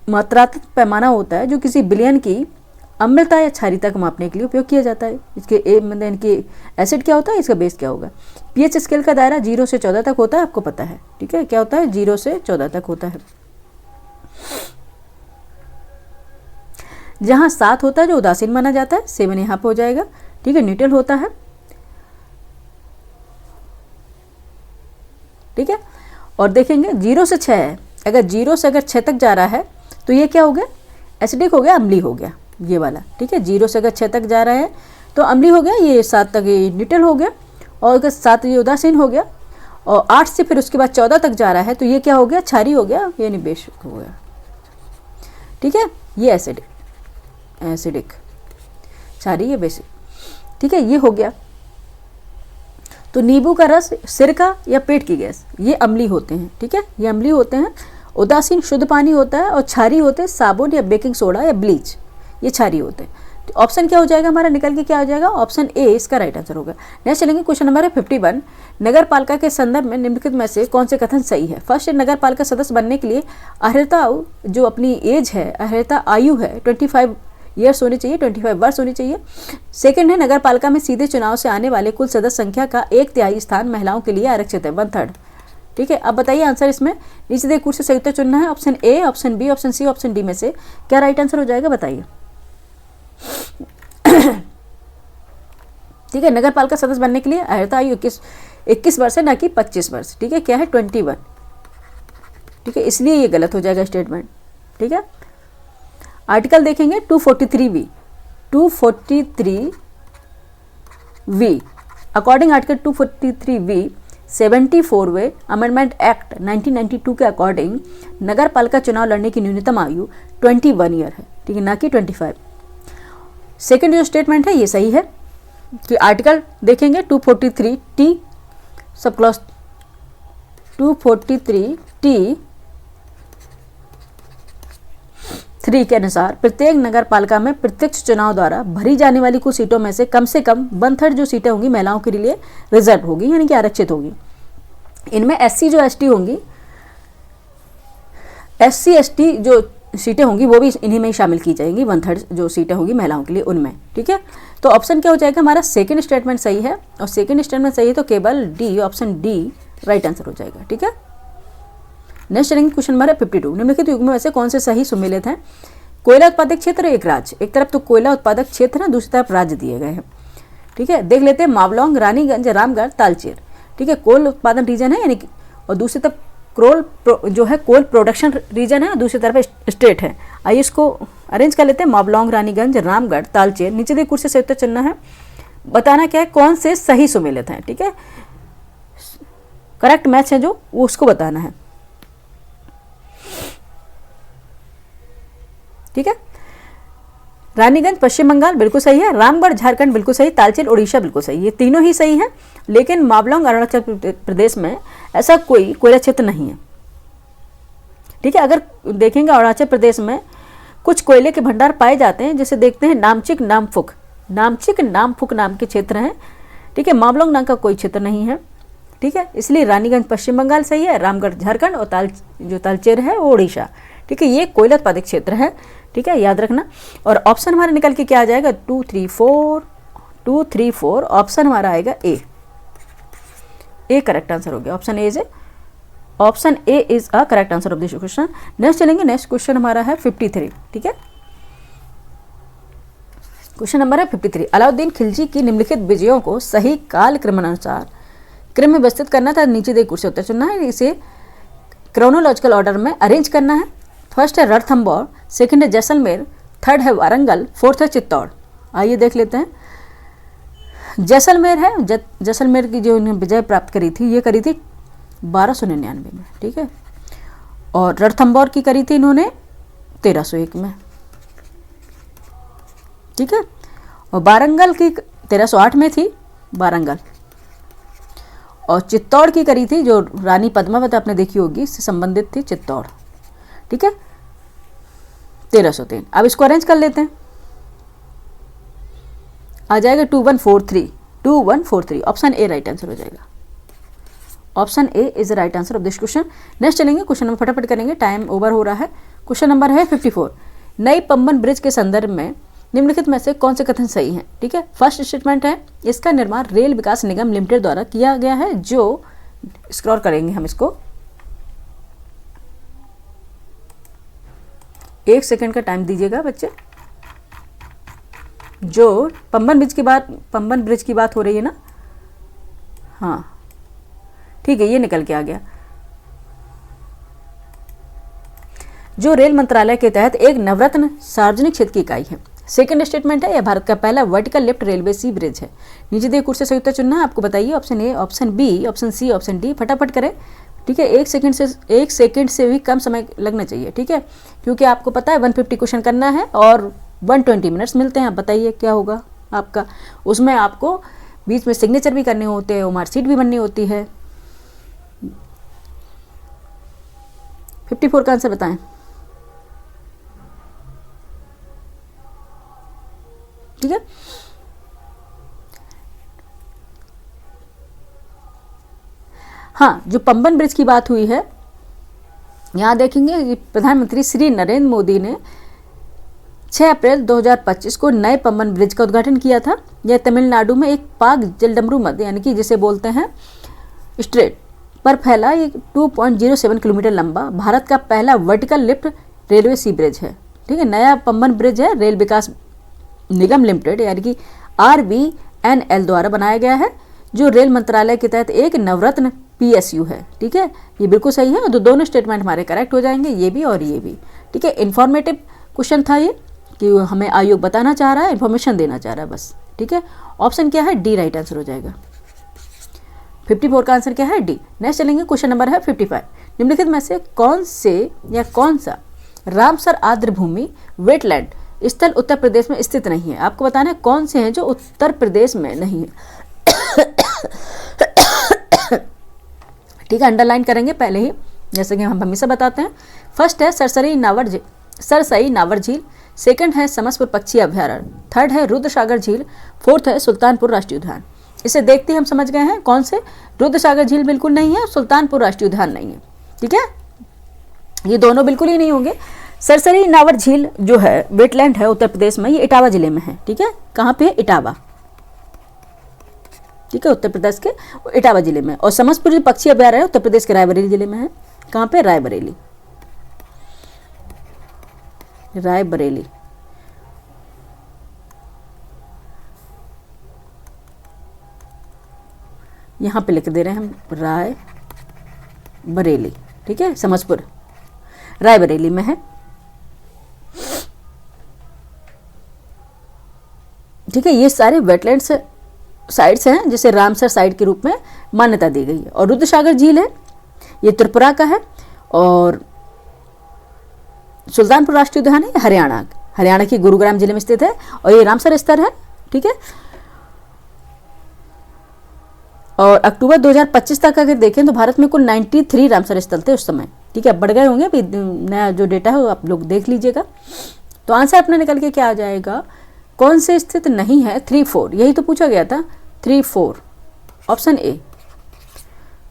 मात्रात्मक पैमाना होता है जो किसी विलयन की अम्लता या क्षारीयता को मापने के लिए उपयोग किया जाता है। इसके ए मतलब इनकी एसिड क्या होता है, इसका बेस क्या होगा। पीएच स्केल का दायरा 0 से 14 तक होता है, आपको पता है। ठीक है, क्या होता है, 0 से 14 तक होता है। जहाँ 7 होता है जो उदासीन माना जाता है, 7 यहाँ पे हो जाएगा। ठीक है, न्यूट्रल होता है। ठीक है, और देखेंगे 0 से 6 है, अगर 0 से अगर 6 तक जा रहा है तो ये क्या हो गया, एसिडिक हो गया, अम्लीय हो गया ये वाला। ठीक है, 0 से अगर 6 तक जा रहा है तो अम्लीय हो गया, ये 7 तक ये न्यूट्रल हो गया, और अगर 7 ये उदासीन हो गया, और 8 से फिर उसके बाद 14 तक जा रहा है तो ये क्या हो गया, क्षारीय हो गया, यानी बेसिक हो गया। ठीक है, ये एसिडिक, क्षारीय, ये बेसिक। ठीक है, ये हो गया। तो नींबू का रस, सिरका या पेट की गैस, ये अम्लीय होते हैं। ठीक है, ये अम्लीय होते हैं। उदासीन शुद्ध पानी होता है, और क्षारीय होते हैं साबुन या बेकिंग सोडा या ब्लीच, ये क्षारीय होते हैं। तो ऑप्शन क्या हो जाएगा हमारा निकल के, क्या हो जाएगा, ऑप्शन ए इसका राइट आंसर होगा। नेक्स्ट चलेंगे, क्वेश्चन नंबर है 51। नगर पालिका के संदर्भ में निम्नलिखित में से कौन से कथन सही है। फर्स्ट, नगर पालिका सदस्य बनने के लिए अर्हता जो अपनी एज है, अर्हता आयु है 25 ईयर्स होनी चाहिए, 25 वर्ष होनी चाहिए। सेकंड है, नगर पालिका में सीधे चुनाव से आने वाले कुल सदस्य संख्या का 1/3 स्थान महिलाओं के लिए आरक्षित है, 1/3। ठीक है, अब बताइए आंसर इसमें नीचे देखिए कुछ से सही उत्तर चुनना है। Option A, option B, option C, option D में से क्या राइट आंसर हो जाएगा, बताइए। ठीक है, नगर पालिका सदस्य बनने के लिए अर्हता आयु 21 वर्ष है, ना कि 25 वर्ष। ठीक है, क्या है 21। ठीक है, इसलिए ये गलत हो जाएगा स्टेटमेंट। ठीक है, आर्टिकल देखेंगे 243V, 243V according article 243V 74वें अमेंडमेंट एक्ट 1992 के अकॉर्डिंग नगर पालिका चुनाव लड़ने की न्यूनतम आयु 21 ईयर है। ठीक है, ना कि 25। सेकेंड जो स्टेटमेंट है ये सही है कि आर्टिकल देखेंगे 243T सब क्लॉज 243T 3 के अनुसार प्रत्येक नगर पालिका में प्रत्यक्ष चुनाव द्वारा भरी जाने वाली कुछ सीटों में से कम 1/3 जो सीटें होंगी महिलाओं के लिए रिजर्व होगी, यानी कि आरक्षित होगी। इनमें SC जो ST होंगी, SC ST जो सीटें होंगी वो भी इन्हीं में ही शामिल की जाएंगी, 1/3 जो सीटें होंगी महिलाओं के लिए उनमें। ठीक है, तो ऑप्शन क्या हो जाएगा हमारा? सेकंड स्टेटमेंट सही है, और सेकंड स्टेटमेंट सही है तो केवल D, option D right answer हो जाएगा। ठीक है, नेक्स्ट चलेंगे क्वेश्चन नंबर 52। निम्नलिखित युग्म में से कौन से सही सुमेलित हैं? कोयला उत्पादक क्षेत्र एक राज्य, एक तरफ तो कोयला उत्पादक क्षेत्र है, दूसरी तरफ राज्य दिए गए हैं। ठीक है, देख लेते हैं मावलोंग, रानीगंज, रामगढ़, तालचेर। ठीक है, कोल उत्पादन रीजन है यानी कि, और दूसरी तरफ जो है कोल प्रोडक्शन रीजन है, और दूसरी तरफ स्टेट है। आइए इसको अरेंज कर लेते हैं। मावलोंग, रानीगंज, रामगढ़, तालचेर। नीचे दिए कुर्सी से उत्तर चुनना है, बताना क्या है कौन से सही सुमेलित हैं। ठीक है, करेक्ट मैच है जो वो उसको बताना है। ठीक है, रानीगंज पश्चिम बंगाल बिल्कुल सही है, रामगढ़ झारखंड बिल्कुल सही, तालचेर उड़ीसा बिल्कुल सही, ये तीनों ही सही है। लेकिन मावलोंग अरुणाचल प्रदेश में ऐसा कोई कोयला क्षेत्र नहीं है। ठीक है, अगर देखेंगे अरुणाचल प्रदेश में कुछ कोयले के भंडार पाए जाते हैं, जैसे देखते हैं नामचिक, नामफुक। नामचिक, नामफुक नाम के क्षेत्र हैं। ठीक है, मावलोंग नाम का कोई क्षेत्र नहीं है। ठीक है, इसलिए रानीगंज पश्चिम बंगाल सही है, रामगढ़ झारखंड, और जो तालचेर है वो उड़ीसा। ठीक है, ये कोयला उत्पादक क्षेत्र है। ठीक है, याद रखना। और ऑप्शन हमारा निकल के क्या आ जाएगा? 2, 3, 4 ऑप्शन हमारा आएगा ए करेक्ट आंसर हो गया। Option A is a correct answer of this question. Next चलेंगे, नेक्स्ट क्वेश्चन हमारा है 53। ठीक है, क्वेश्चन नंबर है 53। अलाउद्दीन खिलजी की निम्नलिखित विजयों को सही काल क्रमानुसार क्रम में व्यवस्थित करना था। नीचे दे कुर्सी उत्तर चुनना है, इसे क्रोनोलॉजिकल ऑर्डर में अरेंज करना है। फर्स्ट है रणथंबोर, सेकंड है जैसलमेर, थर्ड है वारंगल, फोर्थ है चित्तौड़। आइए देख लेते हैं। जैसलमेर है, जैसलमेर की जो इन्होंने विजय प्राप्त करी थी, ये करी थी 1299 में। ठीक है, और रणथंबोर की करी थी इन्होंने 1301 में। ठीक है, और वारंगल की 1308 में थी वारंगल, और चित्तौड़ की करी थी जो रानी पद्मावत आपने देखी होगी, इससे संबंधित थी चित्तौड़। ठीक है, 1303। अब इसको अरेंज कर लेते हैं, आ जाएगा 2143। ऑप्शन ए राइट आंसर हो जाएगा। Option A is the right answer of this question. Next चलेंगे, क्वेश्चन नंबर फटाफट करेंगे, टाइम ओवर हो रहा है। क्वेश्चन नंबर है 54। नई पंबन ब्रिज के संदर्भ में निम्नलिखित में से कौन से कथन सही हैं? ठीक है, फर्स्ट स्टेटमेंट है इसका निर्माण रेल विकास निगम लिमिटेड द्वारा किया गया है। जो स्क्रॉल करेंगे हम इसको, 1 सेकंड का टाइम दीजिएगा बच्चे। जो पंबन ब्रिज की बात हो रही है ना, हाँ ठीक है, ये निकल के आ गया। जो रेल मंत्रालय के तहत एक नवरत्न सार्वजनिक क्षेत्र की इकाई है। सेकंड स्टेटमेंट है यह भारत का पहला वर्टिकल लिफ्ट रेलवे सी ब्रिज है। नीचे दिए कुर्सी से उत्तर चुनना है, आपको बताइए option A, option B, option C, option D. फटाफट करें। ठीक है, 1 सेकंड से भी कम समय लगना चाहिए। ठीक है, क्योंकि आपको पता है 150 क्वेश्चन करना है और 120 मिनट्स मिलते हैं। आप बताइए क्या होगा आपका। उसमें आपको बीच में सिग्नेचर भी करने होते हैं, मार्कशीट भी बननी होती है। 54 का आंसर बताएं। ठीक है, हाँ, जो पंबन ब्रिज की बात हुई है, यहाँ देखेंगे प्रधानमंत्री श्री नरेंद्र मोदी ने 6 अप्रैल 2025 को नए पंबन ब्रिज का उद्घाटन किया था। यह तमिलनाडु में एक पाक जलडमरू मध्य यानी कि जिसे बोलते हैं स्ट्रेट पर फैला एक 2.07 किलोमीटर लंबा भारत का पहला वर्टिकल लिफ्ट रेलवे सी ब्रिज है। ठीक है, नया पंबन ब्रिज है रेल विकास निगम लिमिटेड यानी कि RVNL द्वारा बनाया गया है, जो रेल मंत्रालय के तहत एक नवरत्न PSU है। ठीक है, ये बिल्कुल सही है। तो दोनों स्टेटमेंट हमारे करेक्ट हो जाएंगे, ये भी और ये भी। ठीक है, इन्फॉर्मेटिव क्वेश्चन था ये, कि हमें आयोग बताना चाह रहा है, इन्फॉर्मेशन देना चाह रहा है बस। ठीक है, ऑप्शन क्या है? डी राइट आंसर हो जाएगा। 54 का आंसर क्या है? डी। नेक्स्ट चलेंगे, क्वेश्चन नंबर है 55। निम्नलिखित में से कौन सा रामसर आर्द्र भूमि वेटलैंड स्थल उत्तर प्रदेश में स्थित नहीं है? आपको बताना है कौन से हैं जो उत्तर प्रदेश में नहीं है। ठीक है, अंडरलाइन करेंगे पहले ही, जैसे कि हम हमेशा बताते हैं। फर्स्ट है सरसरी नावर
सरसई नावर झील, सेकंड है समसपुर पक्षी अभ्यारण्य, थर्ड है रुद्रसागर झील, फोर्थ है सुल्तानपुर राष्ट्रीय उद्यान। इसे देखते ही हम समझ गए हैं कौन से, रुद्रसागर झील बिल्कुल नहीं है, सुल्तानपुर राष्ट्रीय उद्यान नहीं है। ठीक है, ये दोनों बिल्कुल ही नहीं होंगे। सरसई नावर झील जो है वेटलैंड है उत्तर प्रदेश में, ये इटावा जिले में है। ठीक है, कहाँ पे है? इटावा। ठीक है, उत्तर प्रदेश के इटावा जिले में। और समसपुर पक्षी अभ्यारण्य उत्तर प्रदेश के रायबरेली जिले में है। कहाँ पे? रायबरेली, रायबरेली। यहां पे लिख दे रहे हैं हम रायबरेली। ठीक है, समसपुर रायबरेली में है। ठीक है, ये सारे वेटलैंड्स साइट्स हैं जिसे रामसर साइट के रूप में मान्यता दी गई है। और रुद्रसागर झील है, ये त्रिपुरा का है। और सुल्तानपुर राष्ट्रीय उद्यान है हरियाणा की गुरुग्राम जिले में स्थित है। और ये रामसर स्तर है। ठीक है, और अक्टूबर 2025 तक अगर देखें तो भारत में कुल 93 रामसर स्थल थे उस समय। ठीक है, बढ़ गए होंगे, अभी नया जो डेटा है वो आप लोग देख लीजिएगा। तो आंसर अपना निकल के क्या आ जाएगा? कौन से स्थित नहीं है? 3-4, यही तो पूछा गया था। 3-4 ऑप्शन ए।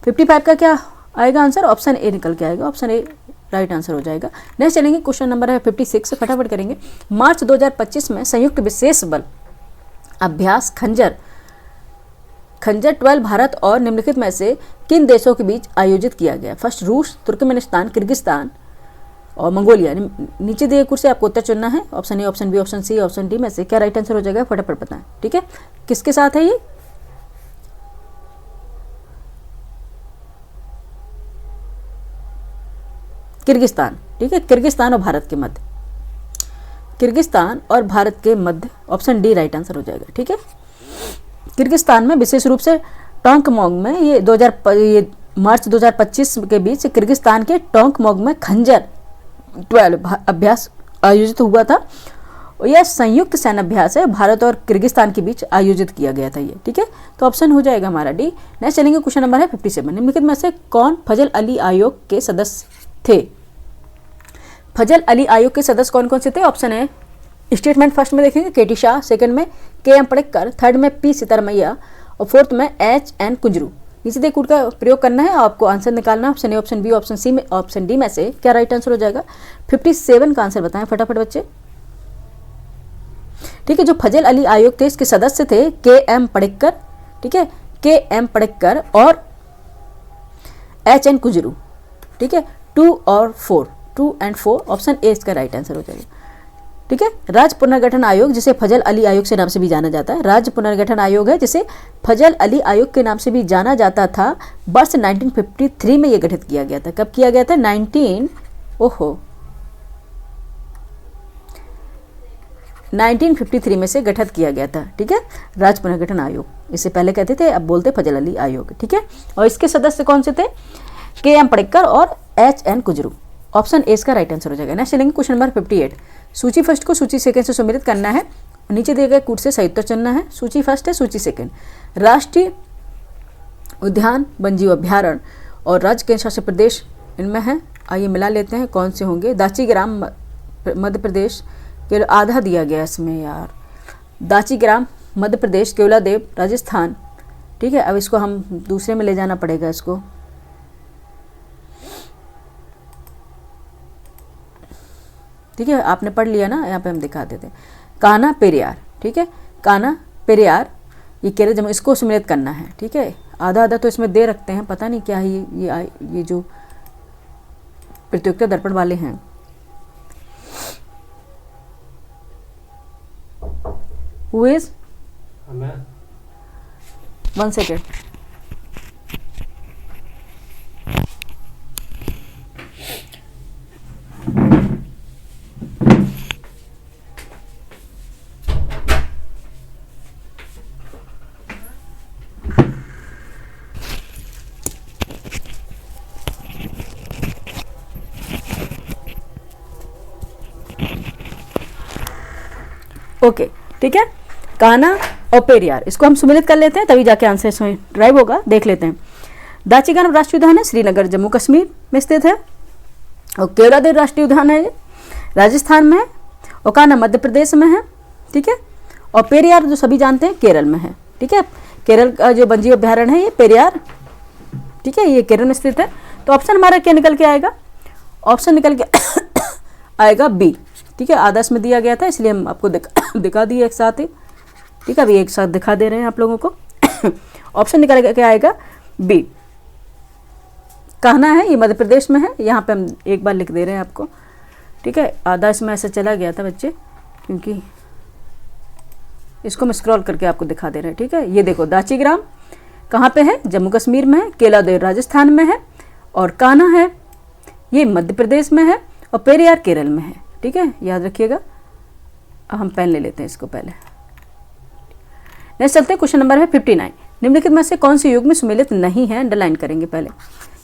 55 का क्या आएगा आंसर? ऑप्शन ए निकल के आएगा। ऑप्शन ए राइट आंसर हो जाएगा। नेक्स्ट चलेंगे, क्वेश्चन नंबर है 56, फटाफट करेंगे। मार्च 2025 में संयुक्त विशेष बल अभ्यास खंजर 12 भारत और निम्नलिखित में से किन देशों के बीच आयोजित किया गया? फर्स्ट रूस, तुर्कमेनिस्तान, किर्गिस्तान और मंगोलिया। नीचे दिए कुछ से आपको उत्तर चुनना है। Option A, option B, option C, option D में से क्या राइट आंसर हो जाएगा? फटाफट बताएं। ठीक है, किसके साथ है ये? किर्गिस्तान। ठीक है, किर्गिस्तान और भारत के मध्य, किर्गिस्तान और भारत के मध्य, ऑप्शन डी राइट आंसर हो जाएगा। ठीक है, किर्गिस्तान में विशेष रूप से टोंकमोग में ये मार्च 2025 के बीच किर्गिस्तान के टोंकमोग में खंजर 12 अभ्यास आयोजित हुआ था। और यह संयुक्त सैन्य अभ्यास है, भारत और किर्गिस्तान के बीच आयोजित किया गया था ये। ठीक है, तो ऑप्शन हो जाएगा हमारा डी। नेक्स्ट चलेंगे, क्वेश्चन नंबर है 57। निम्नलिखित में से कौन फजल अली आयोग के सदस्य थे? फजल अली आयोग के सदस्य कौन कौन से थे? ऑप्शन है स्टेटमेंट फर्स्ट में देखेंगे केटी शाह, सेकंड में के एम पड़ेकर, थर्ड में पी सितरमैया और फोर्थ में एच एन कुंजरू। नीचे दे कूट का प्रयोग करना है, आपको आंसर निकालना है। Option A, option B, option C में ऑप्शन डी में से क्या राइट आंसर हो जाएगा? 57 का आंसर बताएं फटाफट बच्चे। ठीक है, जो फजल अली आयोग थे इसके सदस्य थे के एम पड़ेकर, ठीक है, के एम पड़ेकर और एच एन कुंजरू। ठीक है, 2 और 4, 2 and 4, ऑप्शन ए इसका राइट आंसर हो जाएगा। ठीक है, राज्य पुनर्गठन आयोग जिसे फजल अली आयोग से नाम से भी जाना जाता है, राज्य पुनर्गठन आयोग है जिसे फजल अली आयोग के नाम से भी जाना जाता था। वर्ष 1953 में यह गठित किया गया था। कब किया गया था? 1953 में से गठित किया गया था। ठीक है, राज्य पुनर्गठन आयोग, इससे पहले कहते थे, अब बोलते फजल अली आयोग। ठीक है, और इसके सदस्य कौन से थे? के एम पड़ेकर और H N Kunzru. Option A इसका राइट आंसर हो जाएगा। नेक्स्ट चलेंगे, क्वेश्चन नंबर 58। सूची फर्स्ट को सूची सेकंड से सम्मिलित करना है। नीचे दिए गए कूट से सही उत्तर चुनना है। सूची फर्स्ट है, सूची सेकंड। राष्ट्रीय उद्यान, वन्यजीव अभ्यारण्य और राज्य केंद्र शासित प्रदेश इनमें है। आइए मिला लेते हैं कौन से होंगे। दाचीग्राम मध्य प्रदेश, केवल आधा दिया गया इसमें यार। दाचीग्राम मध्य प्रदेश, केवलादेव राजस्थान। ठीक है, अब इसको हम दूसरे में ले जाना पड़ेगा इसको। ठीक है, आपने पढ़ लिया ना, यहाँ पे हम दिखा देते हैं। कान्हा पेरियार, ठीक है, कान्हा पेरियार ये केरल जम्मू, इसको सम्मिलित करना है। ठीक है, आधा आधा तो इसमें दे रखते हैं, पता नहीं क्या है ये जो प्रतियोगिता दर्पण वाले हैं। Who is? 1 second. ओके, ठीक है, कान्हा और पेरियार इसको हम सम्मिलित कर लेते हैं, तभी जाके आंसर इसमें ड्राइव होगा। देख लेते हैं। दाचीग्राम राष्ट्रीय उद्यान है, श्रीनगर जम्मू कश्मीर में स्थित है। और केवलादेव राष्ट्रीय उद्यान है राजस्थान में है, और कान्हा मध्य प्रदेश में है, ठीक है, और पेरियार जो सभी जानते हैं केरल में है, ठीक है। केरल का जो वन्यजीव अभ्यारण्य है ये पेरियार, ठीक है, ये केरल में स्थित है। तो ऑप्शन हमारा क्या निकल के आएगा? ऑप्शन निकल के आएगा बी, ठीक है। आदर्श में दिया गया था इसलिए हम आपको दिखा दिए एक साथ ही, ठीक है। अभी एक साथ दिखा दे रहे हैं आप लोगों को। ऑप्शन निकल के आएगा बी, कहना है, ये मध्य प्रदेश में है। यहाँ पे हम एक बार लिख दे रहे हैं आपको, ठीक है। आदर्श में ऐसे चला गया था बच्चे, क्योंकि इसको हम स्क्रॉल करके आपको दिखा दे रहे हैं, ठीक है। ये देखो दाची ग्राम कहाँ पे है? जम्मू कश्मीर में है। केलादेव राजस्थान में है, और कान्हा है ये मध्य प्रदेश में है, और पेरियार केरल में है, ठीक है, याद रखिएगा। अब हम पेन ले लेते हैं इसको पहले। नेक्स्ट चलते हैं, क्वेश्चन नंबर है 59। निम्नलिखित में से कौन से युग में सुमेलित नहीं है? अंडरलाइन करेंगे पहले।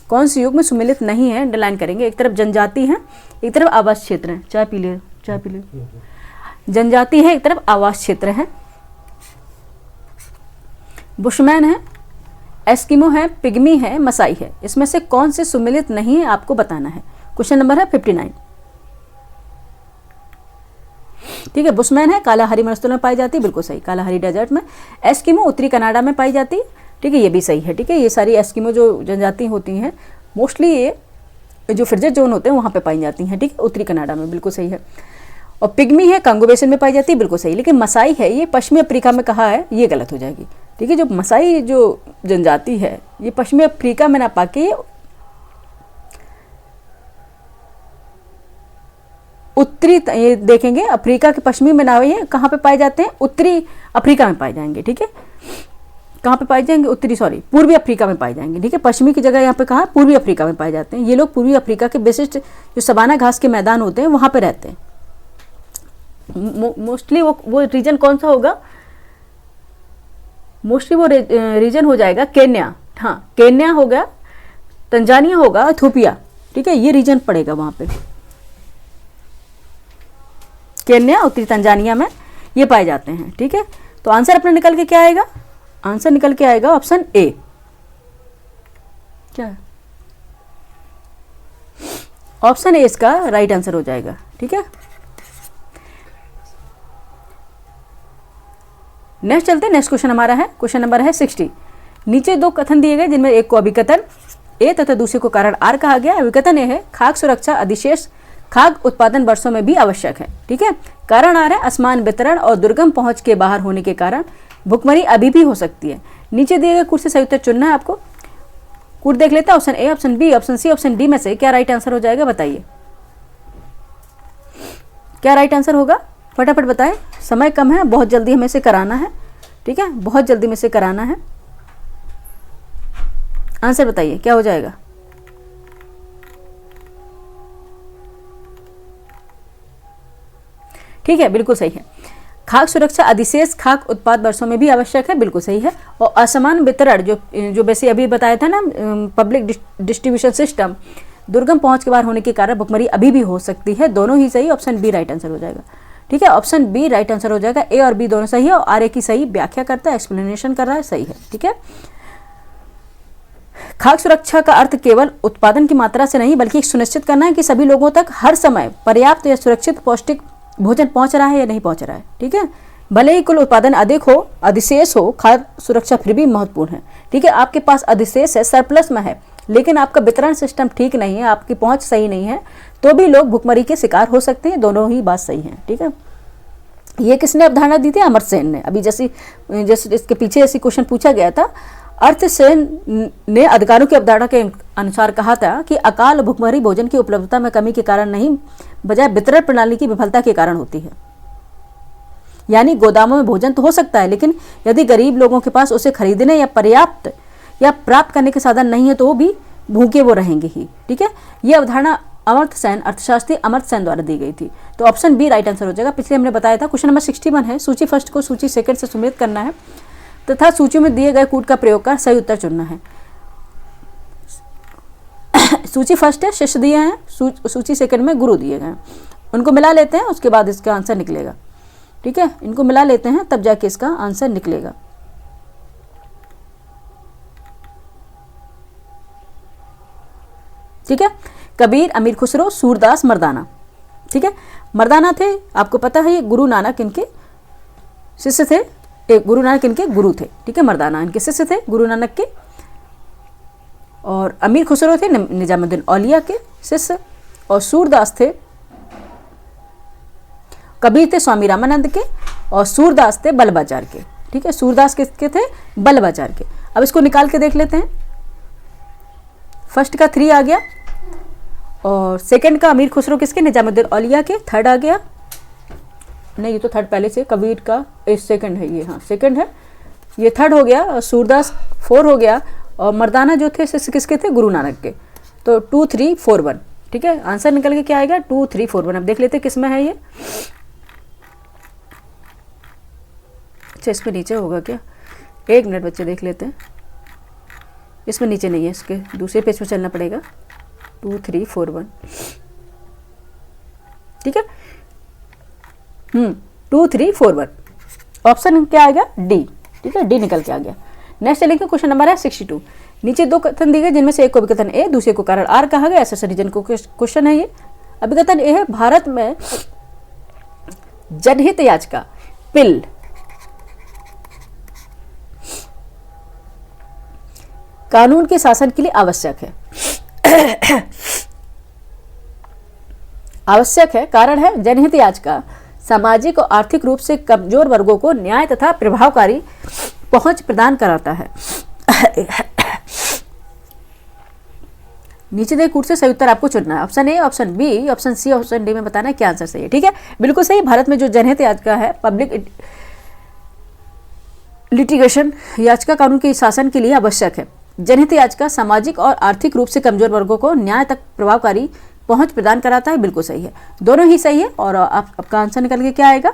कौन से युग में सुमेलित नहीं है? अंडरलाइन करेंगे। एक तरफ जनजाति है, एक तरफ आवास क्षेत्र है। चाय पी ले, चाय पी ले। जनजाति है, एक तरफ आवास क्षेत्र है। बुशमैन है, एस्किमो है, पिग्मी है, मसाई है। इसमें से कौन से सुमेलित नहीं है आपको बताना है। क्वेश्चन नंबर है 59, ठीक है। बुशमैन है, कालाहारी मरुस्थल में पाई जाती है, बिल्कुल सही, कालाहारी डेजर्ट में। एस्किमो उत्तरी कनाडा में पाई जाती है, ठीक है, ये भी सही है, ठीक है। ये सारी एस्किमो जो जनजाति होती हैं मोस्टली ये जो फ्रिजिड जोन होते हैं वहाँ पे पाई जाती हैं, ठीक है, उत्तरी कनाडा में, बिल्कुल सही है। और पिग्मी है, कांगो बेसिन में पाई जाती है, बिल्कुल सही। लेकिन मसाई है, ये पश्चिमी अफ्रीका में कहा है, ये गलत हो जाएगी, ठीक है। जो मसाई जो जनजाति है ये पश्चिमी अफ्रीका में ना पाके उत्तरी, ये देखेंगे अफ्रीका के पश्चिमी में ना, ये कहाँ पे पाए जाते हैं? उत्तरी अफ्रीका में पाए जाएंगे, ठीक है। कहाँ पे पाए जाएंगे? पूर्वी अफ्रीका में पाए जाएंगे, ठीक है। पश्चिमी की जगह यहाँ पे कहा पूर्वी अफ्रीका में पाए जाते हैं। ये लोग पूर्वी अफ्रीका के विशिष्ट जो सवाना घास के मैदान होते हैं वहाँ पे रहते हैं। मोस्टली वो रीजन कौन सा होगा? मोस्टली वो रीजन हो जाएगा केन्या, हाँ केन्या होगा, तंजानिया होगा, इथोपिया, ठीक है, ये रीजन पड़ेगा वहाँ पे। केन्या, उत्तरी तंजानिया में ये पाए जाते हैं, ठीक है। तो आंसर अपना निकल के क्या आएगा? आंसर निकल के आएगा ऑप्शन ए। क्या है? ऑप्शन ए इसका राइट आंसर हो जाएगा, ठीक है। नेक्स्ट चलते हैं, नेक्स्ट क्वेश्चन हमारा है, क्वेश्चन नंबर है 60। नीचे दो कथन दिए गए जिनमें एक को अभिकथन ए तथा दूसरे को कारण आर कहा गया। अभिकथन ए है, खाद्य सुरक्षा अधिशेष खाद्य उत्पादन वर्षों में भी आवश्यक है, ठीक है। कारण आर है, असमान वितरण और दुर्गम पहुंच के बाहर होने के कारण भुखमरी अभी भी हो सकती है। नीचे दिए गए कूट से सही उत्तर चुनना है आपको। कूट देख लेते हैं, option A, option B, option C, option D में से क्या राइट आंसर हो जाएगा? बताइए क्या राइट आंसर होगा, फटाफट बताएं, समय कम है, बहुत जल्दी हमें इसे कराना है, ठीक है, बहुत जल्दी में इसे कराना है। आंसर बताइए क्या हो जाएगा? ठीक है, बिल्कुल सही है। खाद्य सुरक्षा अधिशेष खाद्य उत्पाद वर्षों में भी आवश्यक है, बिल्कुल सही है। और असमान वितरण जो वैसे अभी बताया था ना, पब्लिक डिस्ट्रीब्यूशन सिस्टम, दुर्गम पहुंच के बाहर होने के कारण भुखमरी अभी भी हो सकती है, दोनों ही सही। ऑप्शन बी राइट आंसर हो जाएगा, ठीक है। ऑप्शन बी राइट आंसर हो जाएगा। ए और बी दोनों सही है, और आर ए की सही व्याख्या करता है, एक्सप्लेनेशन कर रहा है, सही है, ठीक है। खाद्य सुरक्षा का अर्थ केवल उत्पादन की मात्रा से नहीं बल्कि सुनिश्चित करना है कि सभी लोगों तक हर समय पर्याप्त या सुरक्षित पौष्टिक भोजन पहुंच रहा है या नहीं पहुंच रहा है, ठीक है। भले ही कुल उत्पादन अधिक हो, अधिशेष हो, खाद्य सुरक्षा फिर भी महत्वपूर्ण है, ठीक है। आपके पास अधिशेष है, सरप्लस में है, लेकिन आपका वितरण सिस्टम ठीक नहीं है, आपकी पहुंच सही नहीं है, तो भी लोग भुखमरी के शिकार हो सकते हैं, दोनों ही बात सही है, ठीक है। ये किसने अवधारणा दी थी? अमर्त्य सेन ने। अभी जैसे इसके पीछे ऐसी क्वेश्चन पूछा गया था, अमर्त्य सेन ने अधिकारों की अवधारणा के अनुसार कहा था कि अकाल भुखमरी भोजन की उपलब्धता में कमी के कारण नहीं, बजाय वितरण प्रणाली की विफलता के कारण होती है। यानी गोदामों में भोजन तो हो सकता है, लेकिन यदि गरीब लोगों के पास उसे खरीदने या पर्याप्त या प्राप्त करने के साधन नहीं है तो वो भी भूखे वो रहेंगे ही, ठीक है। ये अवधारणा अमर्त्य सेन, अर्थशास्त्री अमर्त्य सेन द्वारा दी गई थी। तो ऑप्शन बी राइट आंसर हो जाएगा। पिछले हमने बताया था, क्वेश्चन नंबर 61 है, सूची फर्स्ट को सूची सेकंड से सुमेलित करना है तथा सूची में दिए गए कूट का प्रयोग कर सही उत्तर चुनना है। सूची फर्स्ट है, शिष्य दिए हैं, सूची सेकंड में गुरु दिए गए हैं, उनको मिला लेते हैं, उसके बाद इसका आंसर निकलेगा, ठीक है। इनको मिला लेते हैं तब जाके इसका आंसर निकलेगा। ठीक है, कबीर, अमीर खुसरो, सूरदास, मर्दाना, ठीक है। मर्दाना थे, आपको पता है ये गुरु नानक इनके शिष्य थे, गुरु नानक इनके गुरु थे, ठीक है। मर्दाना इनके शिष्य थे गुरु नानक के। और अमीर खुसरो थे निजामुद्दीन औलिया के शिष्य। और सूरदास थे, कबीर थे स्वामी रामानंद के, और सूरदास थे बल्लभाचार्य के, ठीक है। सूरदास किसके थे? बल्लभाचार्य के। अब इसको निकाल के देख लेते हैं। फर्स्ट का 3 आ गया, और सेकंड का अमीर खुसरो किसके? निजामुद्दीन औलिया के। थर्ड आ गया, नहीं ये तो थर्ड पहले से, कबीर का सेकंड है ये, हाँ सेकंड है, ये थर्ड हो गया। और सूरदास 4 हो गया, और मर्दाना जो थे किसके थे? गुरु नानक के। तो 2 3 4 1, ठीक है। आंसर निकल के क्या आएगा? 2 3 4 1। अब देख लेते हैं किस में है ये। अच्छा इसमें नीचे होगा क्या? 1 मिनट बच्चे देख लेते हैं। इसमें नीचे नहीं है, इसके दूसरे पेज पे चलना पड़ेगा। 2 3 4 1, ठीक है। 2 3 4 1, ऑप्शन क्या आएगा? डी, ठीक है। डी निकल के आ गया। नेक्स्ट चलेंगे, क्वेश्चन नंबर है 62। नीचे 2 कथन दिए गए, जिनमें से एक को अभिकथन ए, दूसरे को कारण आर कहा गया। ऐसा रीजन को क्वेश्चन है ये। अभिकथन ए है, भारत में जनहित याचिका पिल कानून के शासन के लिए आवश्यक है। आवश्यक है, कारण है जनहित याचिका सामाजिक और आर्थिक रूप से कमजोर वर्गों को न्याय तथा प्रभावकारी पहुंच प्रदान कराता है। नीचे दिए कूट से सही उत्तर आपको चुनना है। Option A, option B, option C, option D में बताना क्या आंसर सही है, ठीक है। बिल्कुल सही, भारत में जो जनहित याचिका है, पब्लिक लिटिगेशन याचिका कानून के शासन के लिए आवश्यक है। जनहित याचिका सामाजिक और आर्थिक रूप से कमजोर वर्गों को न्याय तक प्रभावकारी पहुंच प्रदान कराता है। बिल्कुल सही है, दोनों ही सही है। और आपका आंसर निकल के क्या आएगा?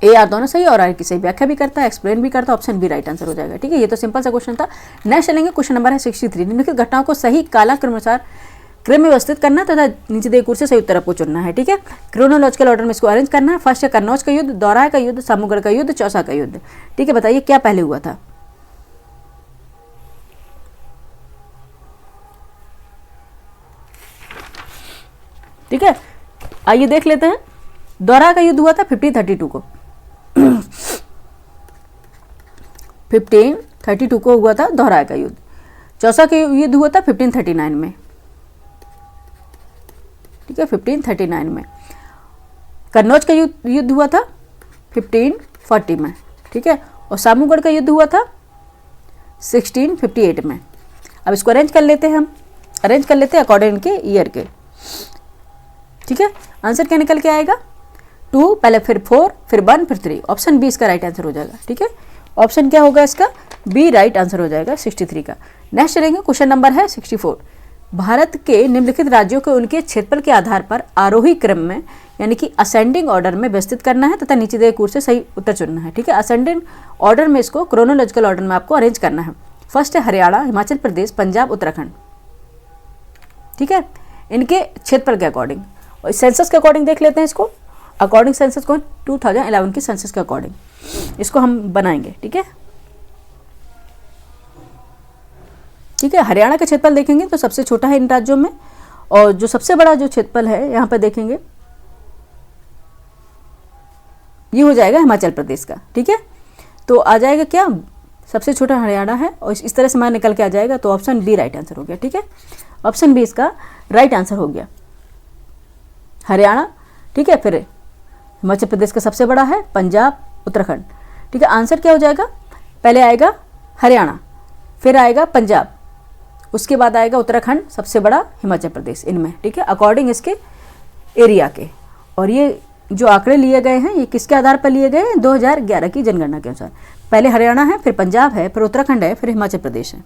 ए आर दोनों सही, और आर की सही व्याख्या भी करता है, एक्सप्लेन भी करता है। ऑप्शन बी राइट आंसर हो जाएगा, ठीक है। ये तो सिंपल सा क्वेश्चन था। नेक्स्ट चलेंगे, क्वेश्चन नंबर है 63। निम्नलिखित घटनाओं को सही कालक्रम अनुसार क्रम में व्यवस्थित करना तथा नीचे दिए कूट से सही उत्तर आपको चुनना है, ठीक है। क्रोनोलॉजिकल ऑर्डर में इसको अरेंज करना है। फर्स्ट है कन्नौज का युद्ध, दौराय का युद्ध, सामूगढ़ का युद्ध, चौसा का युद्ध, ठीक है। बताइए क्या पहले हुआ था? ठीक है, आइए देख लेते हैं। दौरा का युद्ध हुआ था 1532 को। 1532 को हुआ था दौरा का युद्ध। चौसा का युद्ध हुआ था 1539 में, ठीक है, 1539 में। कन्नौज का युद्ध हुआ था 1540 में, ठीक है। और सामूगढ़ का युद्ध हुआ था 1658 में। अब इसको अरेंज कर लेते हैं, हम अरेंज कर लेते हैं अकॉर्डिंग के ईयर के, ठीक है। आंसर क्या निकल के आएगा? 2 पहले, फिर 4, फिर 1, फिर 3। ऑप्शन बी इसका राइट आंसर हो जाएगा, ठीक है। ऑप्शन क्या होगा इसका? बी राइट आंसर हो जाएगा 63 का। नेक्स्ट चलेंगे, क्वेश्चन नंबर है 64। भारत के निम्नलिखित राज्यों को उनके क्षेत्रफल के आधार पर आरोही क्रम में यानी कि असेंडिंग ऑर्डर में व्यवस्थित करना है तथा नीचे दिए कूट से सही उत्तर चुनना है, ठीक है। असेंडिंग ऑर्डर में इसको क्रोनोलॉजिकल ऑर्डर में आपको अरेंज करना है। फर्स्ट है हरियाणा, हिमाचल प्रदेश, पंजाब, उत्तराखंड, ठीक है, इनके क्षेत्रफल के अकॉर्डिंग। और सेंसस के अकॉर्डिंग देख लेते हैं इसको। अकॉर्डिंग सेंसस को 2011 की सेंसस के अकॉर्डिंग इसको हम बनाएंगे, ठीक है। ठीक है, हरियाणा का क्षेत्रफल देखेंगे तो सबसे छोटा है इन राज्यों में, और जो सबसे बड़ा जो क्षेत्रफल है यहाँ पर देखेंगे ये हो जाएगा हिमाचल प्रदेश का, ठीक है। तो आ जाएगा क्या? सबसे छोटा हरियाणा है, और इस तरह से मान निकल के आ जाएगा। तो ऑप्शन बी राइट आंसर हो गया, ठीक है। ऑप्शन बी इसका राइट आंसर हो गया, हरियाणा, ठीक है। फिर हिमाचल प्रदेश का सबसे बड़ा है, पंजाब, उत्तराखंड, ठीक है। आंसर क्या हो जाएगा? पहले आएगा हरियाणा, फिर आएगा पंजाब, उसके बाद आएगा उत्तराखंड, सबसे बड़ा हिमाचल प्रदेश इनमें, ठीक है, अकॉर्डिंग इसके एरिया के। और ये जो आंकड़े लिए गए हैं ये किसके आधार पर लिए गए हैं? 2011 की जनगणना के अनुसार। पहले हरियाणा है, फिर पंजाब है, फिर उत्तराखंड है, फिर हिमाचल प्रदेश है,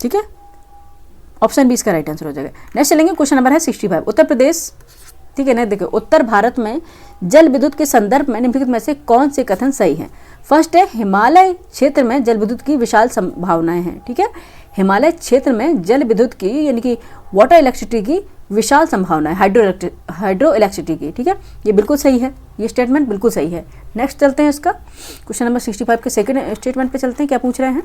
ठीक है। ऑप्शन बी इसका राइट आंसर हो जाएगा। नेक्स्ट चलेंगे, क्वेश्चन नंबर है 65। उत्तर प्रदेश, ठीक है ना, देखो उत्तर भारत में जल विद्युत के संदर्भ में निम्नलिखित में से कौन से कथन सही हैं? फर्स्ट है हिमालय क्षेत्र में जल विद्युत की विशाल संभावनाएं हैं, ठीक है। हिमालय क्षेत्र में जल विद्युत की यानी कि वाटर इलेक्ट्रिसिटी की विशाल संभावना है, हाइड्रो इलेक्ट्रिसिटी की, ठीक है। ये बिल्कुल सही है, ये स्टेटमेंट बिल्कुल सही है। नेक्स्ट चलते हैं इसका क्वेश्चन नंबर 65 के सेकंड स्टेटमेंट पे चलते हैं। क्या पूछ रहे हैं?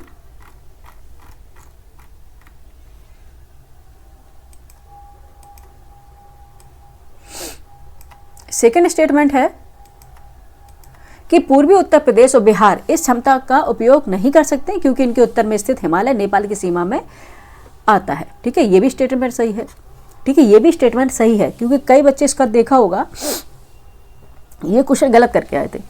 सेकंड स्टेटमेंट है कि पूर्वी उत्तर प्रदेश और बिहार इस क्षमता का उपयोग नहीं कर सकते क्योंकि इनके उत्तर में स्थित हिमालय नेपाल की सीमा में आता है। ठीक है, ये भी स्टेटमेंट सही है। ठीक है, ये भी स्टेटमेंट सही है क्योंकि कई बच्चे इसका देखा होगा, ये क्वेश्चन गलत करके आए थे।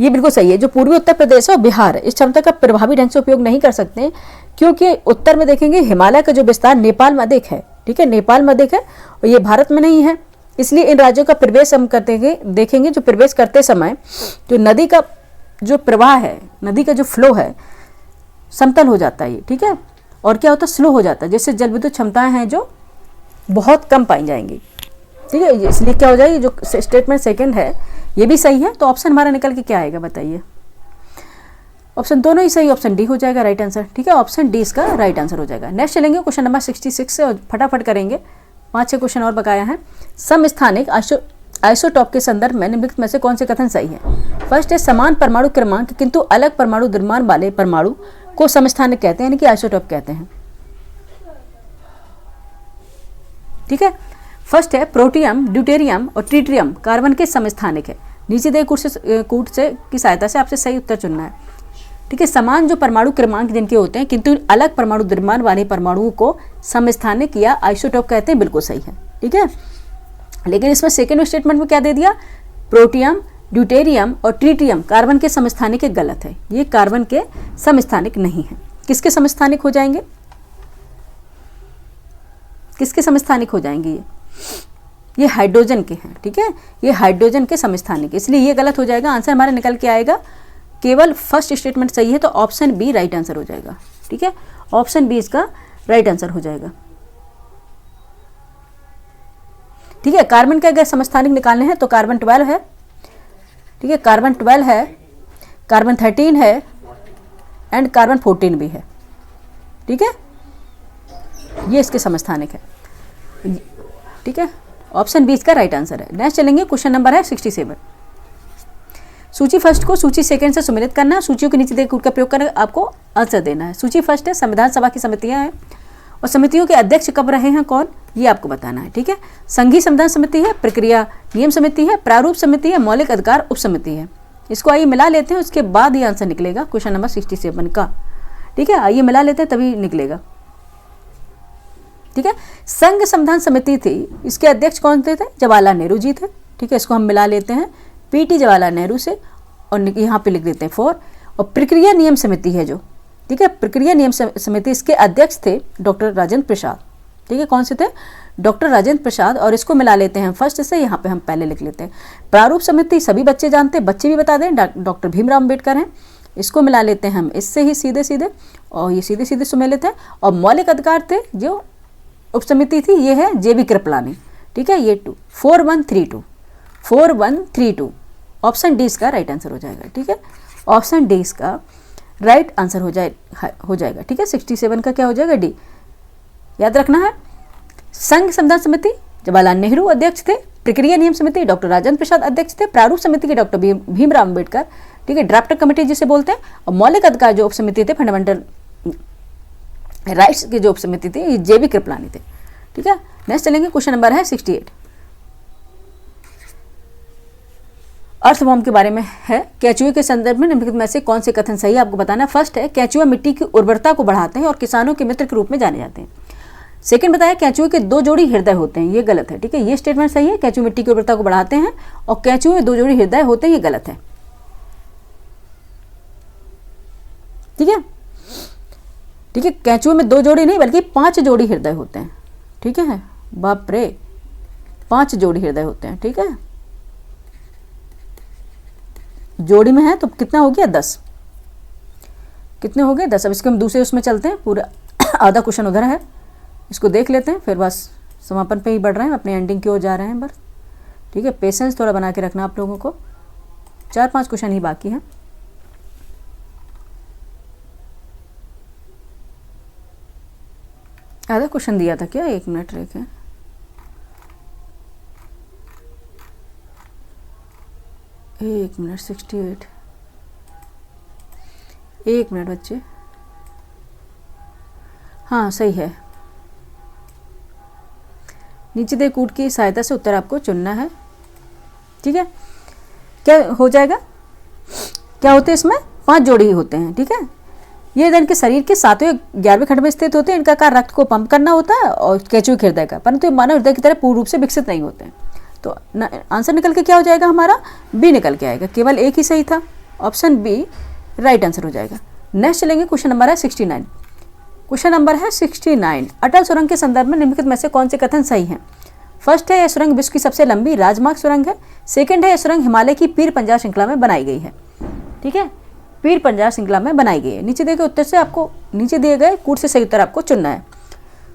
ये बिल्कुल सही है, जो पूर्वी उत्तर प्रदेश और बिहार इस क्षमता का प्रभावी ढंग से उपयोग नहीं कर सकते क्योंकि उत्तर में देखेंगे हिमालय का जो विस्तार नेपाल में अधिक है। ठीक है, नेपाल में अधिक है और ये भारत में नहीं है, इसलिए इन राज्यों का प्रवेश हम देखेंगे जो प्रवेश करते समय जो नदी का जो प्रवाह है, नदी का जो फ्लो है, समतल हो जाता है ये। ठीक है, और क्या होता है, स्लो हो जाता है, जिससे जल विद्युत क्षमताएं हैं जो बहुत कम पाई जाएंगी। ठीक है, इसलिए क्या हो जाएगी, जो स्टेटमेंट सेकंड है ये भी सही है। तो ऑप्शन हमारा निकल के क्या आएगा बताइए? ऑप्शन दोनों ही सही, ऑप्शन डी हो जाएगा राइट आंसर। ठीक है, ऑप्शन डी इसका राइट आंसर हो जाएगा। नेक्स्ट चलेंगे क्वेश्चन नंबर 66 से और फटाफट करेंगे, 5-6 क्वेश्चन और बकाया है। समस्थानिक आइसोटॉप के संदर्भ में निम्नलिखित में से कौन से कथन सही है? फर्स्ट है समान परमाणु क्रमांक किंतु अलग परमाणु द्रव्यमान वाले परमाणु को समस्थानिक कहते हैं, यानी कि आइसोटॉप कहते हैं। ठीक है, फर्स्ट है प्रोटियम, ड्यूटेरियम और ट्रिटियम कार्बन के समस्थानिक है। नीचे दिए कूट से की सहायता से आपसे सही उत्तर चुनना है। ठीक है, समान जो परमाणु क्रमांक जिनके होते हैं किंतु अलग परमाणु द्रव्यमान वाले परमाणुओं को समस्थानिक या आइसोटॉप कहते हैं, बिल्कुल सही है। ठीक है, लेकिन इसमें सेकेंड स्टेटमेंट में क्या दे दिया, प्रोटियम, ड्यूटेरियम और ट्रिटियम कार्बन के समस्थानिक गलत है, ये कार्बन के समस्थानिक नहीं है। किसके समस्थानिक हो जाएंगे? किसके समस्थानिक हो जाएंगे? ये हाइड्रोजन के हैं। ठीक है, ये हाइड्रोजन के समस्थानिक, इसलिए ये गलत हो जाएगा। आंसर हमारा निकल के आएगा, केवल फर्स्ट स्टेटमेंट सही है तो ऑप्शन बी राइट आंसर हो जाएगा। ठीक है, ऑप्शन बी इसका राइट आंसर हो जाएगा। ठीक है, कार्बन के अगर समस्थानिक निकालने हैं तो कार्बन 12 है। ठीक है, कार्बन 12 है, कार्बन 13 है एंड कार्बन 14 भी है। ठीक है, ये इसके समस्थानिक है। ठीक है, ऑप्शन बी इसका राइट आंसर है। नेक्स्ट चलेंगे, क्वेश्चन नंबर है 67। सूची फर्स्ट को सूची सेकंड से सम्मिलित करना है, सूचियों के नीचे दिए कूट का प्रयोग कर आपको आंसर देना है। सूची फर्स्ट है संविधान सभा की समितियां हैं और समितियों के अध्यक्ष कब रहे हैं कौन, ये आपको बताना है। ठीक है, संघीय संविधान समिति है, प्रक्रिया नियम समिति है, प्रारूप समिति है, मौलिक अधिकार उप समिति है। इसको आइए मिला लेते हैं, उसके बाद ये आंसर निकलेगा क्वेश्चन नंबर 67 का। ठीक है, आइए मिला लेते हैं तभी निकलेगा। ठीक है, संघ संविधान समिति थी, इसके अध्यक्ष कौन थे? जवाहरलाल नेहरू जी थे। ठीक है, इसको हम मिला लेते हैं पीटी जवाहरलाल नेहरू से और यहाँ पे लिख देते हैं 4। और प्रक्रिया नियम समिति है जो, ठीक है, प्रक्रिया नियम समिति, इसके अध्यक्ष थे डॉक्टर राजेंद्र प्रसाद। ठीक है, कौन से थे? डॉक्टर राजेंद्र प्रसाद। और इसको मिला लेते हैं फर्स्ट से, यहाँ पे हम पहले लिख लेते हैं। प्रारूप समिति सभी बच्चे जानते हैं, बच्चे भी बता दें, डॉक्टर भीमराव अम्बेडकर हैं। इसको मिला लेते हैं हम इससे ही सीधे सीधे, और ये सीधे सीधे सुमेलित है। और मौलिक अधिकार थे जो उप समिति थी, ये है जेबी कृपलानी। ठीक है, ये 4132 ऑप्शन डी इसका राइट आंसर हो जाएगा। ठीक है, ऑप्शन डी इसका राइट आंसर हो जाएगा। ठीक है, 67 का क्या हो जाएगा? डी। याद रखना है, संघ संविधान समिति जवाहरलाल नेहरू अध्यक्ष थे, प्रक्रिया नियम समिति डॉक्टर राजेंद्र प्रसाद अध्यक्ष थे, प्रारूप समिति के डॉक्टर भीमराव अम्बेडकर, ठीक है, ड्राफ्टर कमेटी जिसे बोलते हैं, और मौलिक अधिकार जो उप समिति थे, फंडामेंटल राइट्स की जो उप समिति थी, ये जेबी कृपलानी थे। ठीक है, नेक्स्ट चलेंगे, क्वेश्चन नंबर है 68। अर्थवॉर्म के बारे में है। केंचुए के संदर्भ में निम्नलिखित में से कौन से कथन सही है आपको बताना है। फर्स्ट है केंचुआ मिट्टी की उर्वरता को बढ़ाते हैं और किसानों के मित्र के रूप में जाने जाते हैं। सेकंड बताया केंचुए के 2 जोड़ी हृदय होते हैं, ये गलत है। ठीक है, ये स्टेटमेंट सही है, केंचुए मिट्टी की उर्वरता को बढ़ाते हैं और केंचुए में 2 जोड़ी हृदय होते हैं, ये गलत है। ठीक है, ठीक है, केंचुए में 2 जोड़ी नहीं बल्कि 5 जोड़ी हृदय होते हैं। ठीक है, बाप रे, 5 जोड़ी हृदय होते हैं। ठीक है, जोड़ी में है तो कितना हो गया? 10। कितने हो गए? 10। अब इसके हम दूसरे उसमें चलते हैं, पूरा आधा क्वेश्चन उधर है, इसको देख लेते हैं, फिर बस समापन पे ही बढ़ रहे हैं, अपने एंडिंग की ओर जा रहे हैं बस। ठीक है, पेशेंस थोड़ा बना के रखना आप लोगों को, 4-5 क्वेश्चन ही बाकी हैं। आधा क्वेश्चन दिया था क्या? 1 मिनट रखे, 1 मिनट 68, 1 मिनट बच्चे, हाँ सही है,
नीचे दिए कूट की सहायता से उत्तर आपको चुनना है। ठीक है, क्या हो जाएगा, क्या होते हैं इसमें 5 जोड़े ही होते हैं। ठीक है, ये इनके शरीर के 7वें 11वें खंड में स्थित होते हैं। इनका कार्य रक्त को पंप करना होता है और केंचुए हृदय का, परंतु मानव हृदय की तरह पूर्ण रूप से विकसित नहीं होते हैं। तो आंसर निकल के क्या हो जाएगा हमारा, बी निकल के आएगा। केवल एक ही सही था, ऑप्शन बी राइट आंसर हो जाएगा। नेक्स्ट चलेंगे, क्वेश्चन नंबर है 69। क्वेश्चन नंबर है 69। अटल सुरंग के संदर्भ में निम्नलिखित में से कौन से कथन सही हैं। फर्स्ट है, यह सुरंग विश्व की सबसे लंबी राजमार्ग सुरंग है। सेकंड है, यह सुरंग हिमालय की पीर पंजाब श्रृंखला में बनाई गई है। ठीक है, पीर पंजाब श्रृंखला में बनाई गई है। नीचे दिए गए उत्तर से आपको, नीचे दिए गए कूट से सही उत्तर आपको चुनना है।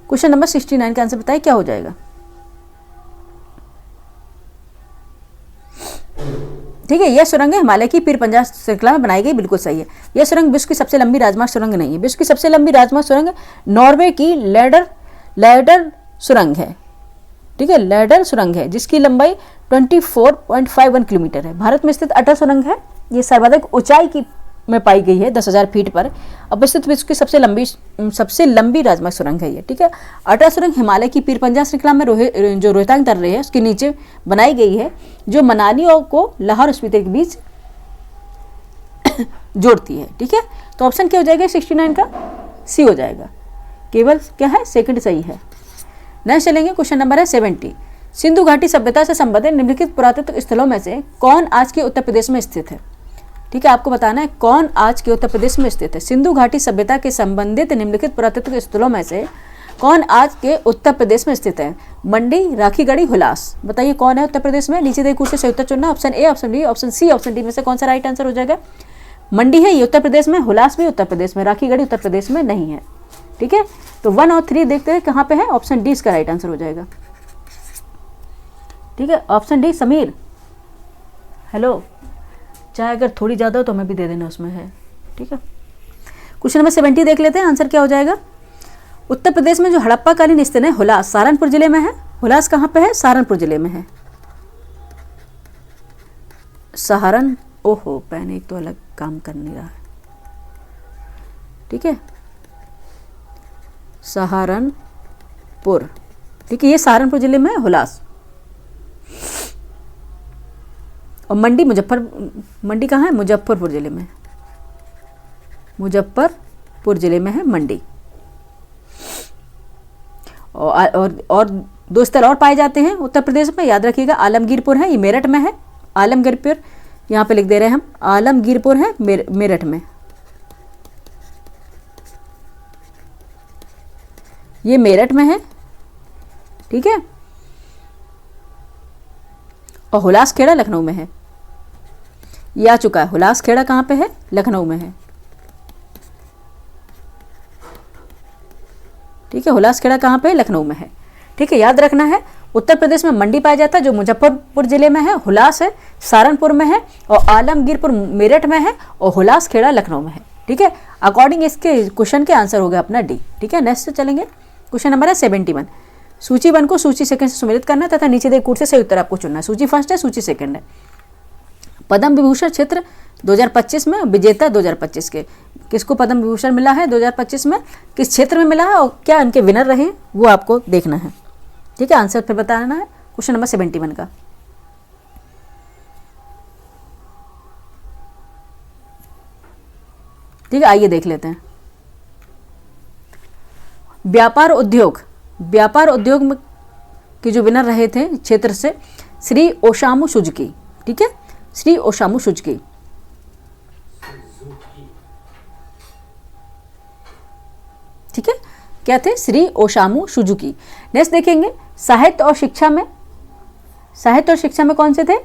क्वेश्चन नंबर 69 का आंसर बताइए क्या हो जाएगा। ठीक है, यह सुरंग हिमालय की पीर पंजाब श्रृंखला में बनाई गई, बिल्कुल सही है। यह सुरंग विश्व की सबसे लंबी राजमार्ग सुरंग नहीं है। विश्व की सबसे लंबी राजमार्ग सुरंग नॉर्वे की लैडर सुरंग है। ठीक है, लैडर सुरंग है जिसकी लंबाई 24.51 किलोमीटर है। भारत में स्थित अटल सुरंग है, ये सर्वाधिक ऊंचाई की में पाई गई है 10,000 फीट पर अवस्थित विश्व की सबसे लंबी राजमार्ग सुरंग है ये। ठीक है, अटल सुरंग हिमालय की पीर पंजाब श्रृंखला में जो रोहतांग दर्रे है उसके नीचे बनाई गई है, जो मनाली और को लाहौर और स्पीति के बीच जोड़ती है। ठीक है, तो ऑप्शन क्या हो जाएगा 69 का, सी हो जाएगा। केवल क्या है, सेकंड सही है। नेक्स्ट चलेंगे, क्वेश्चन नंबर है 70। सिंधु घाटी सभ्यता से संबंधित निम्नलिखित पुरातत्व स्थलों में से कौन आज के उत्तर प्रदेश में स्थित है। ठीक है, आपको बताना है कौन आज के उत्तर प्रदेश में स्थित है। सिंधु घाटी सभ्यता के संबंधित निम्नलिखित पुरातत्व स्थलों में से कौन आज के उत्तर प्रदेश में स्थित है। मंडी, राखीगढ़ी, हुलास, बताइए कौन है उत्तर प्रदेश में। नीचे दिए कूट से सही उत्तर चुनना, option A, option B, option C, option D में से कौन सा राइट आंसर हो जाएगा। मंडी है ये उत्तर प्रदेश में, हुलास भी उत्तर प्रदेश में, राखीगढ़ी उत्तर प्रदेश में नहीं है। ठीक है, तो 1 और 3 देखते हैं कहाँ पे है, ऑप्शन डी इसका राइट आंसर हो जाएगा। ठीक है, ऑप्शन डी। समीर हेलो, चाहे अगर थोड़ी ज़्यादा हो तो हमें भी दे देना, उसमें है। ठीक है, क्वेश्चन नंबर 70 देख लेते हैं, आंसर क्या हो जाएगा। उत्तर प्रदेश में जो हड़प्पा कालीन स्थल है हुलास सहारनपुर जिले में है। हुलास कहाँ पे है, सहारनपुर जिले में है। ओहो पेन एक तो अलग काम कर नहीं रहा है। ठीक है, सहारनपुर। ठीक है, ये सहारनपुर जिले में है हुलास। और मंडी कहाँ है, मुजफ्फरपुर जिले में। मुजफ्फरपुर जिले में है मंडी। और 2 स्थल और पाए जाते हैं उत्तर प्रदेश में, याद रखिएगा। आलमगीरपुर है, ये मेरठ में है। आलमगीरपुर यहाँ पे लिख दे रहे हैं हम, आलमगीरपुर है मेरठ में, ये मेरठ में है। ठीक है, और हुलास खेड़ा लखनऊ में है। ये आ चुका है, हुलास खेड़ा कहाँ पे है, लखनऊ में है। ठीक है, हुलास खेड़ा कहाँ पे है, लखनऊ में है। ठीक है, याद रखना है उत्तर प्रदेश में मंडी पाया जाता है जो मुजफ्फरपुर जिले में है, हुलास है सहारनपुर में है, और आलमगीरपुर मेरठ में है, और हुलास खेड़ा लखनऊ में है। ठीक है, अकॉर्डिंग इसके क्वेश्चन के आंसर हो गया अपना डी। ठीक है, नेक्स्ट चलेंगे, क्वेश्चन नंबर है 71। सूची 1 को सूची सेकंड से सम्मिलित करना तथा नीचे दिए कूट से सही उत्तर आपको चुनना है। सूची फर्स्ट है, सूची सेकंड है। पद्म विभूषण क्षेत्र 2025 में विजेता 2025 के किसको पद्म विभूषण मिला है 2025 में, किस क्षेत्र में मिला है और क्या इनके विनर रहे वो आपको देखना है। ठीक है, आंसर फिर बताना है क्वेश्चन नंबर 71 का। ठीक है, आइए देख लेते हैं। व्यापार उद्योग में के जो विनर रहे थे क्षेत्र से, श्री ओसामू सुजुकी। ठीक है, श्री ओसामू सुजुकी। ठीक है, क्या थे, श्री ओसामू सुजुकी। नेक्स्ट देखेंगे साहित्य और शिक्षा में कौन से थे,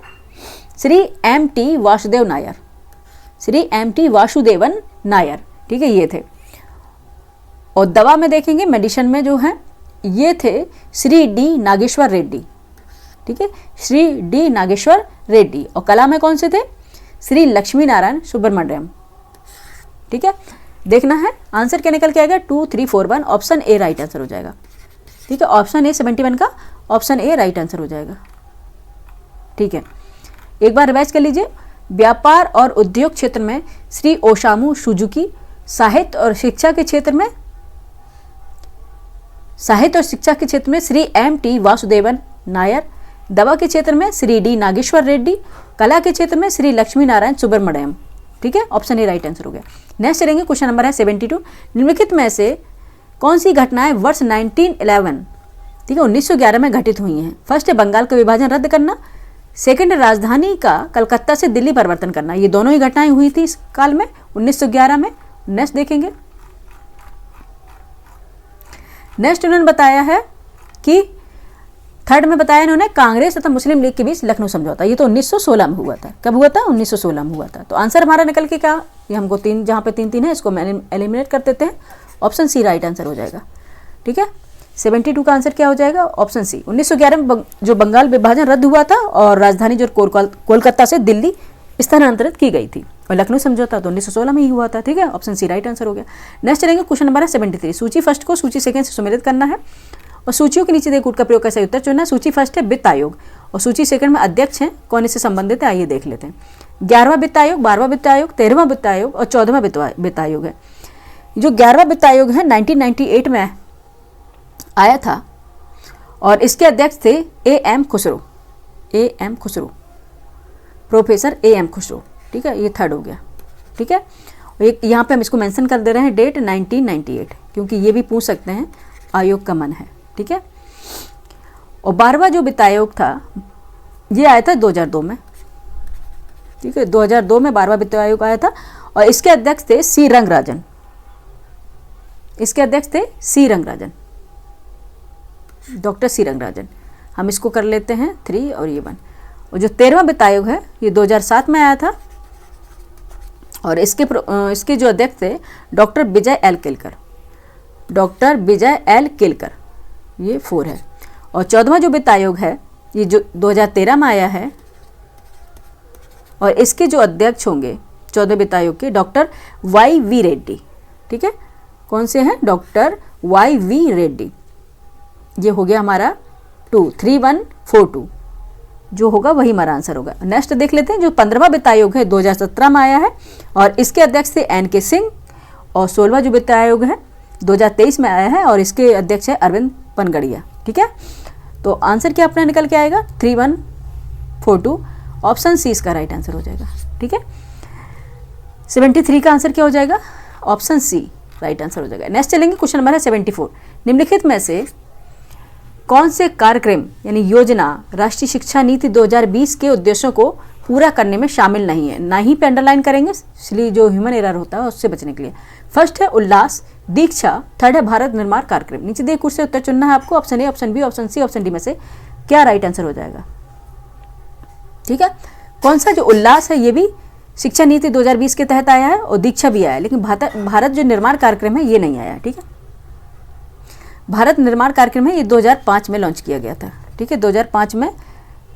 श्री M.T. वासुदेव नायर, श्री M.T. वासुदेवन नायर। ठीक है, ये थे। और दवा में देखेंगे, मेडिसिन में जो है ये थे श्री D. नागेश्वर रेड्डी। ठीक है, श्री D. नागेश्वर रेड्डी। और कला में कौन से थे, श्री लक्ष्मी नारायण सुब्रमण्यम। ठीक है, देखना है आंसर क्या निकल के आएगा, 2, 3, 4, 1, ऑप्शन ए राइट आंसर हो जाएगा। ठीक है, ऑप्शन ए 71 का ऑप्शन ए राइट आंसर हो जाएगा। ठीक है, एक बार रिवाइज कर लीजिए। व्यापार और उद्योग क्षेत्र में श्री ओसामू सुजुकी, साहित्य और शिक्षा के क्षेत्र में साहित्य और शिक्षा के क्षेत्र में श्री M.T. वासुदेवन नायर, दवा के क्षेत्र में श्री D. नागेश्वर रेड्डी, कला के क्षेत्र में श्री लक्ष्मी नारायण सुब्रमण्यम। ठीक है, ऑप्शन ए राइट आंसर हो गया। नेक्स्ट चलेंगे, क्वेश्चन नंबर है 72। निम्नलिखित में से कौन सी घटनाएं वर्ष 1911 ठीक है 1911 में घटित हुई हैं? फर्स्ट है बंगाल का विभाजन रद्द करना, सेकंड है राजधानी का कलकत्ता से दिल्ली परिवर्तन करना। ये दोनों ही घटनाएं हुई थी इस काल में 1911 में। नेक्स्ट देखेंगे, नेक्स्ट उन्होंने बताया है कि थर्ड में बताया इन्होंने कांग्रेस तथा मुस्लिम लीग के बीच लखनऊ समझौता। ये तो 1916 में हुआ था। कब हुआ था? 1916 में हुआ था। तो आंसर हमारा निकल के क्या, ये हमको तीन, जहाँ पे तीन तीन है इसको एलिमिनेट कर देते हैं। ऑप्शन सी राइट आंसर हो जाएगा। ठीक है, 72 का आंसर क्या हो जाएगा? Option C. 1911 में जो बंगाल विभाजन रद्द हुआ था और राजधानी जो कोलकाता से दिल्ली स्थानांतरित की गई थी, और लखनऊ समझौता तो 1916 में ही हुआ था। ठीक है, ऑप्शन सी राइट आंसर हो गया। नेक्स्ट चलेंगे, क्वेश्चन नंबर है 73। सूची फर्स्ट को सूची सेकंड से सम्मिलित करना है और सूचियों के नीचे दिए कूट का प्रयोग कर सही उत्तर चुनना है। सूची फर्स्ट है वित्त आयोग और सूची सेकंड में अध्यक्ष हैं, कौन इससे संबंधित है आइए देख लेते हैं। 11वां वित्त आयोग, 12वां वित्त आयोग, 13वां वित्त आयोग और 14वां वित्त आयोग है। जो 11वां वित्त आयोग है 1998 में आया था और इसके अध्यक्ष थे A.M. Khusro, A.M. Khusro, professor A.M. Khusro. ठीक है, ये थर्ड हो गया। ठीक है, एक यहाँ पे हम इसको मेंशन कर दे रहे हैं डेट 1998, क्योंकि ये भी पूछ सकते हैं, आयोग का मन है। ठीक है, और 12वां जो वित्त आयोग था ये आया था 2002 में। ठीक है, 2002 में 12वां वित्त आयोग आया था और इसके अध्यक्ष थे सी रंगराजन। इसके अध्यक्ष थे सी रंगराजन, डॉक्टर सी रंगराजन। हम इसको कर लेते हैं 3 और ये 1। और जो 13वां वित्त आयोग है ये 2007 में आया था और इसके जो अध्यक्ष थे डॉक्टर विजय एल केलकर, डॉक्टर विजय एल केलकर, ये 4 है। और 14वां जो वित्त आयोग है ये जो 2013 में आया है और इसके जो अध्यक्ष होंगे 14वें वित्त आयोग के डॉक्टर Y.V. रेड्डी। ठीक है, कौन से हैं? Doctor Y.V. रेड्डी। ये हो गया हमारा 23142, जो होगा वही हमारा आंसर होगा। नेक्स्ट देख लेते हैं, जो 15वां वित्त आयोग है 2017 में आया है और इसके अध्यक्ष थे N.K. सिंह और 16वां जो वित्त आयोग है 2023 में आया है और इसके अध्यक्ष है अरविंद पनगड़िया। ठीक है, तो आंसर क्या अपना निकल के आएगा? 3142, ऑप्शन सी इसका राइट आंसर हो जाएगा। ठीक है, 73 का आंसर क्या हो जाएगा? ऑप्शन सी राइट आंसर हो जाएगा। नेक्स्ट चलेंगे, क्वेश्चन नंबर है 74। निम्नलिखित में से कौन से कार्यक्रम यानी योजना राष्ट्रीय शिक्षा नीति 2020 के उद्देश्यों को पूरा करने में शामिल नहीं है? ना ही पे अंडरलाइन करेंगे, इसलिए जो ह्यूमन एरर होता है उससे बचने के लिए। फर्स्ट है उल्लास, दीक्षा, थर्ड है भारत निर्माण कार्यक्रम। नीचे दिए कुछ से उत्तर चुनना है आपको, option A, option B, option C, option D में से क्या राइट आंसर हो जाएगा? ठीक है, कौन सा जो उल्लास है ये भी शिक्षा नीति 2020 के तहत आया है और दीक्षा भी आया है, लेकिन भारत जो निर्माण कार्यक्रम है ये नहीं आया। ठीक है, भारत निर्माण कार्यक्रम है ये 2005 में लॉन्च किया गया था। ठीक है, 2005 में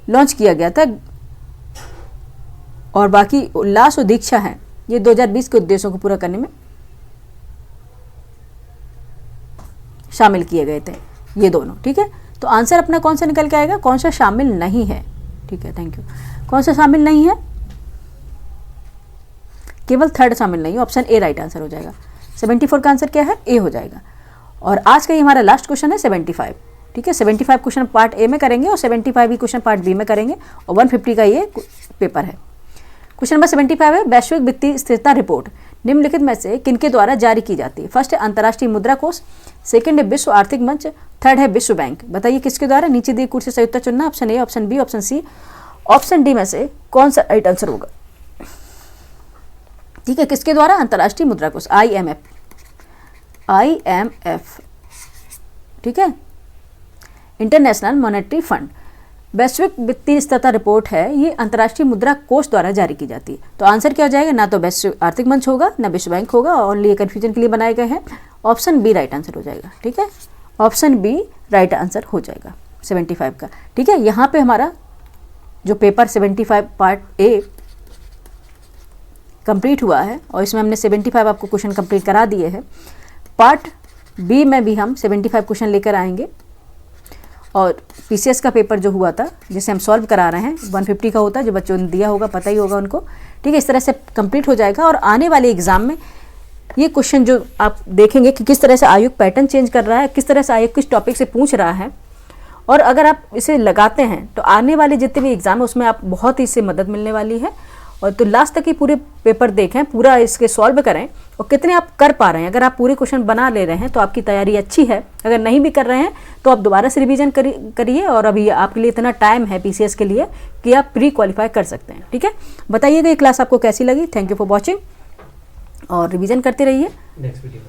लॉन्च किया गया था और बाकी उल्लास और दीक्षा है ये 2020 के उद्देश्यों को पूरा करने में शामिल किए गए थे ये दोनों। ठीक है, तो आंसर अपना कौन सा निकल के आएगा? कौन सा शामिल नहीं है? ठीक है, थैंक यू। कौन सा शामिल नहीं है? केवल थर्ड शामिल नहीं है, ऑप्शन ए राइट आंसर हो जाएगा। 74 का आंसर क्या है? ए हो जाएगा। और आज का ये हमारा लास्ट क्वेश्चन है 75। ठीक है, 75 क्वेश्चन पार्ट ए में करेंगे और 75 ही क्वेश्चन पार्ट बी में करेंगे और 150 का ये पेपर है। क्वेश्चन नंबर 75 है, वैश्विक वित्तीय स्थिरता रिपोर्ट निम्नलिखित में से किनके द्वारा जारी की जाती है? फर्स्ट है अंतर्राष्ट्रीय मुद्रा कोष, सेकंड है विश्व आर्थिक मंच, थर्ड है विश्व बैंक। बताइए किसके द्वारा? नीचे दिए कुछ से सही उत्तर चुनना, option A, option B, option C, option D में से कौन सा राइट आंसर होगा? ठीक है, किसके द्वारा? अंतर्राष्ट्रीय मुद्रा कोष, IMF। ठीक है, इंटरनेशनल मॉनेटरी फंड। वैश्विक वित्तीय स्थिरता रिपोर्ट है ये अंतर्राष्ट्रीय मुद्रा कोष द्वारा जारी की जाती है। तो आंसर क्या हो जाएगा? ना तो वैश्विक आर्थिक मंच होगा ना विश्व बैंक होगा, और ये कन्फ्यूजन के लिए बनाए गए हैं। ऑप्शन बी राइट आंसर हो जाएगा। ठीक है, ऑप्शन बी राइट आंसर हो जाएगा 75 का। ठीक है, यहाँ पे हमारा जो पेपर 75 पार्ट ए कंप्लीट हुआ है और इसमें हमने 75 आपको क्वेश्चन कंप्लीट करा दिए हैं। पार्ट बी में भी हम 75 क्वेश्चन लेकर आएंगे और पीसीएस का पेपर जो हुआ था जिसे हम सॉल्व करा रहे हैं 150 का होता है, जो बच्चों ने दिया होगा पता ही होगा उनको। ठीक है, इस तरह से कंप्लीट हो जाएगा और आने वाले एग्ज़ाम में ये क्वेश्चन जो आप देखेंगे कि किस तरह से आयोग पैटर्न चेंज कर रहा है, किस तरह से आयोग किस टॉपिक से पूछ रहा है, और अगर आप इसे लगाते हैं तो आने वाले जितने भी एग्जाम है उसमें आप बहुत ही इससे मदद मिलने वाली है। और तो लास्ट तक ही पूरे पेपर देखें, पूरा इसके सॉल्व करें और कितने आप कर पा रहे हैं। अगर आप पूरे क्वेश्चन बना ले रहे हैं तो आपकी तैयारी अच्छी है, अगर नहीं भी कर रहे हैं तो आप दोबारा से रिवीजन करिए। और अभी आपके लिए इतना टाइम है पीसीएस के लिए कि आप प्री क्वालिफाई कर सकते हैं। ठीक है, बताइएगा ये क्लास आपको कैसी लगी। थैंक यू फॉर वॉचिंग और रिवीजन करते रहिए।
Next video